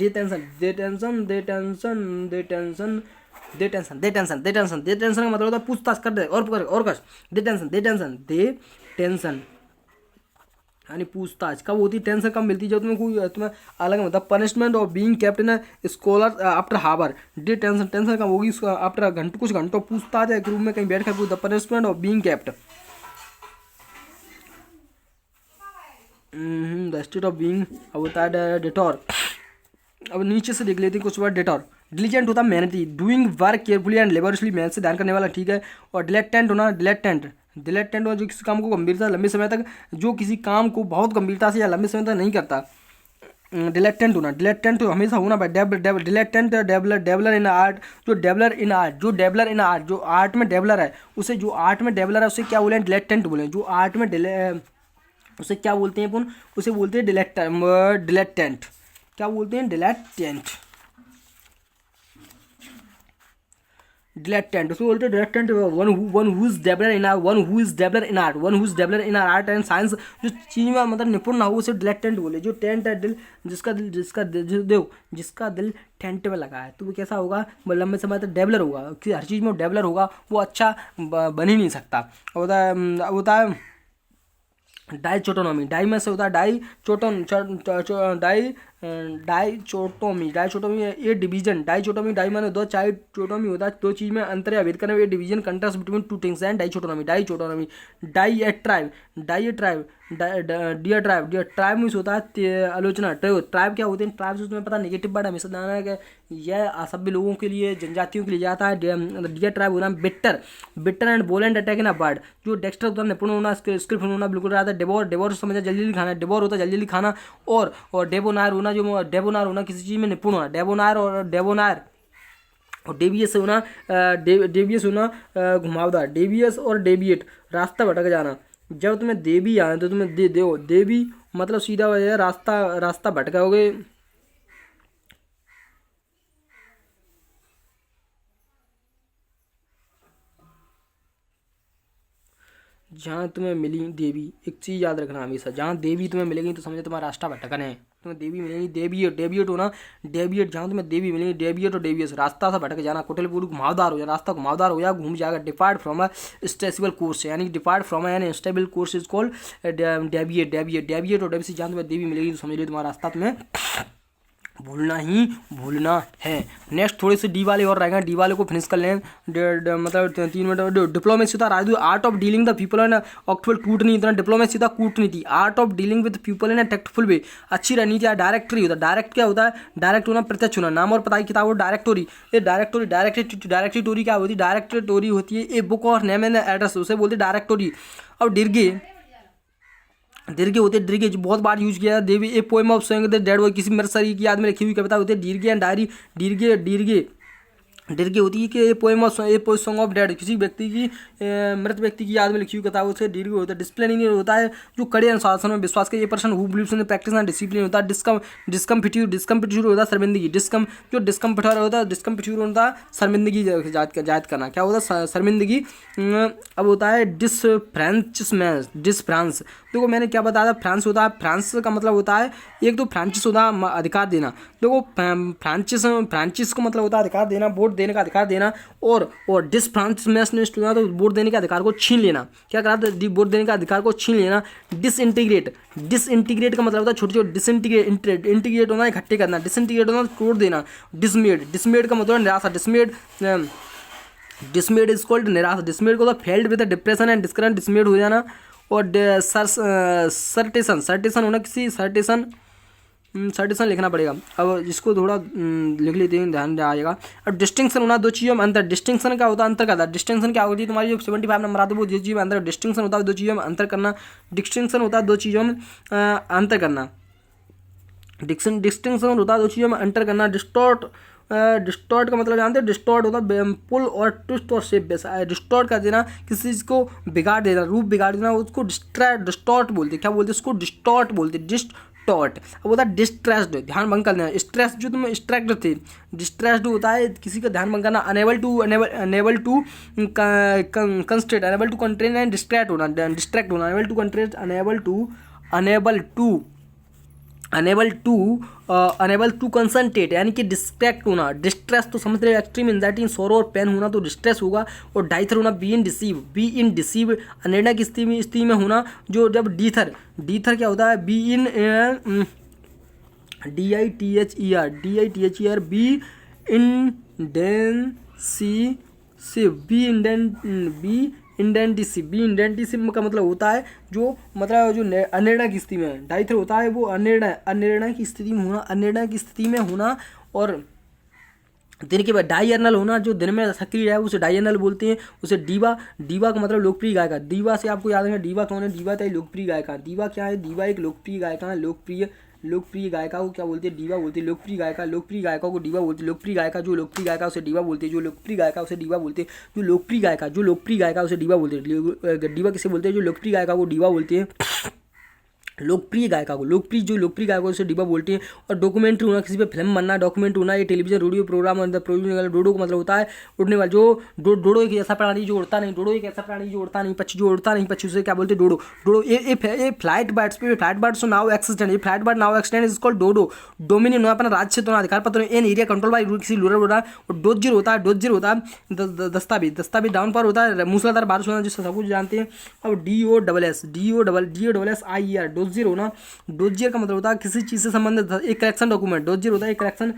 का मतलब होता है पूछताछ कर दे और कश। डिटेंशन यानी पूछताछ कब होती है, टेंशन कब मिलती है, जब तुम्हें अलग मतलब punishment or being kept in scholar after hour. Detention tension कब होगी, आफ्टर कुछ घंटों पूछताछ है रूम में कहीं बैठ कर the punishment or being kept. The state of being. अब होता है डिटोर। अब नीचे से देख लेते हैं कुछ वर्ड। डिटोर डिलीजेंट होता है मेहनती, doing work carefully and laboriously, मेहनत से ध्यान करने वाला, ठीक है। और डिलेक्टेंट होना, डिलेक्टेंट जो किसी काम को गंभीरता लंबे समय तक, जो किसी काम को बहुत गंभीरता से या लंबे समय तक नहीं करता, डिलेक्टेंट होना। डिलेक्टेंट हमेशा होना भाई, डिलेक्टेंट डेवलर इन आर्ट। जो डेवलर इन आर्ट, जो आर्ट में डेवलर है उसे, जो आर्ट में डेवलर है उसे क्या बोले, डिलेक्टेंट बोले। जो आर्ट में उसे क्या बोलते हैं अपन, उसे बोलते हैं डिलेक्टेंट। क्या बोलते हैं, डिलेक्टेंट। उसको बोलते हैं dilettante. One who is dabbler in art and science. जो चीज में मतलब निपुण ना हो उसे डिलेक्टेंट बोले। जो टेंट है दिल, जिसका दिल टेंट में लगा है तो वो कैसा होगा, लंबे समय तक डेवलर होगा। हर चीज में डेवलर होगा, वो अच्छा बन ही नहीं सकता। होता है डाइचोटोनॉमी। डाई में से होता है डाइचोटोमी। ये डिवीजन। डाइचोटोमी, डाई माने दो, चाइटोटोमी होता है दो चीज में अंतर या भेद करना। ये division contrast between two things and dichotomy. Diatribe tribe means होता है आलोचना। ट्राइब क्या होते हैं, ट्राइब से तुम्हें पता नेगेटिव वर्ड हमेशा जाना है कि यह असभ्य लोगों के लिए, जनजातियों के लिए जाता है। डियर ट्राइब होना bitter and violent attack in a word. जो डेक्स्टर होता है निपुण होना, स्किलफुल होना बिल्कुल रहता है। डेवोर समझा जल्दी खाना, डेवोर होता है जल्दी खाना। और डेबोनायर होना, जो डेबोनायर होना किसी चीज़ में निपुण होना, डेबोनायर। और डेवियस होना घुमावदार। डेवियस और डेविएट रास्ता भटक जाना। जब तुम्हें देवी आए तो तुम्हें देवी मतलब सीधा हो जाए, रास्ता भटकाओगे। जहाँ तुम्हें मिली देवी, एक चीज़ याद रखना हमेशा, जहाँ देवी तुम्हें मिलेगी तो समझो तुम्हारा रास्ता भटकन है। तुम्हें देवी मिलेगी, डेविएट होना, जहाँ तुम्हें देवी मिलेगी, डेविएट और डेवियस रास्ता सा भटक जाना। कुटिलपुर घुमावदार हो जाए, रास्ता घुमावदार हो जाए, घूम जाएगा। Depart from a stable course, यानी depart from an stable course is called deviate or devious. जहाँ तुम्हें देवी मिलेगी तो समझ लो तुम्हारा रास्ता तुम्हें भूलना है। नेक्स्ट थोड़े से डी वाले और रहेंगे, डी वाले को फिनिश कर लें, मतलब 3 मिनट। डिप्लोमेसी था राजू, art of dealing the people in tactful कूटनीति। इतना डिप्लोमेसी था कूटनीति, art of dealing with people in a tactful way. अच्छी रणनीति या डायरेक्टरी होता है। डायरेक्ट क्या होता है, डायरेक्ट होना, प्रत्यक्ष होना। नाम और पता की किताब हो डायरेक्टोरी। ये डायरेक्टरी क्या होती है, डायरेक्टोरी होती है ए बुक और नेम एंड एड्रेस, उसे बोलते हैं डायरेक्टोरी। अब दीर्घे होते हैं, दीर्घे बहुत बार यूज किया है। देवी a poem of sorrowing the dead boy, किसी मृत शरीर की याद में लिखी हुई कविता होती है दीर्घे एंड डायरी। दीर्घे होती है कि a poem song of dead, किसी व्यक्ति की मृत व्यक्ति की याद में लिखी हुई कथा, उसे दीर्घ होता है। डिसिप्लिन होता है जो कड़े अनुशासन में विश्वास के, ये person who believes in practice and discipline होता है। डिस्कम्फिट्यूर होता है शर्मिंदगी। जो डिस्कम्फिट्यूर होता है, होता है शर्मिंदगी जायद करना। क्या होता है, शर्मिंदगी। अब होता है डिसफ्रांस। देखो मैंने क्या बताया था, फ्रांस होता है, फ्रांस का मतलब होता है एक तो फ्रांचिस होता है अधिकार देना। देखो फ्रांचिस को मतलब होता है अधिकार देना, वोट देने का अधिकार देना। और डिसफ्रांचिसमेंट होता है तो वोट देने के अधिकार को छीन लेना। क्या करा था, वोट देने का अधिकार को छीन लेना। डिसइंटीग्रेट का मतलब होता है छोटे छोटे। इंटीग्रेट होना इकट्ठे करना, डिसइंटीग्रेट होना तोड़ देना। डिसमेड का मतलब निराशा। डिसमेड इज कॉल्ड निराश, डिसमेड को तो filled with depression and discouragement, dismayed हो जाना। और सर्टेशन, सर्टेशन होना, किसी सर्टेशन, सर्टेशन लिखना पड़ेगा। अब इसको थोड़ा लिख लेते हैं, ध्यान आएगा। अब डिस्टिंक्शन होना, दो चीज़ों में अंतर। डिस्टिंक्शन क्या होता है? अंतर करना। डिस्टिंक्शन क्या होती है? तुम्हारी जो 75 नंबर आते हैं वो दो चीज़ों में अंतर। डिस्टिंक्शन होता है दो चीज़ों में अंतर करना। डिस्टिंक्शन होता है दो चीज़ों में अंतर करना। डिस्टिंक्शन होता है दो चीज़ों में अंतर करना। डिस्टॉर्ट, डिस्टॉर्ट का मतलब जानते हैं? डिस्टॉर्ट होता है पुल और ट्विस्ट और शेप बेस। डिस्टॉर्ट कर देना, किसी चीज़ को बिगाड़ देना, रूप बिगाड़ देना, उसको डिस्टॉर्ट बोलते हैं। क्या बोलते हैं उसको? डिस्टॉर्ट बोलते हैं, डिस्टॉर्ट। अब होता है डिस्ट्रेस्ड, ध्यान भंग कर देना। स्ट्रेस जो तुम डिस्ट्रैक्ट थे, डिस्ट्रेस्ड होता है किसी का ध्यान भंग करना। Unable to, unable to concentrate, unable to concentrate and distract होना, डिस्ट्रैक्ट होना। Unable to concentrate, unable to, unable to, unable to concentrate यानी कि डिस्ट्रैक्ट होना। डिस्ट्रेस तो समझ रहे हो, extreme anxiety, sorrow or pain होना तो डिस्ट्रेस होगा। और डाइथर होना, be indecisive, be indecisive, अनिर्णय की स्थिति में होना। जो जब डीथर, डीथर क्या होता है? Be in DITHER, DITHER, be indecisive, be indecisive, be indecisive का मतलब होता है जो मतलब जो अनिर्णय की स्थिति में। डाइथर होता है वो अनिर्णय की स्थिति में होना, अनिर्णय की स्थिति में होना। और दिन के बाद डायर्नल होना, जो दिन में सक्रिय है उसे डायर्नल बोलते हैं। उसे डीवा, डीवा का मतलब लोकप्रिय गायिका। डीवा से आपको याद है डीवा कौन है? डीवा तो लोकप्रिय गायिका। डीवा क्या है? डीवा एक लोकप्रिय गायिका है। लोकप्रिय गायिका को क्या बोलते हैं? डीवा बोलते हैं। लोकप्रिय गायिका, लोकप्रिय गायिका को डीवा बोलते हैं। लोकप्रिय गायिका, जो लोकप्रिय गायिका उसे डीवा बोलते हैं। जो लोकप्रिय गायिका उसे डीवा बोलते हैं। जो लोकप्रिय गायिका, जो लोकप्रिय गायिका उसे डीवा बोलते हैं। डीवा किसे बोलते हैं? जो लोकप्रिय गायिका को डीवा बोलते हैं। लोकप्रिय गायिका को, लोकप्रिय, जो लोकप्रिय गायिका उसे डीवा बोलते हैं। और डॉक्यूमेंट्री होना, किसी पे फिल्म बनना, डॉक्यूमेंट होना। ये टेलीविजन रेडियो प्रोग्राम और डोडो का मतलब होता है उड़ने वाला। जो डोडो एक ऐसा प्राणी जो उड़ता नहीं, डोडो एक ऐसा प्राणी जो उड़ता नहीं, पक्षी जो उड़ता नहीं, पक्षी उसे क्या बोलते हैं? डोडो। डोडो ये फ्लाइट बर्ड्स पे, फ्लाइट बर्ड्स नाउ एक्सिडेंट, ये flight bird now extinct is called dodo. Dominion अपना राज्य तो अधिकार पत्र एन एरिया कंट्रोल बाय किसी रूरल होता है। और डोजियर होता है, डोजियर होता है दस्तावेज, दस्तावेज डाउन पर होता है मूसलाधार बारिश होना, जिससे सब कुछ जानते हैं। अब DOSSIER, डोजियर होना। डोजियर का मतलब होता है किसी चीज से संबंधित एक कलेक्शन डॉक्यूमेंट। डोजियर होता है एक कलेक्शन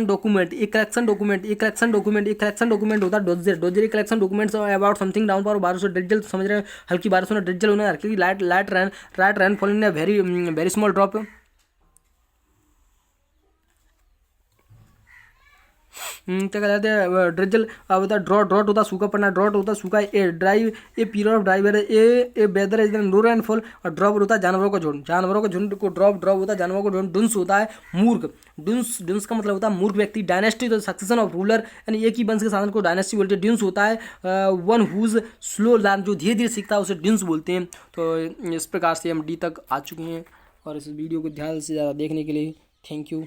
डॉक्यूमेंट, एक कलेक्शन डॉक्यूमेंट होता है डोजियर। डोजियर एक collection documents about something down पर बारिश हो, ड्रिजल समझ रहे हैं, हल्की बारिश होना, ड्रिजल होना, हल्की light rain fall in very small drop. क्या कहते हैं? ड्रिजल होता है ड्रॉट, ड्रॉट होता है सूखा पड़ना, ड्रॉट होता है सूखा। A drive, a period of drive है। A weather is no rainfall. और ड्रॉप होता है जानवरों का झुंड, जानवरों का झुंड को ड्रॉप होता है जानवरों का झुंड। डुंस होता है मूर्ख, डुंस का मतलब होता है मूर्ख व्यक्ति। डायनेस्टी तो सक्सेशन ऑफ रूलर यानी एक ही वंश के शासन को डायनेस्टी बोलते हैं। डुंस होता है वन हुज स्लो लर्न, जो धीरे धीरे सीखता है उसे डुंस बोलते हैं। तो इस प्रकार से हम डी तक आ चुके हैं। और इस वीडियो को ध्यान से ज़्यादा देखने के लिए थैंक यू।